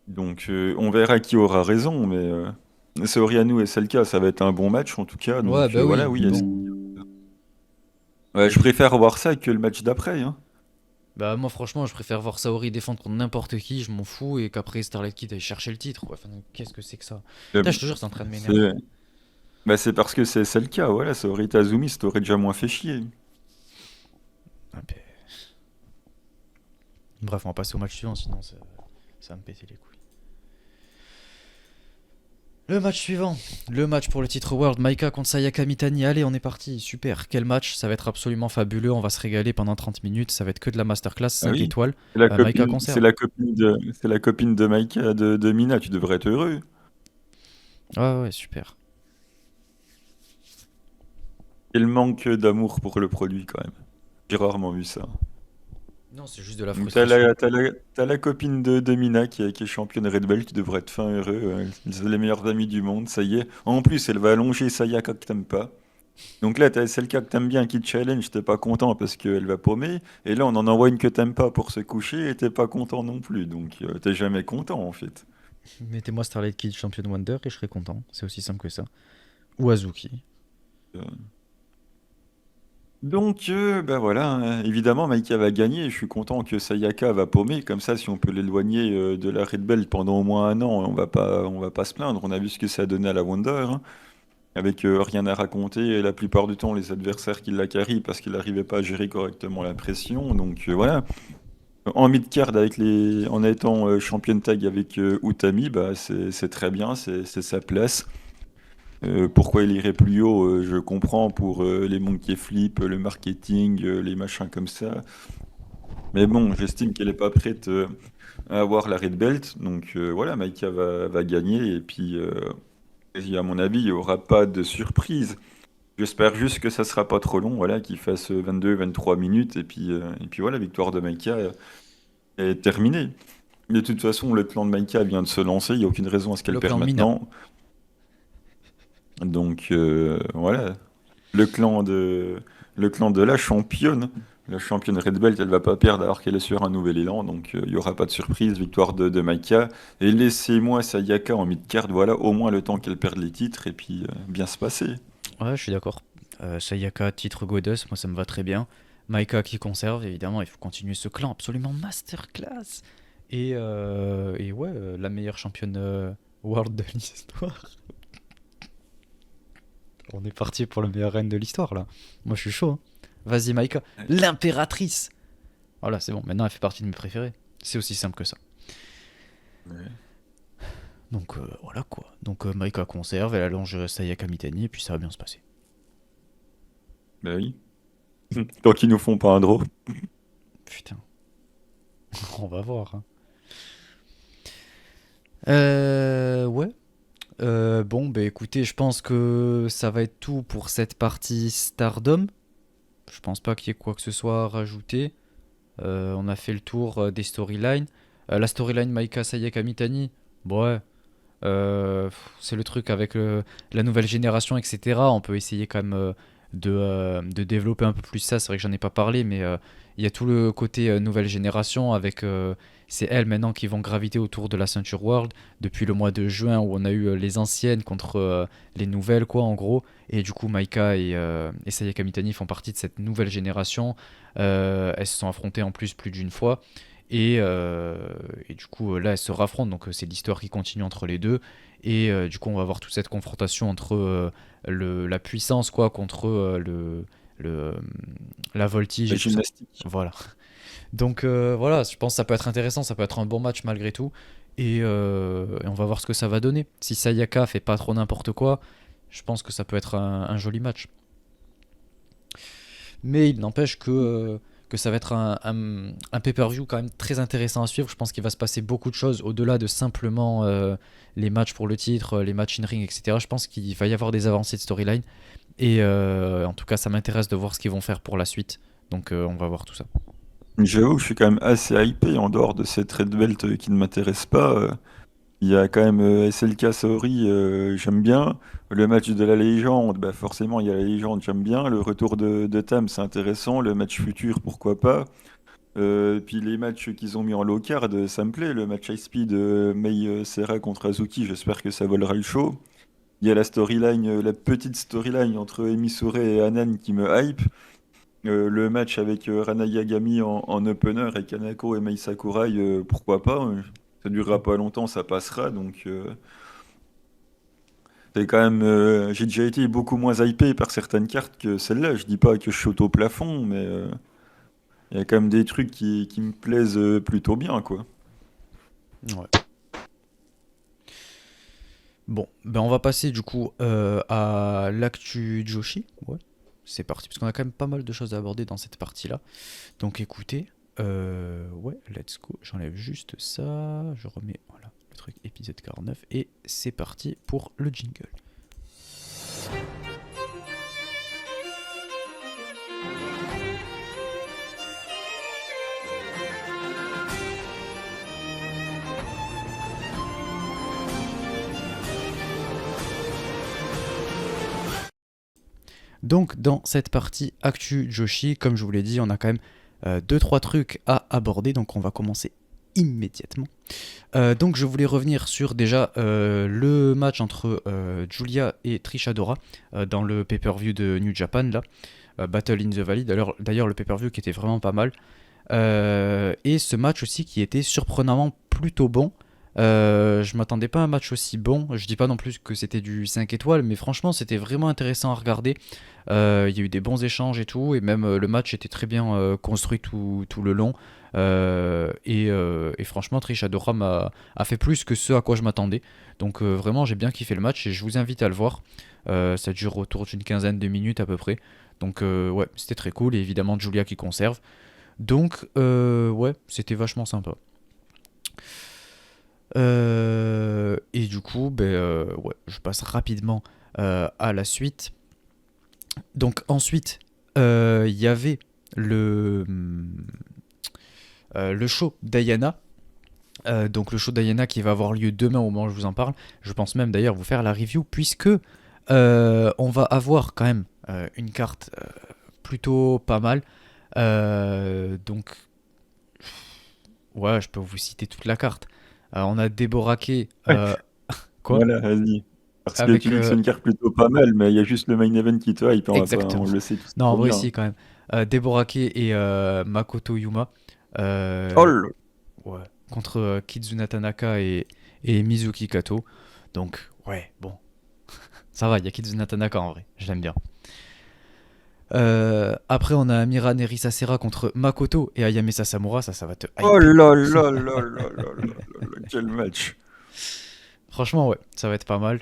[SPEAKER 2] Donc on verra qui aura raison, mais Soriano et Selka, ça va être un bon match en tout cas.
[SPEAKER 1] Ouais,
[SPEAKER 2] Donc
[SPEAKER 1] bah
[SPEAKER 2] voilà,
[SPEAKER 1] oui,
[SPEAKER 2] oui.
[SPEAKER 1] mais bon.
[SPEAKER 2] Ouais, je
[SPEAKER 1] Oui.
[SPEAKER 2] préfère voir ça que le match d'après, hein.
[SPEAKER 1] Bah, moi, franchement, je préfère voir Saori défendre contre n'importe qui, je m'en fous, et qu'après Starlight Kid aille chercher le titre, quoi. Enfin, qu'est-ce que c'est que ça?
[SPEAKER 2] Euh,
[SPEAKER 1] Putain, je te jure, c'est en train de m'énerver.
[SPEAKER 2] C'est c'est parce que c'est le cas, voilà, ça aurait été Azumi, ça t'aurait déjà moins fait chier.
[SPEAKER 1] Ah, bah, bref, on va passer au match suivant, sinon ça va me péter les couilles. Le match suivant, le match pour le titre World, Maika contre Sayaka Mitani. Allez, on est parti, super. Quel match, ça va être absolument fabuleux. On va se régaler pendant 30 minutes. Ça va être que de la masterclass,
[SPEAKER 2] Ah
[SPEAKER 1] 5
[SPEAKER 2] oui,
[SPEAKER 1] étoiles.
[SPEAKER 2] c'est la
[SPEAKER 1] Maika
[SPEAKER 2] copine,
[SPEAKER 1] conserve.
[SPEAKER 2] c'est la copine de Maïka, de Mina, tu devrais être heureux.
[SPEAKER 1] Ouais, ouais, super.
[SPEAKER 2] Quel manque d'amour pour le produit quand même. J'ai rarement vu ça.
[SPEAKER 1] Non, c'est juste de la
[SPEAKER 2] Donc
[SPEAKER 1] frustration.
[SPEAKER 2] t'as la copine de Mina qui est championne Red Belt, tu devrais être fin heureux. C'est les meilleurs amis du monde, ça y est. En plus, elle va allonger Sayaka que t'aimes pas. Donc là, t'as celle que t'aimes bien qui te challenge, t'es pas content parce qu'elle va paumer. Et là, on en envoie une que t'aimes pas pour se coucher et t'es pas content non plus. Donc t'es jamais content en fait.
[SPEAKER 1] Mettez-moi Starlight Kid Champion Wonder et je serai content. C'est aussi simple que ça. Ou Azuki.
[SPEAKER 2] Euh, Donc, ben voilà, hein, évidemment, Maïka va gagner. Je suis content que Sayaka va paumer. Comme ça, si on peut l'éloigner de la Red Belt pendant au moins un an, on va pas se plaindre. On a vu ce que ça a donné à la Wonder, hein, avec rien à raconter. Et la plupart du temps, les adversaires qui la carry parce qu'il n'arrivait pas à gérer correctement la pression. Donc voilà. En mid-card, en étant championne tag avec Utami, bah, c'est très bien, c'est sa place. Pourquoi il irait plus haut, je comprends pour les monkey flip, le marketing, les machins comme ça. Mais bon, j'estime qu'elle n'est pas prête à avoir la red belt. Donc voilà, Maïka va gagner. Et puis, et à mon avis, il n'y aura pas de surprise. J'espère juste que ça sera pas trop long, voilà, qu'il fasse 22-23 minutes. Et puis voilà, victoire de Maïka est terminée. De toute façon, le clan de Maïka vient de se lancer. Il n'y a aucune raison à ce qu'elle
[SPEAKER 1] Le
[SPEAKER 2] perde
[SPEAKER 1] clan de Mina.
[SPEAKER 2] maintenant. Donc voilà, le clan de, le clan de la championne Red Belt, elle va pas perdre alors qu'elle est sur un nouvel élan, donc il y aura pas de surprise, victoire de Maika. Et laissez-moi Sayaka en mid-card, voilà, au moins le temps qu'elle perde les titres et puis bien se passer.
[SPEAKER 1] Ouais, je suis d'accord. Sayaka, titre Goddess, moi ça me va très bien. Maika qui conserve, évidemment, il faut continuer ce clan absolument masterclass. Et ouais, la meilleure championne world de l'histoire. On est parti pour la meilleure reine de l'histoire là. Moi je suis chaud, hein. Vas-y Maika, l'impératrice. Voilà, c'est bon, maintenant elle fait partie de mes préférés. C'est aussi simple que ça.
[SPEAKER 2] Ouais.
[SPEAKER 1] Donc voilà quoi. Donc Maika conserve, elle allonge Sayaka Mitani et puis ça va bien se passer.
[SPEAKER 2] Bah oui. Tant qu'ils nous font pas un draw.
[SPEAKER 1] Putain, on va voir, hein. Ouais. Bon, bah écoutez, je pense que ça va être tout pour cette partie Stardom. Je pense pas qu'il y ait quoi que ce soit à rajouter. On a fait le tour des storylines. La storyline Maika Sayaka Mitani, bon, ouais, c'est le truc avec la nouvelle génération, etc. On peut essayer quand même de développer un peu plus ça. C'est vrai que j'en ai pas parlé, mais il y a tout le côté nouvelle génération avec. C'est elles maintenant qui vont graviter autour de la Ceinture World depuis le mois de juin où on a eu les anciennes contre les nouvelles, quoi, en gros. Et du coup, Maika et Sayaka Mitani font partie de cette nouvelle génération. Elles se sont affrontées en plus d'une fois. Et du coup, là, elles se raffrontent. Donc, c'est l'histoire qui continue entre les deux. Et du coup, on va avoir toute cette confrontation entre la puissance, quoi, contre le, euh, la voltige
[SPEAKER 2] La
[SPEAKER 1] et tout ça.
[SPEAKER 2] gymnastique.
[SPEAKER 1] Voilà. Donc, voilà, je pense que ça peut être intéressant. Ça peut être un bon match malgré tout. Et on va voir ce que ça va donner. Si Sayaka fait pas trop n'importe quoi, je pense que ça peut être un joli match. Mais il n'empêche que que ça va être un pay-per-view quand même très intéressant à suivre. Je pense qu'il va se passer beaucoup de choses au-delà de simplement les matchs pour le titre, les matchs in-ring, etc. Je pense qu'il va y avoir des avancées de storyline. Et en tout cas, ça m'intéresse de voir ce qu'ils vont faire pour la suite. Donc on va voir tout ça.
[SPEAKER 2] J'avoue que je suis quand même assez hypé en dehors de cette red belt qui ne m'intéresse pas. Il y a quand même SLK Saori, j'aime bien. Le match de la légende, bah forcément, il y a la légende, j'aime bien. Le retour de Tam, c'est intéressant. Le match futur, pourquoi pas. Puis les matchs qu'ils ont mis en low card, ça me plaît. Le match high speed Mei Serra contre Azuki, j'espère que ça volera le show. Il y a la storyline, la petite storyline entre Emisore et Anan qui me hype. Le match avec Rana Yagami en opener et Kanako et Mei Sakurai, pourquoi pas. Ça durera pas longtemps, ça passera. Donc c'est quand même, j'ai déjà été beaucoup moins hypé par certaines cartes que celle-là. Je dis pas que je saute au plafond, mais il y a quand même des trucs qui me plaisent plutôt bien, quoi.
[SPEAKER 1] Ouais. Bon, ben on va passer du coup à l'actu Joshi. Ouais, c'est parti, parce qu'on a quand même pas mal de choses à aborder dans cette partie-là. Donc écoutez, ouais, let's go. J'enlève juste ça, je remets, voilà, le truc épisode 49, et c'est parti pour le jingle. Donc dans cette partie actu Joshi, comme je vous l'ai dit, on a quand même 2-3 trucs à aborder, donc on va commencer immédiatement. Donc je voulais revenir sur déjà le match entre Julia et Trish Adora dans le pay-per-view de New Japan, là, Battle in the Valley, d'ailleurs le pay-per-view qui était vraiment pas mal. Et ce match aussi qui était surprenamment plutôt bon. Je m'attendais pas à un match aussi bon. Je dis pas non plus que c'était du 5 étoiles, mais franchement c'était vraiment intéressant à regarder. Il y a eu des bons échanges et tout, et même le match était très bien construit tout le long. Et franchement, Trish Adora a fait plus que ce à quoi je m'attendais. Donc vraiment, j'ai bien kiffé le match et je vous invite à le voir. Ça dure autour d'une quinzaine de minutes à peu près. Donc ouais, c'était très cool. Et évidemment, Julia qui conserve. Donc ouais, c'était vachement sympa. Et du coup, ouais, je passe rapidement à la suite. Donc ensuite, il y avait le show Diana. Donc le show Diana qui va avoir lieu demain au moment où je vous en parle. Je pense même d'ailleurs vous faire la review puisque on va avoir quand même une carte plutôt pas mal. Donc ouais, je peux vous citer toute la carte. On a Deborah Kay,
[SPEAKER 2] Ouais,
[SPEAKER 1] quoi
[SPEAKER 2] voilà, vas-y. Parce que
[SPEAKER 1] avec
[SPEAKER 2] tu dis que c'est une carte plutôt pas mal, mais il y a juste le main event qui te hype, on
[SPEAKER 1] exactement.
[SPEAKER 2] le sait tous
[SPEAKER 1] Non, en
[SPEAKER 2] trop
[SPEAKER 1] vrai
[SPEAKER 2] bien.
[SPEAKER 1] si quand même. Deborah Kay et Makoto Yuma.
[SPEAKER 2] Oh
[SPEAKER 1] Euh,
[SPEAKER 2] là
[SPEAKER 1] Ouais, contre Kizuna Tanaka et Mizuki Kato. Donc, ouais, bon, ça va, il y a Kizuna Tanaka en vrai, je l'aime bien. Après, on a Amira Nerissa Serra contre Makoto et Ayame Sasamura, ça va te
[SPEAKER 2] oh
[SPEAKER 1] hyper.
[SPEAKER 2] là là là là là là là, quel match!
[SPEAKER 1] Franchement, ouais, ça va être pas mal.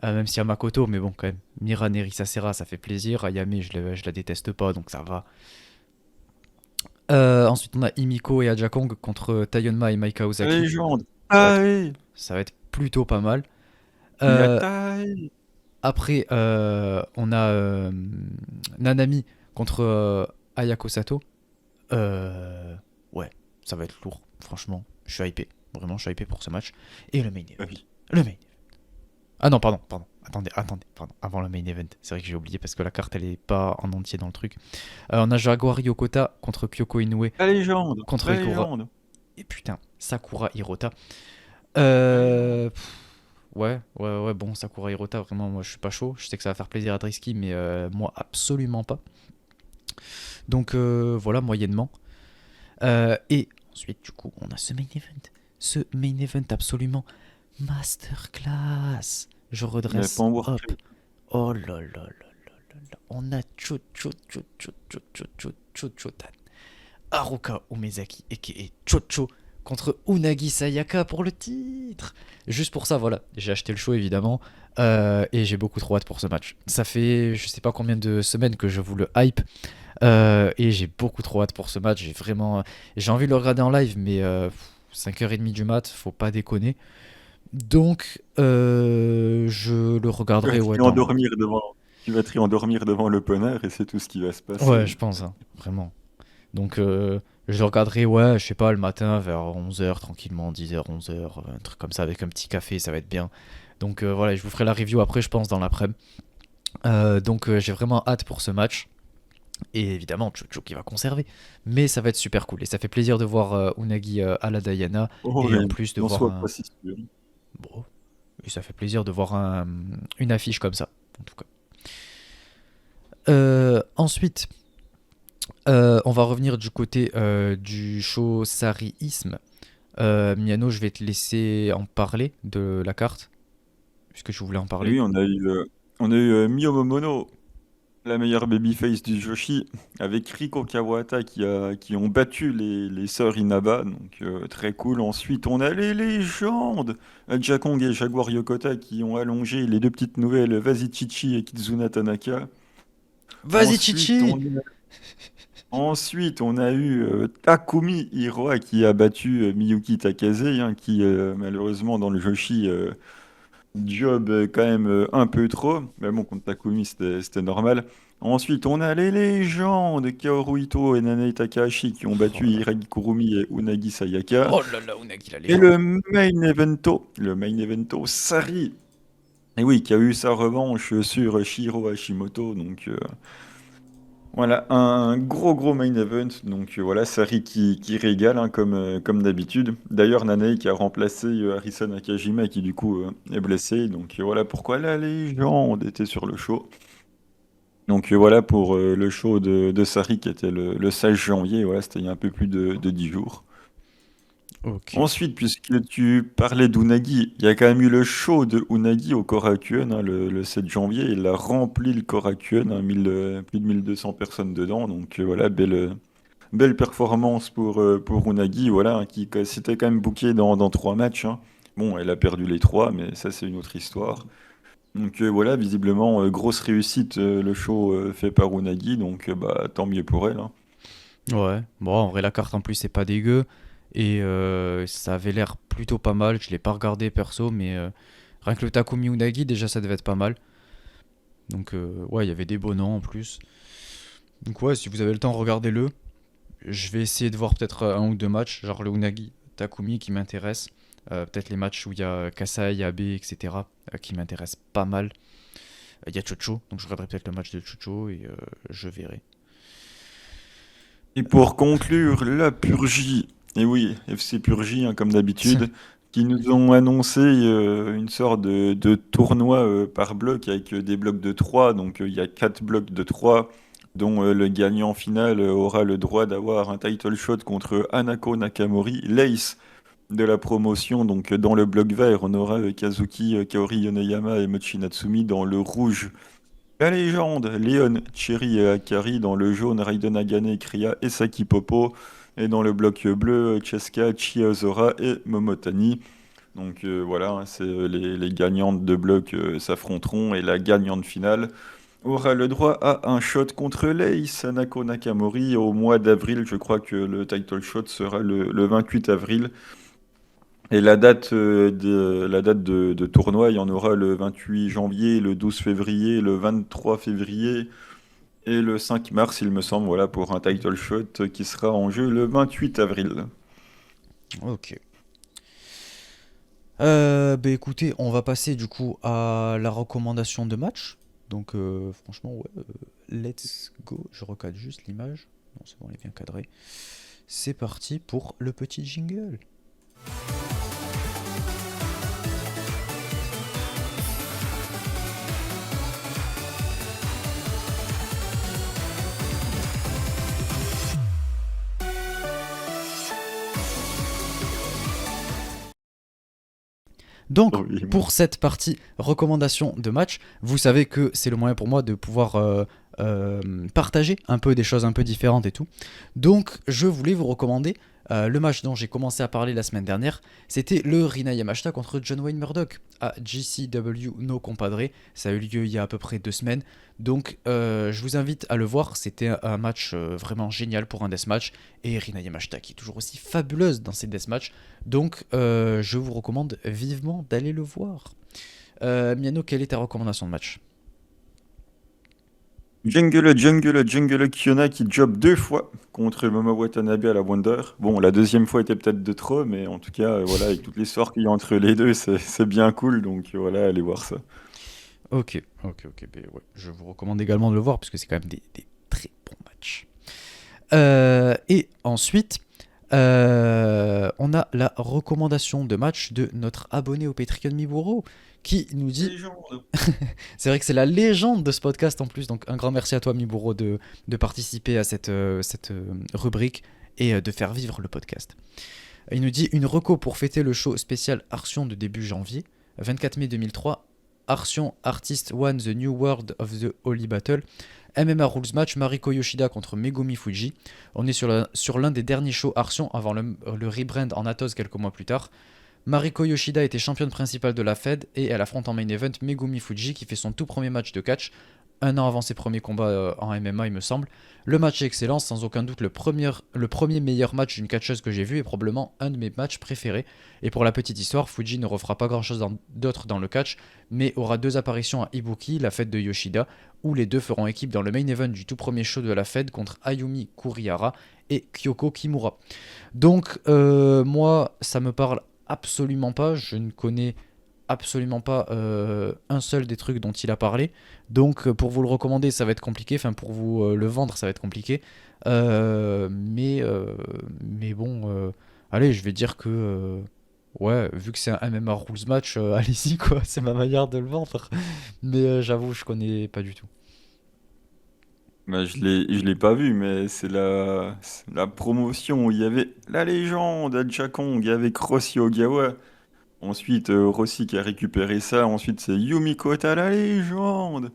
[SPEAKER 1] Même s'il y a Makoto, mais bon, quand même. Mira Nerissa Serra, ça fait plaisir. Ayame, je la déteste pas, donc ça va. Ensuite, on a Himiko et Aja Kong contre Tayonma et Maika Ozaki.
[SPEAKER 2] Légende!
[SPEAKER 1] Ça va être,
[SPEAKER 2] Taï!
[SPEAKER 1] ça va être plutôt pas mal.
[SPEAKER 2] Il y a
[SPEAKER 1] Euh,
[SPEAKER 2] Taï!
[SPEAKER 1] Après, on a Nanami contre Ayako Sato. Ouais, ça va être lourd. Franchement, je suis hypé. Vraiment, je suis hypé pour ce match. Et le main
[SPEAKER 2] Ah
[SPEAKER 1] event.
[SPEAKER 2] oui.
[SPEAKER 1] Le main event. Ah non, pardon. Attendez, pardon. Avant le main event. C'est vrai que j'ai oublié parce que la carte, elle est pas en entier dans le truc. On a Jaguar Yokota contre Kyoko Inoue
[SPEAKER 2] La légende!
[SPEAKER 1] contre
[SPEAKER 2] La
[SPEAKER 1] Ikora.
[SPEAKER 2] légende!
[SPEAKER 1] Et putain, Sakura Hirota. Ouais, bon, Sakura Hirota, vraiment, moi je suis pas chaud. Je sais que ça va faire plaisir à Drisky, mais moi absolument pas. Donc voilà, moyennement. Et ensuite, du coup, on a ce main event. Ce main event absolument masterclass. Je
[SPEAKER 2] Il n'y a pas
[SPEAKER 1] redresse,
[SPEAKER 2] en
[SPEAKER 1] hop.
[SPEAKER 2] Warcraft.
[SPEAKER 1] Oh là là là là là là. On a Chochotan. Haruka Umezaki, a.k.a. Chocho, contre Unagi Sayaka pour le titre. Juste pour ça, voilà, j'ai acheté le show évidemment, et j'ai beaucoup trop hâte pour ce match. Ça fait je sais pas combien de semaines que je vous le hype, Et j'ai beaucoup trop hâte pour ce match. J'ai envie de le regarder en live, mais 5h30 du mat, faut pas déconner. Donc, je le
[SPEAKER 2] Tu vas
[SPEAKER 1] regarderai,
[SPEAKER 2] te
[SPEAKER 1] ouais, dans.
[SPEAKER 2] endormir devant, tu vas te endormir devant l'opener et c'est tout ce qui va se
[SPEAKER 1] Ouais,
[SPEAKER 2] passer.
[SPEAKER 1] je pense, hein, vraiment. Donc, je le regarderai, ouais, je sais pas, le matin vers 11h, tranquillement, 10h, 11h, un truc comme ça, avec un petit café, ça va être bien. Donc, voilà, je vous ferai la review après, je pense, dans l'après-midi. Donc, j'ai vraiment hâte pour ce match. Et évidemment, Chucho qui va conserver. Mais ça va être super cool. Et ça fait plaisir de voir Unagi à la Diana.
[SPEAKER 2] Oh,
[SPEAKER 1] Et
[SPEAKER 2] mais
[SPEAKER 1] en plus de
[SPEAKER 2] n'en
[SPEAKER 1] voir
[SPEAKER 2] sois pas
[SPEAKER 1] un.
[SPEAKER 2] si sûr.
[SPEAKER 1] Bon. Et ça fait plaisir de voir une affiche comme ça. En tout cas. Ensuite, on va revenir du côté du show Sariisme. Miano, je vais te laisser en parler de la carte. Puisque tu voulais en
[SPEAKER 2] Et
[SPEAKER 1] parler.
[SPEAKER 2] oui, on a eu Mio Momono, la meilleure babyface du Joshi, avec Riko Kawata qui ont battu les sœurs Inaba, donc très cool. Ensuite, on a les légendes, Jakong et Jaguar Yokota qui ont allongé les deux petites nouvelles, Vazichichi et Kizuna Tanaka.
[SPEAKER 1] Vas-y,
[SPEAKER 2] Ensuite,
[SPEAKER 1] Chichi!
[SPEAKER 2] on a eu Takumi Hiroa qui a battu Miyuki Takase, hein, qui malheureusement dans le Joshi job quand même un peu trop. Mais bon, contre Takumi, c'était normal. Ensuite, on a les légendes Kaoru Ito et Nanae Takahashi qui ont
[SPEAKER 1] Oh
[SPEAKER 2] battu
[SPEAKER 1] là là.
[SPEAKER 2] Hiragi Kurumi et Unagi Sayaka.
[SPEAKER 1] Oh là là, Unagi la
[SPEAKER 2] Et
[SPEAKER 1] légende.
[SPEAKER 2] le main evento, Sari. Et oui, qui a eu sa revanche sur Shiro Hashimoto. Donc voilà, un gros gros main event. Donc voilà, Sari qui régale hein, comme d'habitude. D'ailleurs, Nanae qui a remplacé Harrison Nakajima qui du coup est blessé. Donc voilà pourquoi la légende était sur le show. Donc voilà pour le show de Sari qui était le 16 janvier. Voilà, c'était il y a un peu plus de 10 jours.
[SPEAKER 1] Ok.
[SPEAKER 2] Ensuite, puisque tu parlais d'Unagi, il y a quand même eu le show de Unagi au Korakuen hein, le 7 janvier. Il a rempli le Korakuen, hein, plus de 1200 personnes dedans. Donc voilà, belle performance pour Unagi, voilà, hein, qui s'était quand même booké dans 3 matchs. Hein. Bon, elle a perdu les 3, mais ça c'est une autre histoire. Donc voilà, visiblement, grosse réussite, le show fait par Unagi. Donc bah, tant mieux pour elle. Hein.
[SPEAKER 1] Ouais, bon, en vrai, la carte en plus, c'est pas dégueu. Et ça avait l'air plutôt pas mal. Je l'ai pas regardé perso, mais rien que le Takumi Unagi, déjà, ça devait être pas mal. Donc, ouais, il y avait des beaux noms en plus. Donc, ouais, si vous avez le temps, regardez-le. Je vais essayer de voir peut-être un ou deux matchs, genre le Unagi Takumi qui m'intéresse. Peut-être les matchs où il y a Kasai, Abe, etc. Qui m'intéressent pas mal. Il y a Chocho, donc je regarderai peut-être le match de Chocho et je verrai.
[SPEAKER 2] Et pour conclure, la Purgie, et oui, FC Purgie, hein, comme d'habitude, qui nous ont annoncé une sorte de tournoi par bloc avec des blocs de 3. Donc il y a 4 blocs de 3, dont le gagnant final aura le droit d'avoir un title shot contre Hanako Nakamori, l'ace de la promotion. Donc dans le bloc vert, on aura Kazuki Kaori Yoneyama et Mochi Natsumi. Dans le rouge, la légende, Léon, Cherry et Akari. Dans le jaune, Raiden Nagane, Kriya et Saki Popo. Et dans le bloc bleu, Cheska, Chiazora et Momotani. Donc voilà, hein, c'est les gagnantes de bloc s'affronteront et la gagnante finale aura le droit à un shot contre Lei Sanako Nakamori au mois d'avril. Je crois que le title shot sera le 28 avril. Et la date de tournoi, il y en aura le 28 janvier, le 12 février, le 23 février et le 5 mars, il me semble, voilà, pour un title shot qui sera en jeu le 28 avril.
[SPEAKER 1] Ok. Bah écoutez, on va passer du coup à la recommandation de match. Donc franchement, ouais, let's go. Je recadre juste l'image. Non, c'est bon, elle est bien cadrée. C'est parti pour le petit jingle. Donc,
[SPEAKER 2] Oui.
[SPEAKER 1] pour cette partie recommandation de match, vous savez que c'est le moyen pour moi de pouvoir partager un peu des choses un peu différentes et tout. Donc, je voulais vous recommander Le match dont j'ai commencé à parler la semaine dernière, c'était le Rina Yamashita contre John Wayne Murdoch à GCW No Compadre. Ça a eu lieu il y a à peu près 2 semaines. Donc je vous invite à le voir. C'était un match vraiment génial pour un deathmatch. Et Rina Yamashita qui est toujours aussi fabuleuse dans ses deathmatchs. Donc je vous recommande vivement d'aller le voir. Miano, quelle est ta recommandation de match?
[SPEAKER 2] Jungle Kiona qui job 2 fois contre Momo Watanabe à la Wonder. Bon, la deuxième fois était peut-être de trop, mais en tout cas, voilà, avec toute l'histoire qu'il y a entre les deux, c'est bien cool. Donc voilà, allez voir ça.
[SPEAKER 1] Ok. Ben ouais, je vous recommande également de le voir parce que c'est quand même des très bons matchs. Et ensuite, on a la recommandation de match de notre abonné au Patreon Miburo qui nous dit,
[SPEAKER 2] Légende.
[SPEAKER 1] c'est vrai que c'est la légende de ce podcast en plus, donc un grand merci à toi Miburo de participer à cette rubrique et de faire vivre le podcast. Il nous dit une reco pour fêter le show spécial Arsion de début janvier, 24 mai 2003, Arsion Artist One The New World of the Holy Battle, MMA Rules Match, Mariko Yoshida contre Megumi Fuji. On est sur l'un des derniers shows Arsion avant le rebrand en Atos quelques mois plus tard. Mariko Yoshida était championne principale de la Fed et elle affronte en main event Megumi Fuji qui fait son tout premier match de catch, un an avant ses premiers combats en MMA il me semble. Le match est excellent, sans aucun doute le premier meilleur match d'une catcheuse que j'ai vu et probablement un de mes matchs préférés. Et pour la petite histoire, Fuji ne refera pas grand chose d'autre dans le catch, mais aura 2 apparitions à Ibuki, la fête de Yoshida, où les deux feront équipe dans le main event du tout premier show de la Fed contre Ayumi Kurihara et Kyoko Kimura. Donc moi ça me parle absolument pas, je ne connais absolument pas un seul des trucs dont il a parlé. Donc pour vous le recommander, ça va être compliqué. Enfin pour vous le vendre, ça va être compliqué. Mais bon, allez, je vais dire que ouais, vu que c'est un MMA Rules match, allez-y quoi. C'est ma manière de le vendre. Mais j'avoue, je connais pas du tout.
[SPEAKER 2] Bah, je l'ai pas vu, mais c'est la promotion où il y avait la légende Aja Kong avec Rossi Ogawa. Ensuite, Rossi qui a récupéré ça. Ensuite, c'est Yumi Kota, la légende.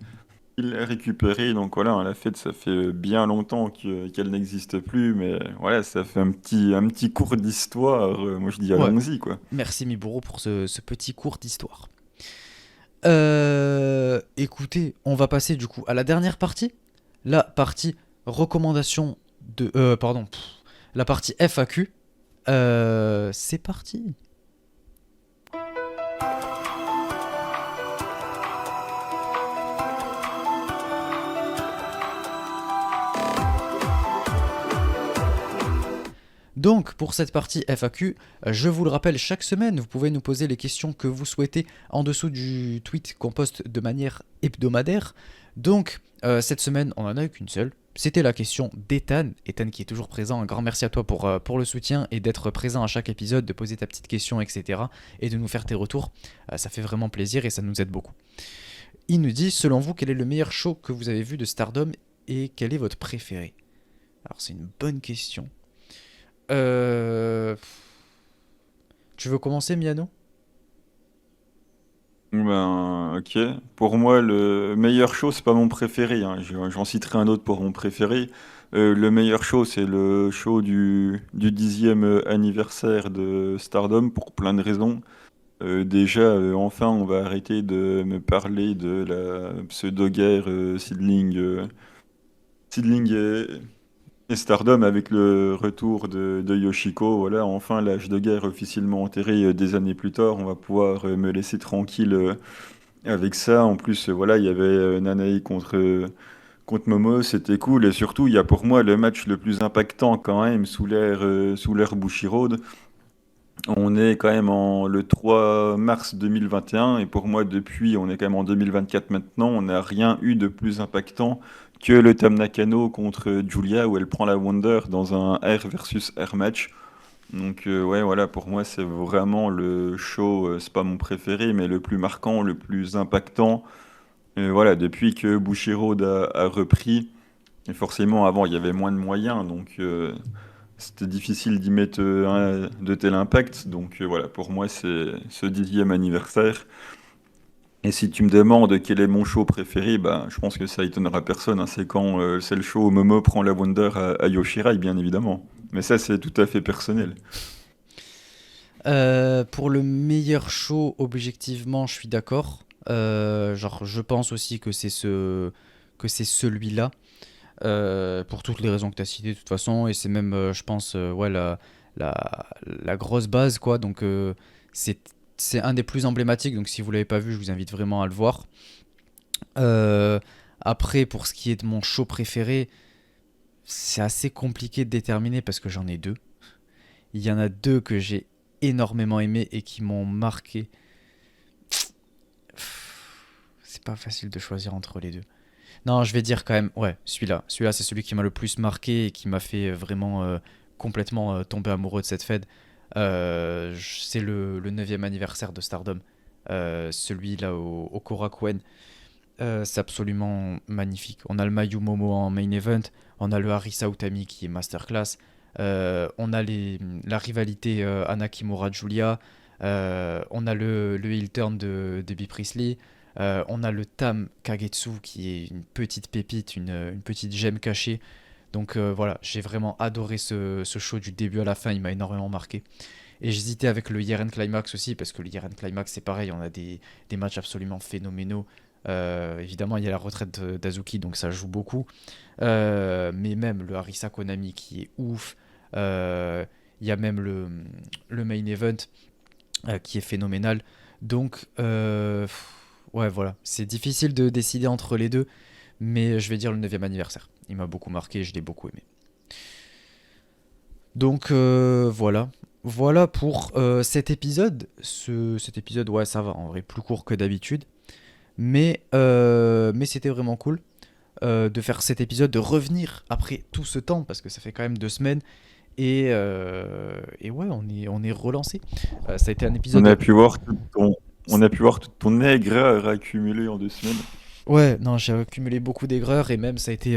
[SPEAKER 2] Il l'a récupéré. Donc voilà, hein, la fête, ça fait bien longtemps qu'elle n'existe plus. Mais voilà, ça fait un petit cours d'histoire. Moi, je dis
[SPEAKER 1] Ouais,
[SPEAKER 2] allons-y, quoi.
[SPEAKER 1] merci Miburo pour ce petit cours d'histoire. Écoutez, on va passer du coup à la dernière partie. La partie recommandation de... pardon. La partie FAQ. C'est parti. Donc, pour cette partie FAQ, je vous le rappelle, chaque semaine, vous pouvez nous poser les questions que vous souhaitez en dessous du tweet qu'on poste de manière hebdomadaire. Donc, cette semaine, on n'en a eu qu'une seule. C'était la question d'Ethan. Ethan qui est toujours présent. Un grand merci à toi pour le soutien et d'être présent à chaque épisode, de poser ta petite question, etc. Et de nous faire tes retours. Ça fait vraiment plaisir et ça nous aide beaucoup. Il nous dit, selon vous, quel est le meilleur show que vous avez vu de Stardom et quel est votre préféré? Alors, c'est une bonne question. Euh... Tu veux commencer, Miano?
[SPEAKER 2] Ben, ok. Pour moi, le meilleur show, c'est pas mon préféré, hein. J'en citerai un autre pour mon préféré. Le meilleur show, c'est le show du 10e anniversaire de Stardom pour plein de raisons. Déjà, enfin, on va arrêter de me parler de la pseudo-guerre Sidling et Stardom avec le retour de Yoshiko. Voilà, enfin, l'âge de guerre officiellement enterré des années plus tard. On va pouvoir me laisser tranquille avec ça. En plus, voilà, il y avait Nanae contre Momo, c'était cool. Et surtout, il y a pour moi le match le plus impactant quand même sous l'ère Bushiroad. On est quand même le 3 mars 2021 et pour moi depuis on est quand même en 2024 maintenant, on n'a rien eu de plus impactant que le Tam Nakano contre Julia où elle prend la Wonder dans un R versus R match. Donc ouais voilà pour moi c'est vraiment le show, c'est pas mon préféré mais le plus marquant, le plus impactant. Voilà depuis que Bushiroad a repris et forcément avant il y avait moins de moyens donc c'était difficile d'y mettre de tel impact. Donc voilà, pour moi, c'est ce 10e anniversaire. Et si tu me demandes quel est mon show préféré, ben, je pense que ça étonnera personne, hein. C'est quand c'est le show où Momo prend la Wonder à Yoshirai, bien évidemment. Mais ça, c'est tout à fait personnel.
[SPEAKER 1] Pour le meilleur show, objectivement, je suis d'accord. Genre, je pense aussi que c'est celui-là. Pour toutes les raisons que tu as citées, de toute façon. Et c'est même, je pense, ouais, la grosse base, quoi. Donc, c'est, c'est un des plus emblématiques. Donc, si vous l'avez pas vu, je vous invite vraiment à le voir. Euh, Après, pour ce qui est de mon show préféré, c'est assez compliqué de déterminer parce que j'en ai deux. Il y en a deux que j'ai énormément aimé et qui m'ont marqué. C'est pas facile de choisir entre les deux. Non, je vais dire quand même, ouais, celui-là. Celui-là, c'est celui qui m'a le plus marqué et qui m'a fait vraiment complètement tomber amoureux de cette fed. C'est le 9e anniversaire de Stardom. Celui-là au Korakuen. C'est absolument magnifique. On a le Mayu Momo en main event. On a le Harisa Utami qui est masterclass. On a la rivalité Anna Kimura-Julia. On a le heel turn de Debbie Priestley. On a le Tam Kagetsu qui est une petite pépite, une petite gemme cachée. Donc voilà, j'ai vraiment adoré ce show du début à la fin, il m'a énormément marqué. Et j'hésitais avec le Year End Climax aussi, parce que le Year End Climax c'est pareil, on a des matchs absolument phénoménaux. Évidemment, il y a la retraite d'Azuki, donc ça joue beaucoup. Mais même le Harisa Konami qui est ouf. Il y a même le main event qui est phénoménal. Donc, ouais, voilà. C'est difficile de décider entre les deux, mais je vais dire le 9e anniversaire. Il m'a beaucoup marqué, je l'ai beaucoup aimé. Donc, voilà. Voilà pour cet épisode. Cet épisode, ouais, ça va, en vrai, plus court que d'habitude. Mais c'était vraiment cool de faire cet épisode, de revenir après tout ce temps, parce que ça fait quand même 2 semaines. Et ouais, on est relancé. Ça a été un
[SPEAKER 2] On a
[SPEAKER 1] épisode.
[SPEAKER 2] pu voir on a pu voir toute ton aigreur accumulée en 2 semaines.
[SPEAKER 1] Ouais, non, j'ai accumulé beaucoup d'aigreurs et même ça a été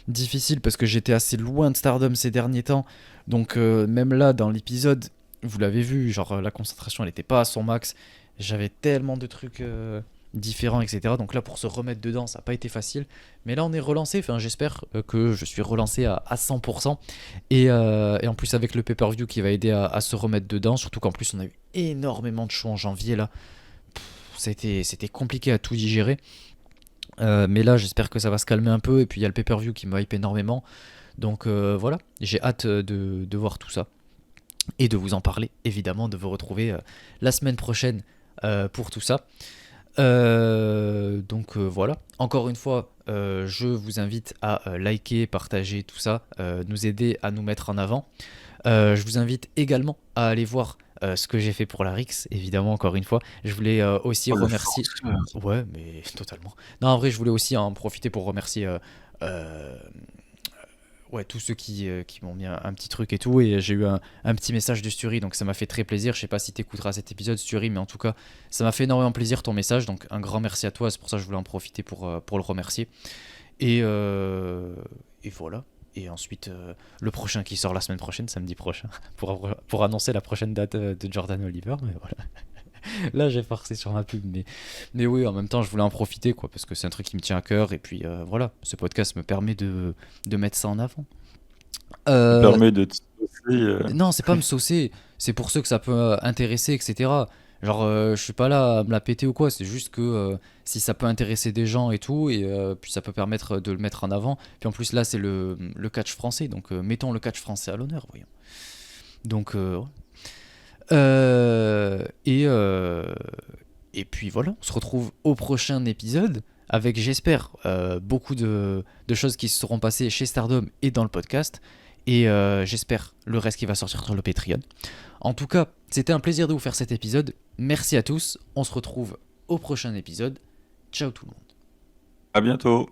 [SPEAKER 1] difficile parce que j'étais assez loin de Stardom ces derniers temps. Donc même là, dans l'épisode, vous l'avez vu, genre la concentration elle n'était pas à son max. J'avais tellement de trucs différents, etc. Donc là, pour se remettre dedans, ça n'a pas été facile. Mais là, on est relancé. Enfin, j'espère que je suis relancé à 100%. Et en plus, avec le pay-per-view qui va aider à se remettre dedans, surtout qu'en plus, on a eu énormément de shows en janvier là. C'était compliqué à tout digérer. Mais là, j'espère que ça va se calmer un peu. Et puis, il y a le pay-per-view qui me hype énormément. Donc voilà, j'ai hâte de voir tout ça. Et de vous en parler, évidemment, de vous retrouver la semaine prochaine pour tout ça. Donc voilà, encore une fois, je vous invite à liker, partager tout ça, nous aider à nous mettre en avant. Je vous invite également à aller voir ce que j'ai fait pour la Rix, évidemment, encore une fois. Je voulais aussi
[SPEAKER 2] Oh, le
[SPEAKER 1] remercier.
[SPEAKER 2] forceur.
[SPEAKER 1] Ouais, mais totalement. Non, en vrai, je voulais aussi en profiter pour remercier euh, ouais, tous ceux qui m'ont mis un petit truc et tout. Et j'ai eu un petit message de Sturi, donc ça m'a fait très plaisir. Je sais pas si tu écouteras cet épisode, Sturi, mais en tout cas, ça m'a fait énormément plaisir ton message. Donc un grand merci à toi. C'est pour ça que je voulais en profiter pour le remercier. Et, euh, et voilà. Et ensuite, le prochain qui sort la semaine prochaine, samedi prochain, pour annoncer la prochaine date de Jordan Oliver. Mais voilà. Là, j'ai forcé sur ma pub. Mais oui, en même temps, je voulais en profiter, quoi, parce que c'est un truc qui me tient à cœur. Et puis voilà, ce podcast me permet de mettre ça en avant.
[SPEAKER 2] Ça
[SPEAKER 1] Euh,
[SPEAKER 2] permet de te saucer,
[SPEAKER 1] non, c'est pas me saucer, c'est pour ceux que ça peut intéresser, etc. Genre, je suis pas là à me la péter ou quoi, c'est juste que si ça peut intéresser des gens et tout, et puis ça peut permettre de le mettre en avant. Puis en plus, là, c'est le catch français, donc mettons le catch français à l'honneur, voyons. Donc, ouais. Euh, et, euh, et puis voilà, on se retrouve au prochain épisode avec, j'espère, beaucoup de choses qui se seront passées chez Stardom et dans le podcast. Et j'espère le reste qui va sortir sur le Patreon. En tout cas, c'était un plaisir de vous faire cet épisode. Merci à tous. On se retrouve au prochain épisode. Ciao tout le monde.
[SPEAKER 2] à bientôt.